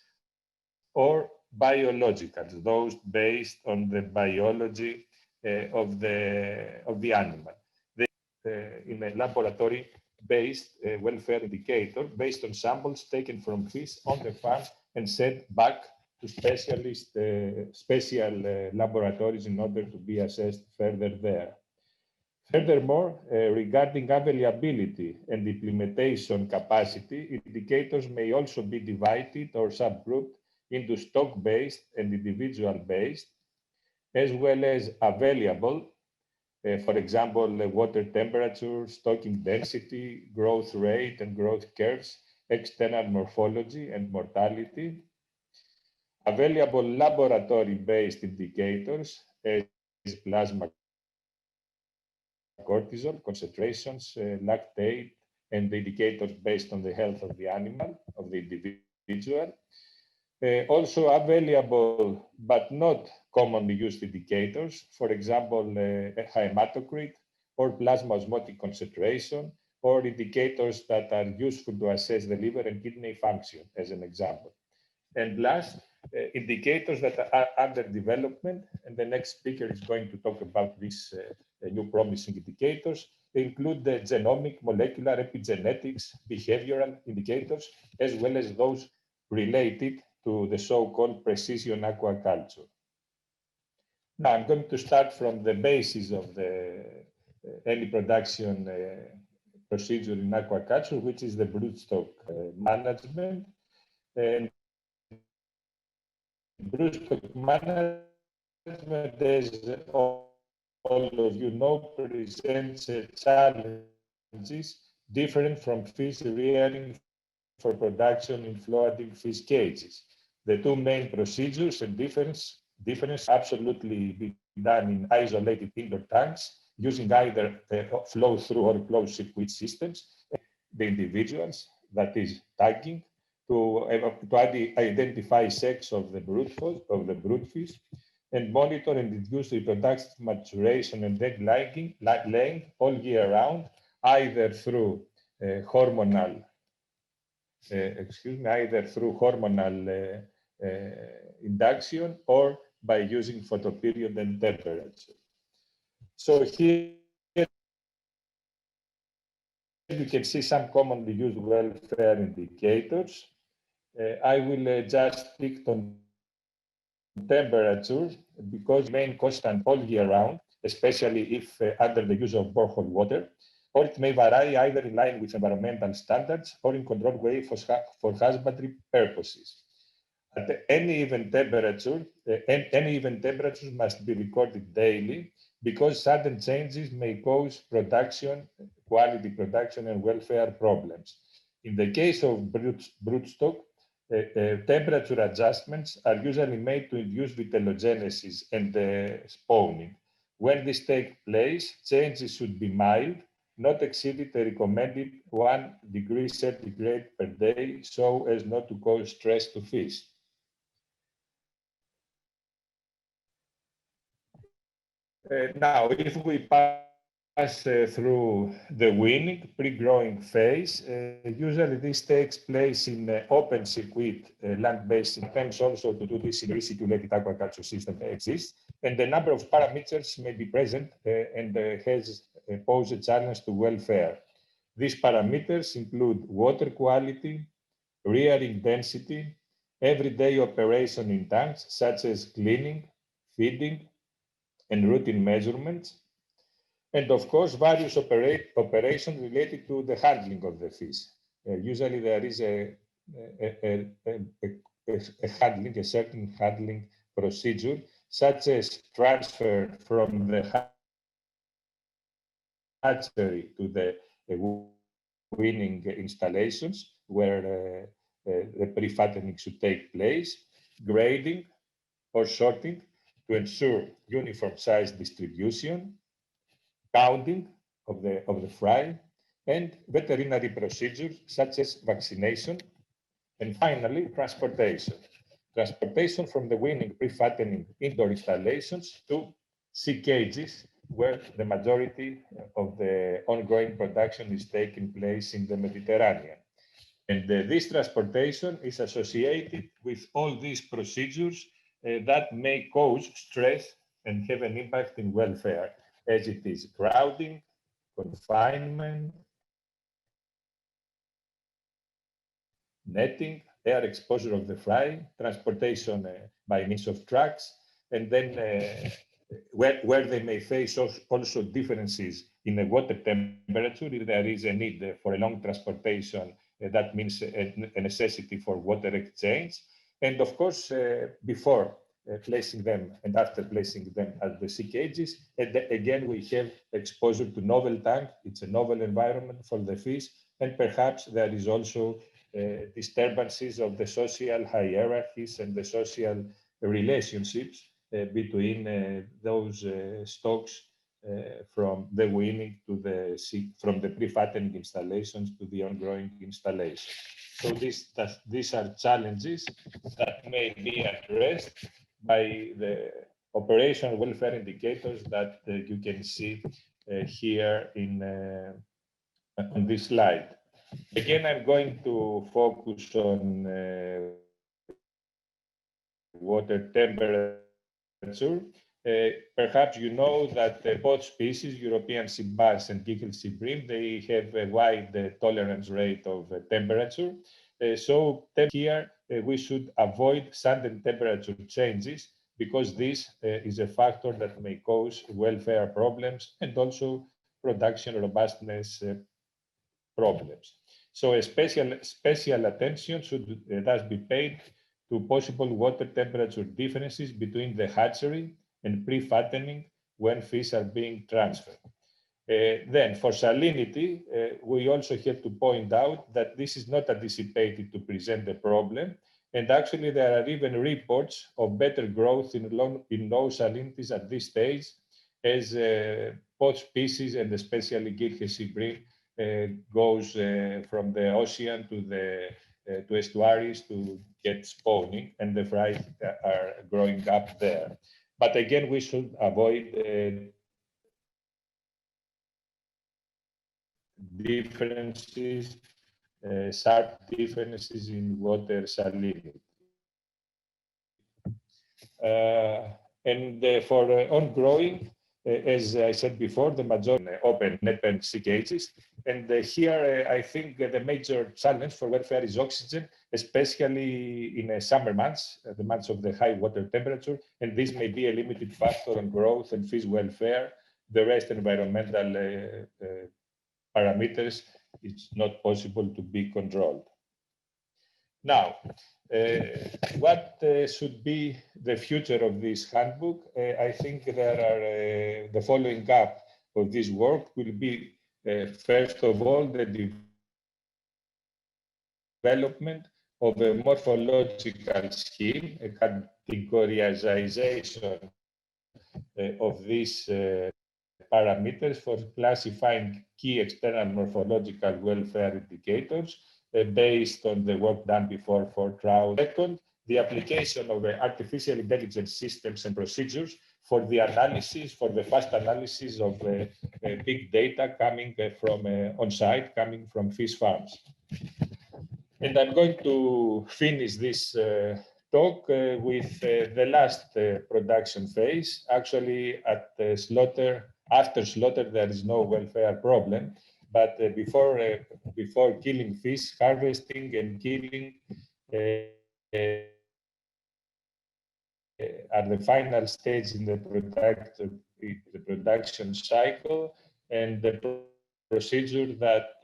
or biologicals, those based on the biology of the animal. In a laboratory-based welfare indicator based on samples taken from fish on the farm and sent back to special laboratories in order to be assessed further there. Furthermore, regarding availability and implementation capacity, indicators may also be divided or subgrouped into stock-based and individual-based, as well as available, for example, water temperature, stocking density, growth rate and growth curves, external morphology and mortality. Available laboratory-based indicators as plasma cortisol, concentrations, lactate, and indicators based on the health of the animal, of the individual. Also available, but not commonly used indicators, for example, hematocrit or plasma osmotic concentration, or indicators that are useful to assess the liver and kidney function, as an example. And last, indicators that are under development, and the next speaker is going to talk about these new promising indicators. They include the genomic, molecular, epigenetics, behavioral indicators, as well as those related to the so-called precision aquaculture. Now, I'm going to start from the basis of the any production procedure in aquaculture, which is the broodstock management. And broodstock management, as all of you know, presents challenges different from fish rearing for production in floating fish cages. The two main procedures and difference absolutely be done in isolated indoor tanks using either flow-through or closed-circuit systems. The individuals, that is tagging, to identify sex of the broodfish, and monitor and reduce reproductive maturation and egg laying all year round, either through hormonal induction or by using photoperiod and temperature. So here you can see some commonly used welfare indicators. I will just stick on temperature because it remains constant all year round, especially if under the use of borehole water, or it may vary either in line with environmental standards or in controlled way for husbandry purposes. At any event temperature, any event temperatures must be recorded daily because sudden changes may cause production, quality production, and welfare problems. In the case of broodstock, temperature adjustments are usually made to induce vitellogenesis and spawning. When this takes place, changes should be mild, not exceeded the recommended 1 degree centigrade per day, so as not to cause stress to fish. Now, if we pass through the weaning, pre-growing phase, usually this takes place in open circuit land-based systems. Also, to do this in recirculated aquaculture system exists. And the number of parameters may be present and has posed a challenge to welfare. These parameters include water quality, rearing density, everyday operation in tanks, such as cleaning, feeding, and routine measurements, and of course, various operations related to the handling of the fish. Usually there is a certain handling procedure, such as transfer from the hatchery to the weaning installations, where the pre-fattening should take place, grading or sorting to ensure uniform size distribution, counting of the fry, and veterinary procedures such as vaccination, and finally, transportation. Transportation from the weaning pre-fattening indoor installations to sea cages, where the majority of the ongoing production is taking place in the Mediterranean. And this transportation is associated with all these procedures that may cause stress and have an impact in welfare, as it is crowding, confinement, netting, air exposure of the fry, transportation by means of trucks, and then where they may face also differences in the water temperature, if there is a need for a long transportation, that means a necessity for water exchange. And of course, before placing them and after placing them at the sea cages, and again, we have exposure to novel tank. It's a novel environment for the fish, and perhaps there is also disturbances of the social hierarchies and the social relationships between those stocks from the weaning to the from the pre-fattening installations to the on-growing installations. So these are challenges that may be addressed by the operational welfare indicators that you can see here on this slide. Again, I'm going to focus on water temperature. Perhaps you know that both species, European sea bass and Gickel sea bream, they have a wide tolerance rate of temperature. So here we should avoid sudden temperature changes, because this is a factor that may cause welfare problems and also production robustness problems. So a special attention should thus be paid to possible water temperature differences between the hatchery and pre-fattening when fish are being transferred. Then for salinity, we also have to point out that this is not anticipated to present a problem. And actually there are even reports of better growth in low salinities at this stage, as both species and especially Gilhe sea bream goes from the ocean to estuaries to get spawning, and the fry are growing up there. But again, we should avoid differences, sharp differences in water salinity. And for on-growing, as I said before, the majority open net-pen sea cages. And here, I think the major challenge for welfare is oxygen, especially in summer months, the months of the high water temperature. And this may be a limited factor on growth and fish welfare. The rest environmental parameters, it's not possible to be controlled. Now, what should be the future of this handbook? I think there are the following up of this work will be, first of all, the development of a morphological scheme, a categorization of these parameters for classifying key external morphological welfare indicators based on the work done before for trout. Second, the application of artificial intelligence systems and procedures for the analysis, for the fast analysis of big data coming from on-site, coming from fish farms. And I'm going to finish this talk with the last production phase. Actually, at slaughter, after slaughter, there is no welfare problem. But before killing fish, harvesting and killing are the final stage in the production cycle, and the procedure that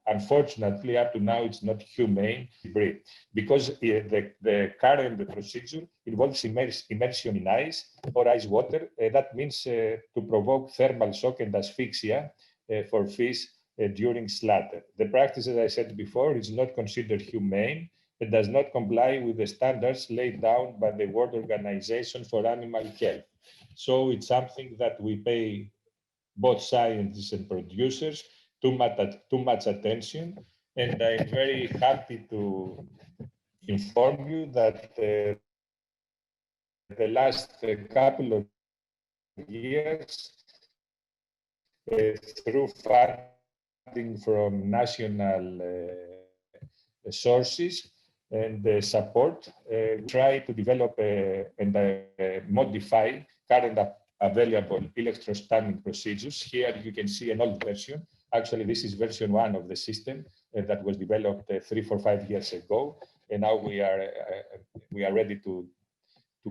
unfortunately up to now it's not humane breed, because the current procedure involves immersion in ice or ice water. That means to provoke thermal shock and asphyxia for fish during slaughter. The practice, as I said before, is not considered humane. It does not comply with the standards laid down by the World Organization for Animal Health. So it's something that we pay, both scientists and producers, too much attention. And I'm very happy to inform you that the last couple of years, through funding from national sources and support, try to develop and modify current available electrostunning procedures. Here you can see an old version. Actually, this is version 1 of the system that was developed 3, 4, 5 years ago, and now we are ready to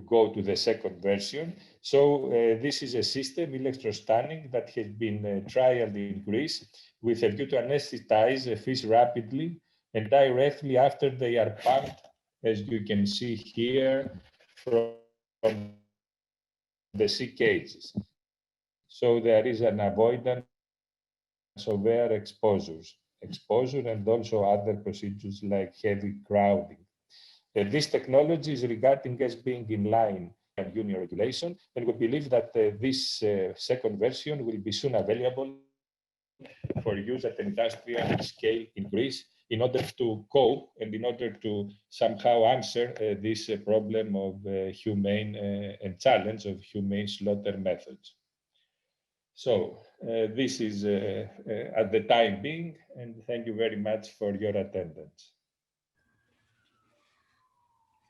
go to the second version. So this is a system, electrostunning, that has been trialed in Greece with a view to anesthetize fish rapidly and directly after they are pumped, as you can see here, from the sea cages. So there is an avoidance of air exposure and also other procedures like heavy crowding. This technology is regarded as being in line with Union regulation, and we believe that this second version will be soon available for use at an industrial scale in Greece, in order to cope and in order to somehow answer this problem of humane and challenge of humane slaughter methods. So this is at the time being, and thank you very much for your attendance.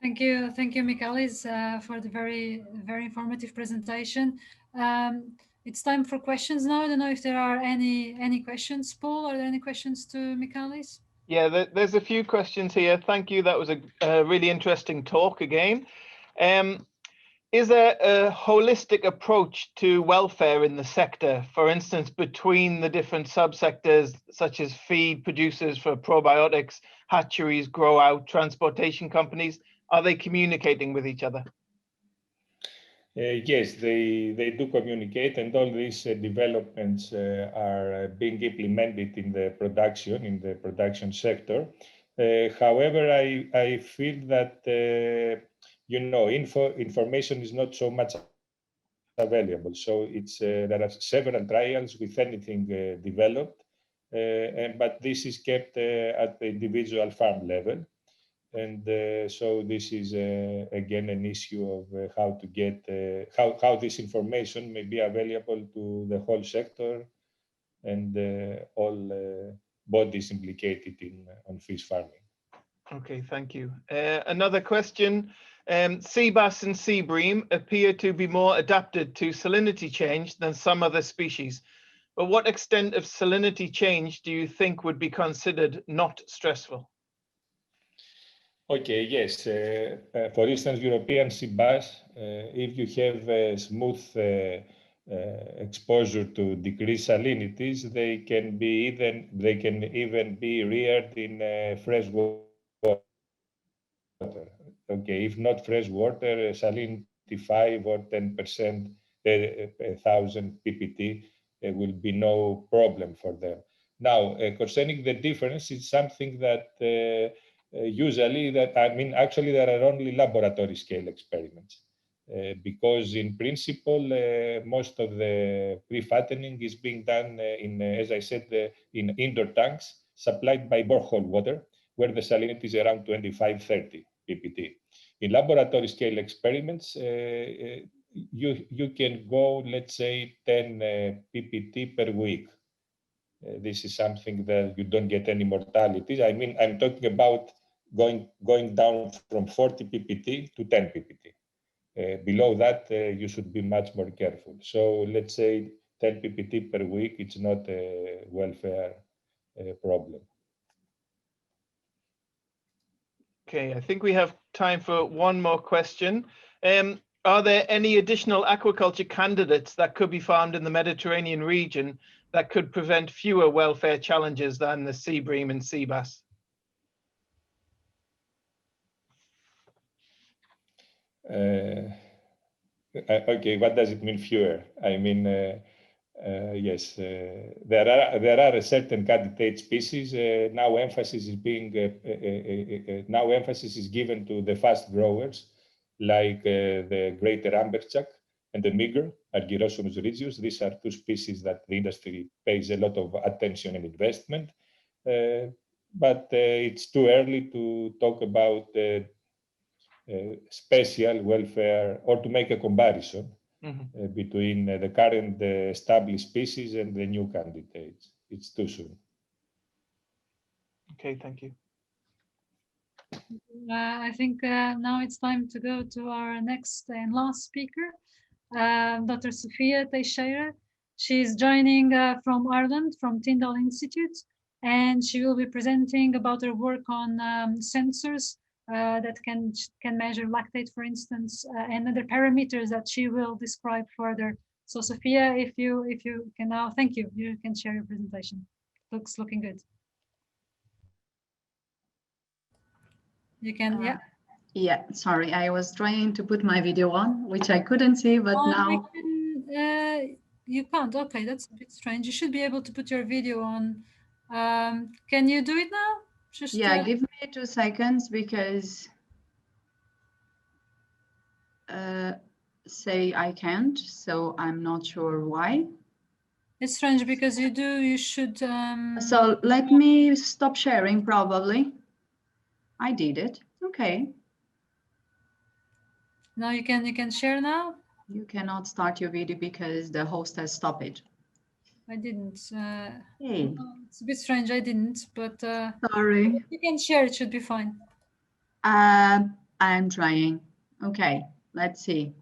Thank you, Michalis, for the very informative presentation. It's time for questions now. I don't know if there are any questions. Paul, are there any questions to Michalis? Yeah, there's a few questions here. Thank you. That was a really interesting talk again. Is there a holistic approach to welfare in the sector, for instance, between the different subsectors, such as feed producers for probiotics, hatcheries, grow out, transportation companies? Are they communicating with each other? Yes, they do communicate, and all these developments are being implemented in the production sector. However, I feel that information is not so much available. So there are several trials with anything developed, but this is kept at the individual farm level. And so this is again an issue of how to get how this information may be available to the whole sector and all bodies implicated on fish farming. Okay, thank you. Another question. Sea bass and sea bream appear to be more adapted to salinity change than some other species. But what extent of salinity change do you think would be considered not stressful? Okay, yes. For instance, European sea bass, if you have a smooth exposure to decreased salinities, they can even be reared in fresh water. Okay, if not fresh water, salinity 5 or 10% per 1,000 ppt will be no problem for them. Now, concerning the difference, it's something that actually there are only laboratory scale experiments because in principle, most of the pre-fattening is being done as I said, in indoor tanks supplied by borehole water, where the salinity is around 25-30 ppt. In laboratory scale experiments, you can go, let's say, 10 ppt per week. This is something that you don't get any mortality. I mean, I'm talking about going down from 40 ppt to 10 ppt. Below that, you should be much more careful. So let's say 10 ppt per week, it's not a welfare problem. Okay, I think we have time for one more question. Are there any additional aquaculture candidates that could be farmed in the Mediterranean region that could prevent fewer welfare challenges than the sea bream and sea bass? Okay, what does it mean fewer? I mean, yes, there are a certain candidate species. Now emphasis is given to the fast growers, like the greater amberjack and the meager, Argyrosomus regius. These are two species that the industry pays a lot of attention and investment. But it's too early to talk about special welfare or to make a comparison between the current established species and the new candidates. It's too soon. Okay, thank you. I think now it's time to go to our next and last speaker, Dr. Sofia Teixeira. She's joining from Ireland, from Tyndall Institute, and she will be presenting about her work on sensors that can measure lactate, for instance, and other parameters that she will describe further. So Sofia, if you can now, thank you. You can share your presentation. Looking good. You can, yeah. Yeah, sorry, I was trying to put my video on, which I couldn't see, but now. You can't. Okay, that's a bit strange. You should be able to put your video on. Can you do it now? Just, yeah, give me 2 seconds because say I can't, so I'm not sure why. It's strange because you should. So let me stop sharing probably. I did it. Okay. Now you can share now. You cannot start your video because the host has stopped it. I didn't. Hey. It's a bit strange. I didn't, but sorry. You can share. It should be fine. I'm trying. Okay, let's see.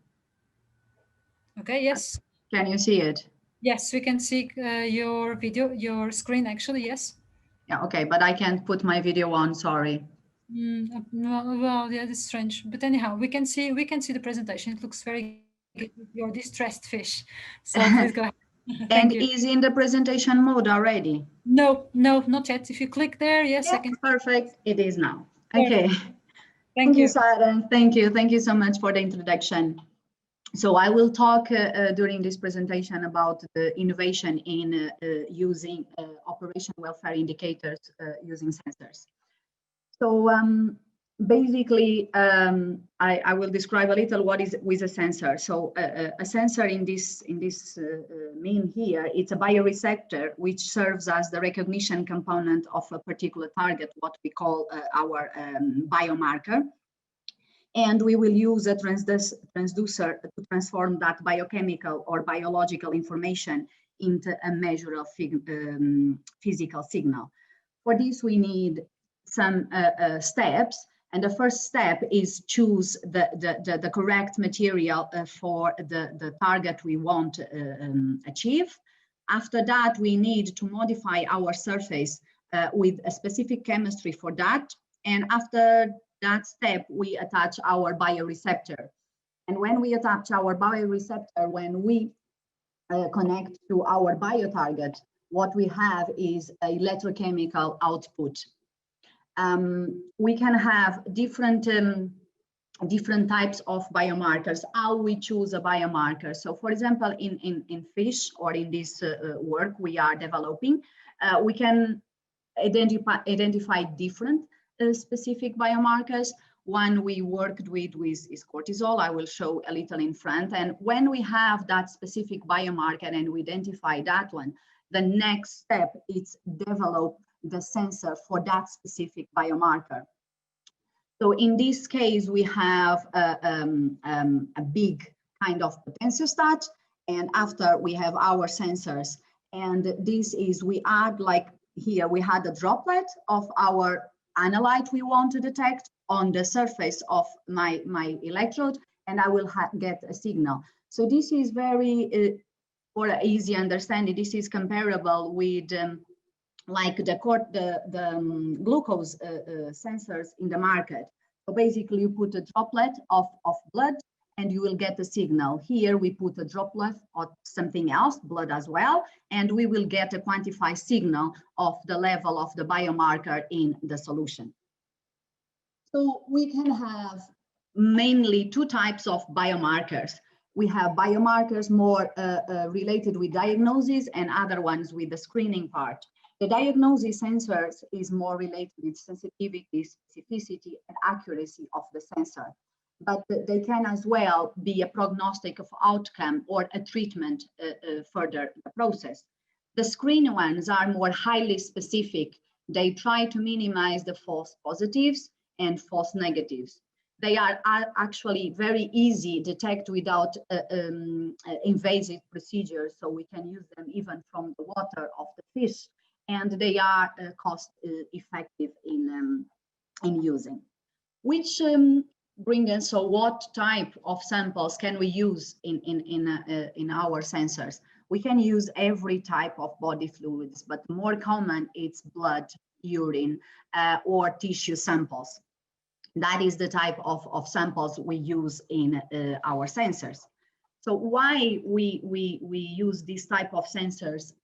Okay. Yes. Can you see it? Yes, we can see your video, your screen. Actually, yes. Yeah. Okay, but I can't put my video on. Sorry. Well, yeah, that's strange. But anyhow, we can see the presentation. It looks very good with your distressed fish. So please go ahead. And is in the presentation mode already? No, not yet. If you click there, yes, yeah, I can. Perfect. It is now. Okay. Thank you, Sara. Thank you. Thank you so much for the introduction. So I will talk during this presentation about the innovation in using operation welfare indicators using sensors. So basically, I will describe a little what is with a sensor. So a sensor in this mean here, it's a bioreceptor which serves as the recognition component of a particular target, what we call our biomarker. And we will use a transducer to transform that biochemical or biological information into a measure of physical signal. For this, we need some steps. And the first step is choose the correct material for the target we want to achieve. After that, we need to modify our surface with a specific chemistry for that. And after that step, we attach our bioreceptor. And when we attach our bioreceptor, when we connect to our biotarget, what we have is an electrochemical output. We can have different types of biomarkers, how we choose a biomarker. So for example, in fish or in this work we are developing, we can identify different specific biomarkers. One we worked with is cortisol. I will show a little in front. And when we have that specific biomarker and we identify that one, the next step is develop the sensor for that specific biomarker. So in this case, we have a big kind of potentiostat, and after we have our sensors. And this is, we add, like here, we had a droplet of our analyte we want to detect on the surface of my electrode, and I will get a signal. So this is very, for easy understanding, this is comparable with like the glucose sensors in the market. So basically you put a droplet of blood and you will get a signal. Here we put a droplet of something else, blood as well, and we will get a quantified signal of the level of the biomarker in the solution. So we can have mainly two types of biomarkers. We have biomarkers more related with diagnosis and other ones with the screening part. The diagnosis sensors is more related with sensitivity, specificity, and accuracy of the sensor. But they can as well be a prognostic of outcome or a treatment further the process. The screen ones are more highly specific. They try to minimize the false positives and false negatives. They are actually very easy to detect without invasive procedures, so we can use them even from the water of the fish, and they are cost effective in using. Which bring us, so what type of samples can we use in our sensors? We can use every type of body fluids, but more common it's blood, urine, or tissue samples. That is the type of samples we use in our sensors. So why we use this type of sensors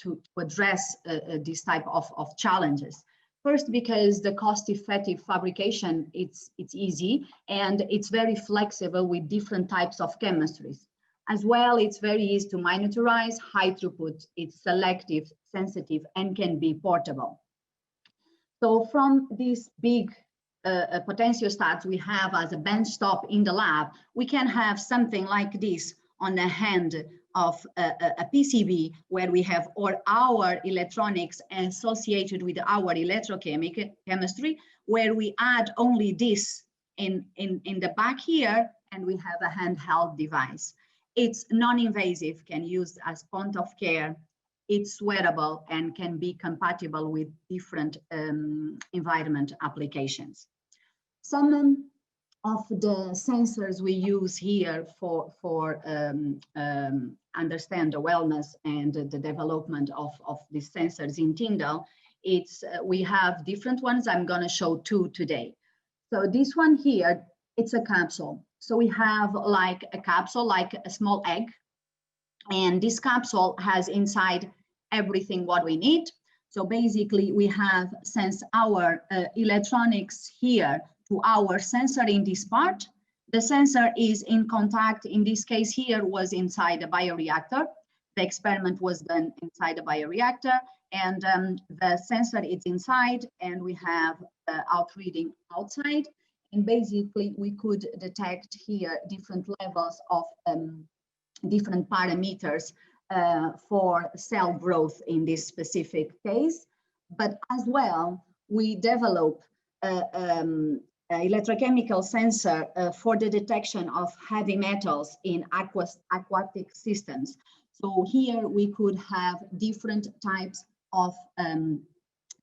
to address this type of challenges? First, because the cost-effective fabrication, it's easy and it's very flexible with different types of chemistries. As well, it's very easy to monitorize, high throughput, it's selective, sensitive, and can be portable. So from these big potentiostats we have as a benchtop in the lab, we can have something like this on the hand of a PCB where we have all our electronics associated with our electrochemistry, where we add only this in the back here, and we have a handheld device. It's non-invasive, can use as point of care. It's wearable and can be compatible with different environment applications. Some of the sensors we use here for understand the wellness and the development of these sensors in Tyndall, we have different ones. I'm going to show two today. So this one here, it's a capsule. So we have like a capsule, like a small egg, and this capsule has inside everything what we need. So basically we have sensed our electronics here to our sensor in this part. The sensor is in contact, in this case here was inside a bioreactor. The experiment was done inside a bioreactor, and the sensor is inside and we have the out reading outside. And basically we could detect here different levels of different parameters for cell growth in this specific case. But as well, we develop electrochemical sensor for the detection of heavy metals in aquatic systems. So here we could have different types of,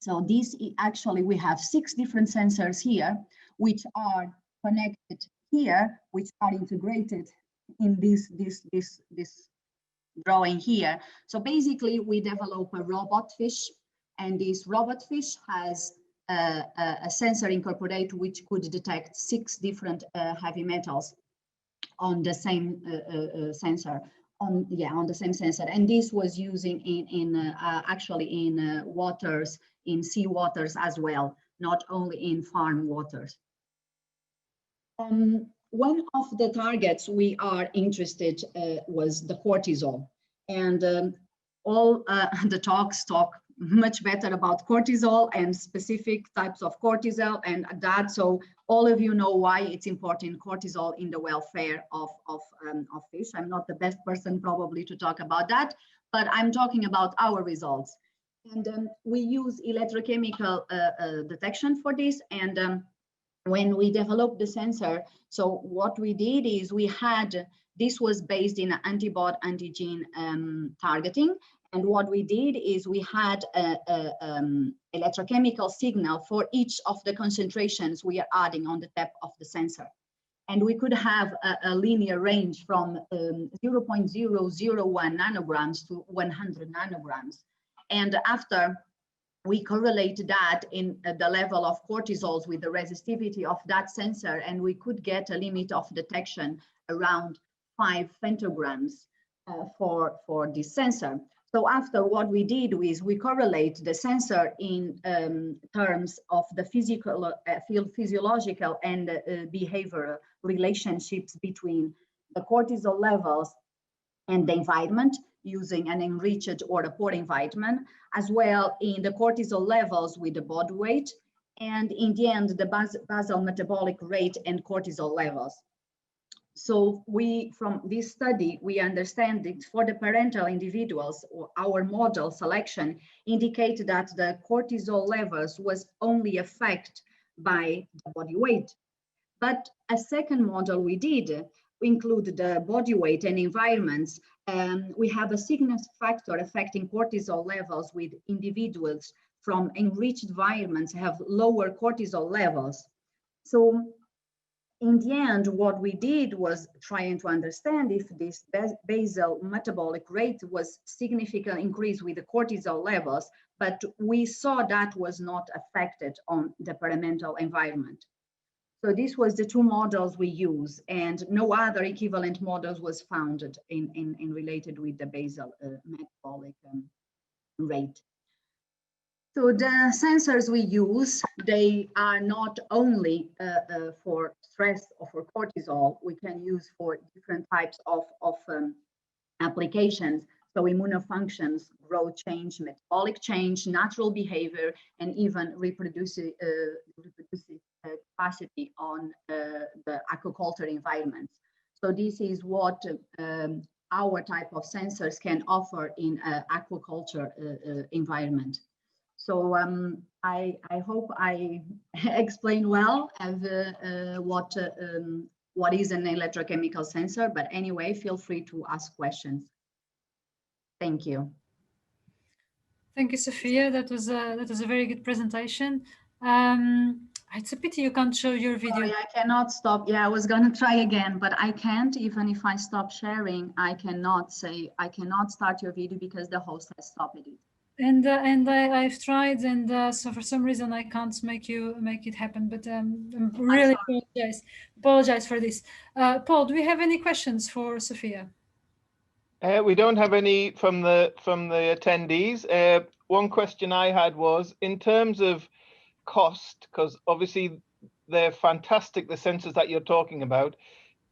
so this actually we have 6 different sensors here, which are connected here, which are integrated in this drawing here. So basically we develop a robot fish, and this robot fish has a sensor incorporated which could detect 6 different heavy metals on the same sensor, on the same sensor. And this was using actually in waters, in sea waters as well, not only in farm waters. One of the targets we are interested was the cortisol, and all the talks talk much better about cortisol and specific types of cortisol and that. So all of you know why it's important, cortisol in the welfare of fish. I'm not the best person probably to talk about that, but I'm talking about our results. And we use electrochemical detection for this. And when we developed the sensor, so what we did is we had, this was based in antibody antigen targeting, And what we did is we had an electrochemical signal for each of the concentrations we are adding on the tip of the sensor. And we could have a linear range from 0.001 nanograms to 100 nanograms. And after we correlate that in the level of cortisols with the resistivity of that sensor, and we could get a limit of detection around 5 femtograms for this sensor. So after, what we did is we correlate the sensor in terms of the physiological and behavioral relationships between the cortisol levels and the environment, using an enriched or a poor environment, as well in the cortisol levels with the body weight, and in the end, the basal metabolic rate and cortisol levels. So from this study, we understand that for the parental individuals, or our model selection indicated that the cortisol levels was only affected by the body weight. But a second model we did, we included the body weight and environments. We have a significant factor affecting cortisol levels with individuals from enriched environments have lower cortisol levels. So in the end, what we did was trying to understand if this basal metabolic rate was significant increase with the cortisol levels, but we saw that was not affected on the parental environment. So this was the two models we use, and no other equivalent models was founded in related with the basal metabolic rate. So the sensors we use, they are not only for stress or for cortisol, we can use for different types of applications. So immunofunctions, growth change, metabolic change, natural behavior, and even reproducive capacity on the aquaculture environments. So this is what our type of sensors can offer in aquaculture environment. So I hope I explained well what is an electrochemical sensor, but anyway, feel free to ask questions. Thank you. Thank you, Sofia. That was a very good presentation. It's a pity you can't show your video. Sorry, I cannot stop. Yeah, I was going to try again, but I can't. Even if I stop sharing, I cannot start your video because the host has stopped it. And I've tried, and so for some reason I can't make it happen. But I'm really apologize for this. Paul, do we have any questions for Sofia? We don't have any from the attendees. One question I had was in terms of cost, because obviously they're fantastic, the sensors that you're talking about.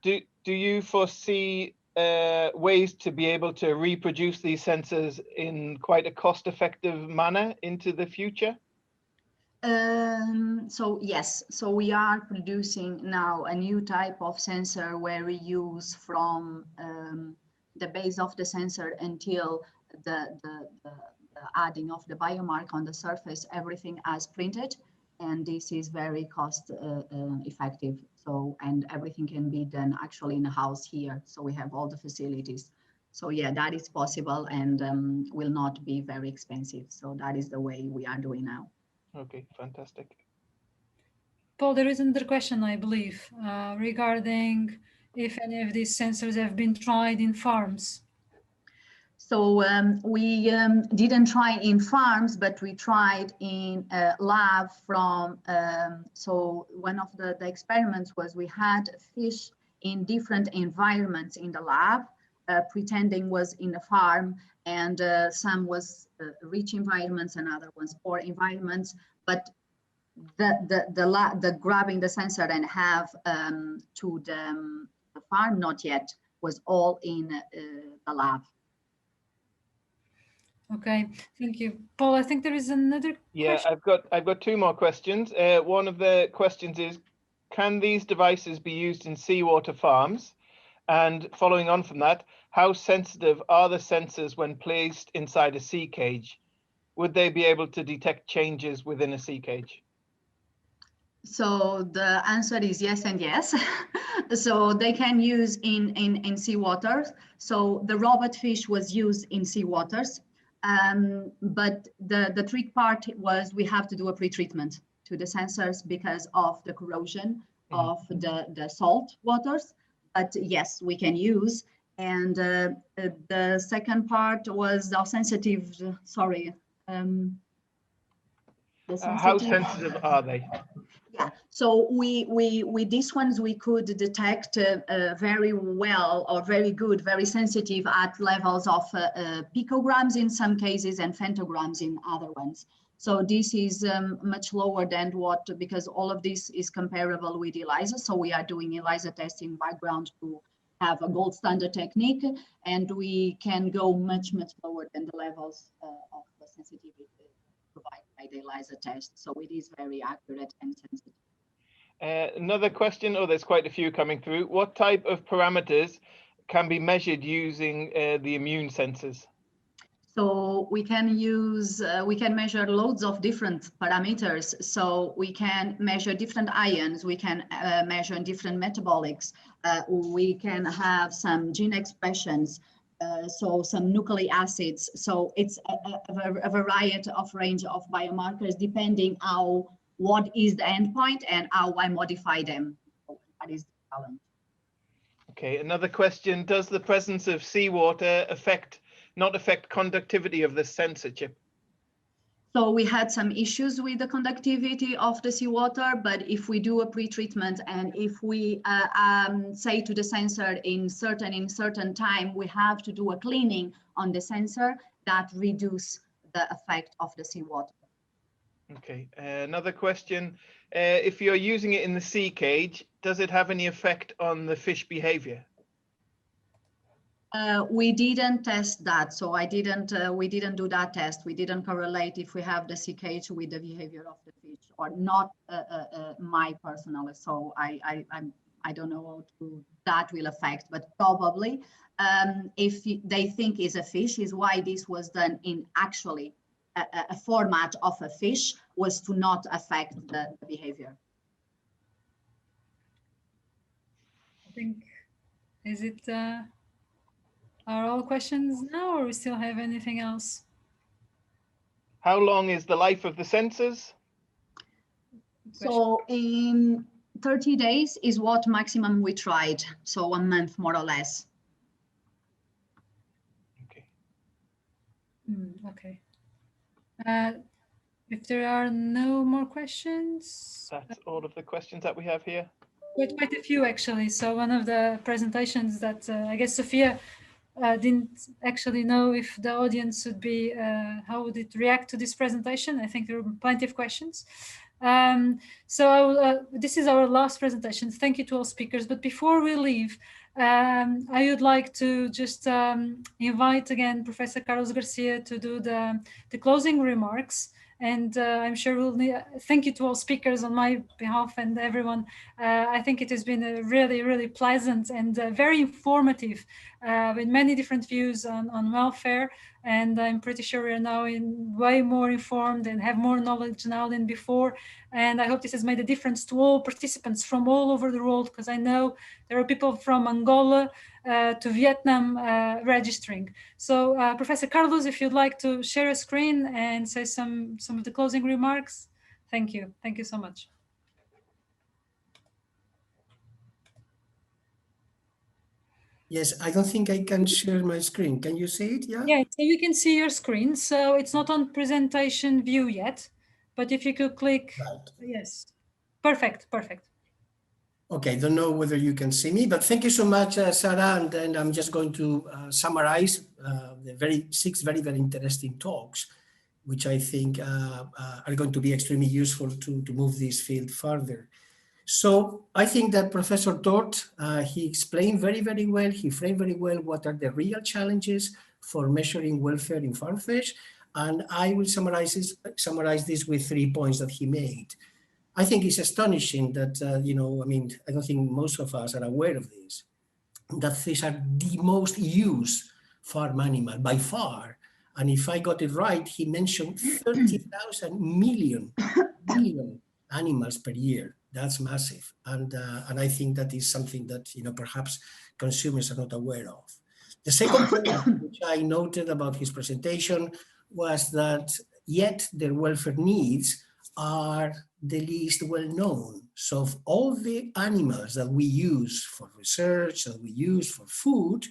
Do you foresee ways to be able to reproduce these sensors in quite a cost-effective manner into the future? So yes, so we are producing now a new type of sensor where we use from the base of the sensor until the adding of the biomark on the surface, everything as printed, and this is very cost effective. So, and everything can be done actually in the house here. So we have all the facilities. So yeah, that is possible and will not be very expensive. So that is the way we are doing now. Okay, fantastic. Paul, there is another question, I believe, regarding if any of these sensors have been tried in farms. So we didn't try in farms, but we tried in a lab from, so one of the experiments was we had fish in different environments in the lab, pretending was in a farm, and some was rich environments and other ones poor environments, but the grabbing the sensor and have to the farm, not yet, was all in the lab. Okay, thank you, Paul. I think there is another question. I've got two more questions. One of the questions is, can these devices be used in seawater farms? And following on from that, how sensitive are the sensors when placed inside a sea cage? Would they be able to detect changes within a sea cage? So the answer is yes and yes. So they can use in seawaters. So the robot fish was used in seawaters. But the trick part was we have to do a pre-treatment to the sensors because of the corrosion of the salt waters. But yes, we can use. And the second part was how sensitive, sorry. How sensitive are they? Yeah, so with these ones, we could detect very well or very good, very sensitive at levels of picograms in some cases and femtograms in other ones. So this is much lower than what, because all of this is comparable with ELISA. So we are doing ELISA testing background to have a gold standard technique, and we can go much lower than the levels of the sensitivity provided by the ELISA test. So it is very accurate and sensitive. Another question, oh, there's quite a few coming through. What type of parameters can be measured using the immune sensors? So we can use, we can measure loads of different parameters. So we can measure different ions, we can measure different metabolics, we can have some gene expressions, so some nucleic acids. So it's a variety of range of biomarkers depending on what is the endpoint and how I modify them. That is the challenge. Okay, another question. Does the presence of seawater not affect conductivity of the sensor chip? So we had some issues with the conductivity of the seawater, but if we do a pre-treatment and if we say to the sensor in certain time, we have to do a cleaning on the sensor, that reduce the effect of the seawater. Okay, another question. If you're using it in the sea cage, does it have any effect on the fish behavior? We didn't test that, so we didn't do that test. We didn't correlate if we have the sea cage with the behavior of the fish or not. My personal, so I don't know how that will affect, but probably if they think is a fish, is why this was done in actually a format of a fish, was to not affect the behavior. I think, is it, are all questions now, or we still have anything else? How long is the life of the sensors? So in 30 days is what maximum we tried. So 1 month, more or less. Okay. Okay. If there are no more questions. That's all of the questions that we have here. Quite a few, actually. So one of the presentations that I guess Sofia didn't actually know if the audience would be, how would it react to this presentation? I think there were plenty of questions. This is our last presentation. Thank you to all speakers. But before we leave, I would like to just invite again Professor Carlos Garcia to do the closing remarks. And I'm sure we'll need, thank you to all speakers on my behalf and everyone. I think it has been a really pleasant and very informative with many different views on welfare. And I'm pretty sure we're now way more informed and have more knowledge now than before. And I hope this has made a difference to all participants from all over the world, because I know there are people from Angola to Vietnam registering. So Professor Carlos, if you'd like to share a screen and say some of the closing remarks. Thank you. Thank you so much. Yes, I don't think I can share my screen. Can you see it? Yeah, so you can see your screen. So it's not on presentation view yet, but if you could click, right. Yes, perfect. Okay, I don't know whether you can see me, but thank you so much, Sara. And then I'm just going to summarize the 6 very interesting talks, which I think are going to be extremely useful to move this field further. So I think that Professor Tort, he explained very well, he framed very well what are the real challenges for measuring welfare in farm fish. And I will summarize this with 3 points that he made. I think it's astonishing that, I don't think most of us are aware of this, that fish are the most used farm animal by far. And if I got it right, he mentioned 30,000 million animals per year. That's massive. And I think that is something that, perhaps consumers are not aware of. The second point, which I noted about his presentation, was that yet their welfare needs are the least well known. So of all the animals that we use for research, that we use for food,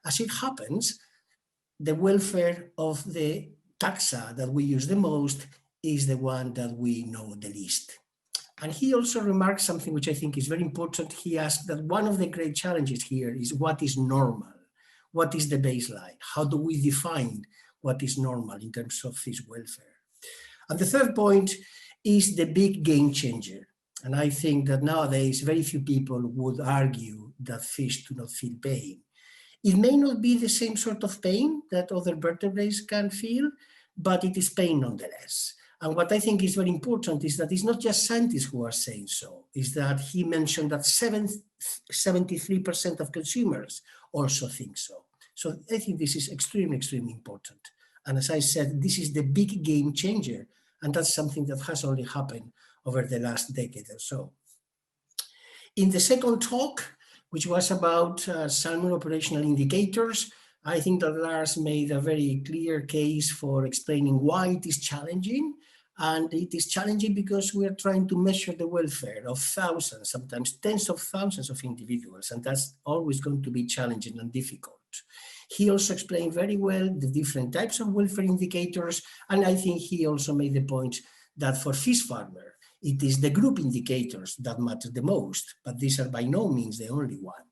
as it happens, the welfare of the taxa that we use the most is the one that we know the least. And he also remarked something which I think is very important. He asked that one of the great challenges here is what is normal? What is the baseline? How do we define what is normal in terms of fish welfare? And the third point is the big game changer. And I think that nowadays very few people would argue that fish do not feel pain. It may not be the same sort of pain that other vertebrates can feel, but it is pain nonetheless. And what I think is very important is that it's not just scientists who are saying so, is that he mentioned that 73% of consumers also think so. So I think this is extremely, extremely important. And as I said, this is the big game changer. And that's something that has only happened over the last decade or so. In the second talk, which was about salmon operational indicators, I think that Lars made a very clear case for explaining why it is challenging. And it is challenging because we are trying to measure the welfare of thousands, sometimes tens of thousands of individuals, and that's always going to be challenging and difficult. He also explained very well the different types of welfare indicators, and I think he also made the point that for fish farmer, it is the group indicators that matter the most, but these are by no means the only one.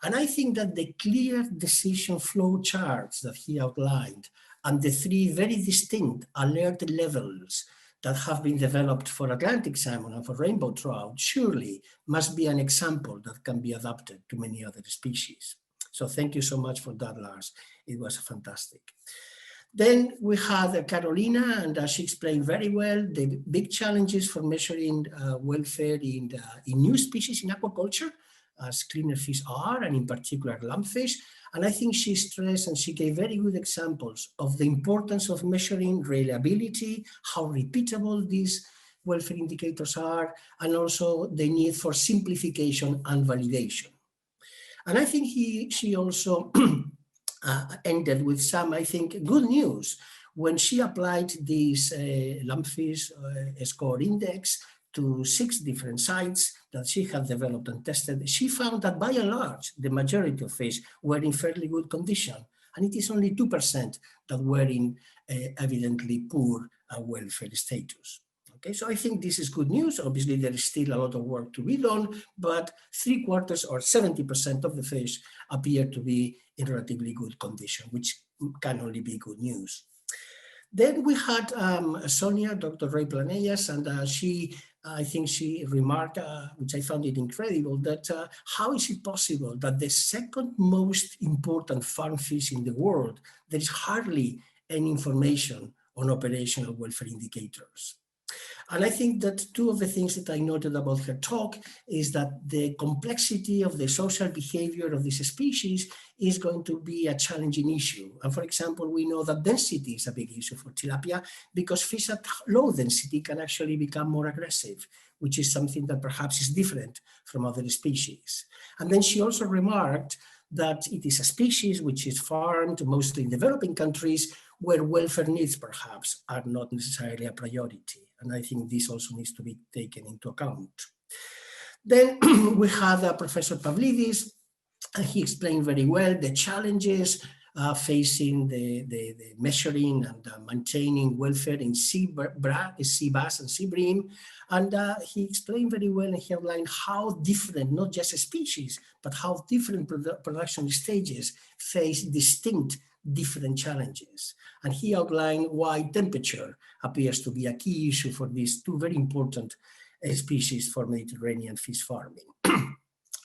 And I think that the clear decision flow charts that he outlined and the three very distinct alert levels that have been developed for Atlantic salmon and for rainbow trout surely must be an example that can be adapted to many other species. So thank you so much for that, Lars. It was fantastic. Then we had Carolina, and she explained very well the big challenges for measuring welfare in new species in aquaculture, as cleaner fish are, and in particular lumpfish. And I think she stressed and she gave very good examples of the importance of measuring reliability, how repeatable these welfare indicators are, and also the need for simplification and validation. And I think she also ended with some, I think, good news. When she applied this lumpfish score index to 6 different sites that she had developed and tested, she found that by and large, the majority of fish were in fairly good condition. And it is only 2% that were in evidently poor welfare status. Okay, so I think this is good news. Obviously, there is still a lot of work to be done, but 3/4 or 70% of the fish appear to be in relatively good condition, which can only be good news. Then we had Sonia, Dr. Rey-Planellas, and I think she remarked, which I found it incredible, that how is it possible that the second most important farm fish in the world, there is hardly any information on operational welfare indicators? And I think that two of the things that I noted about her talk is that the complexity of the social behavior of this species is going to be a challenging issue. And for example, we know that density is a big issue for tilapia because fish at low density can actually become more aggressive, which is something that perhaps is different from other species. And then she also remarked that it is a species which is farmed mostly in developing countries where welfare needs perhaps are not necessarily a priority. And I think this also needs to be taken into account. Then we had Professor Pavlidis, and he explained very well the challenges facing the measuring and maintaining welfare in sea bass and sea bream. And he explained very well and he outlined how different, not just a species, but how different production stages face distinct different challenges. And he outlined why temperature appears to be a key issue for these two very important species for Mediterranean fish farming.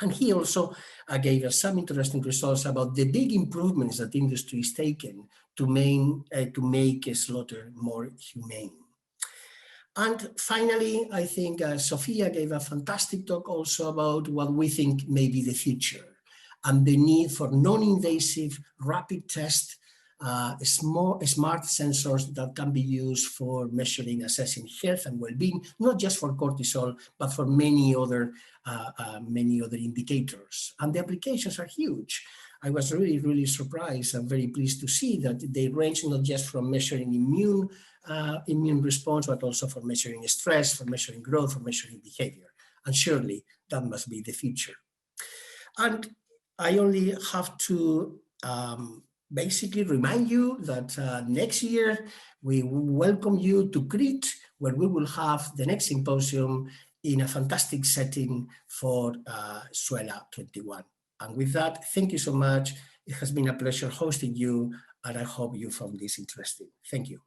And he also gave us some interesting results about the big improvements that industry is taken to make slaughter more humane. And finally, I think Sofia gave a fantastic talk also about what we think may be the future and the need for non-invasive rapid test, smart sensors that can be used for measuring, assessing health and well-being, not just for cortisol, but for many other indicators. And the applications are huge. I was really, really surprised and very pleased to see that they range not just from measuring immune response, but also for measuring stress, for measuring growth, for measuring behavior. And surely that must be the future. And I only have to basically remind you that next year we welcome you to Crete, where we will have the next symposium in a fantastic setting for SWELA 21. And with that, thank you so much. It has been a pleasure hosting you, and I hope you found this interesting. Thank you.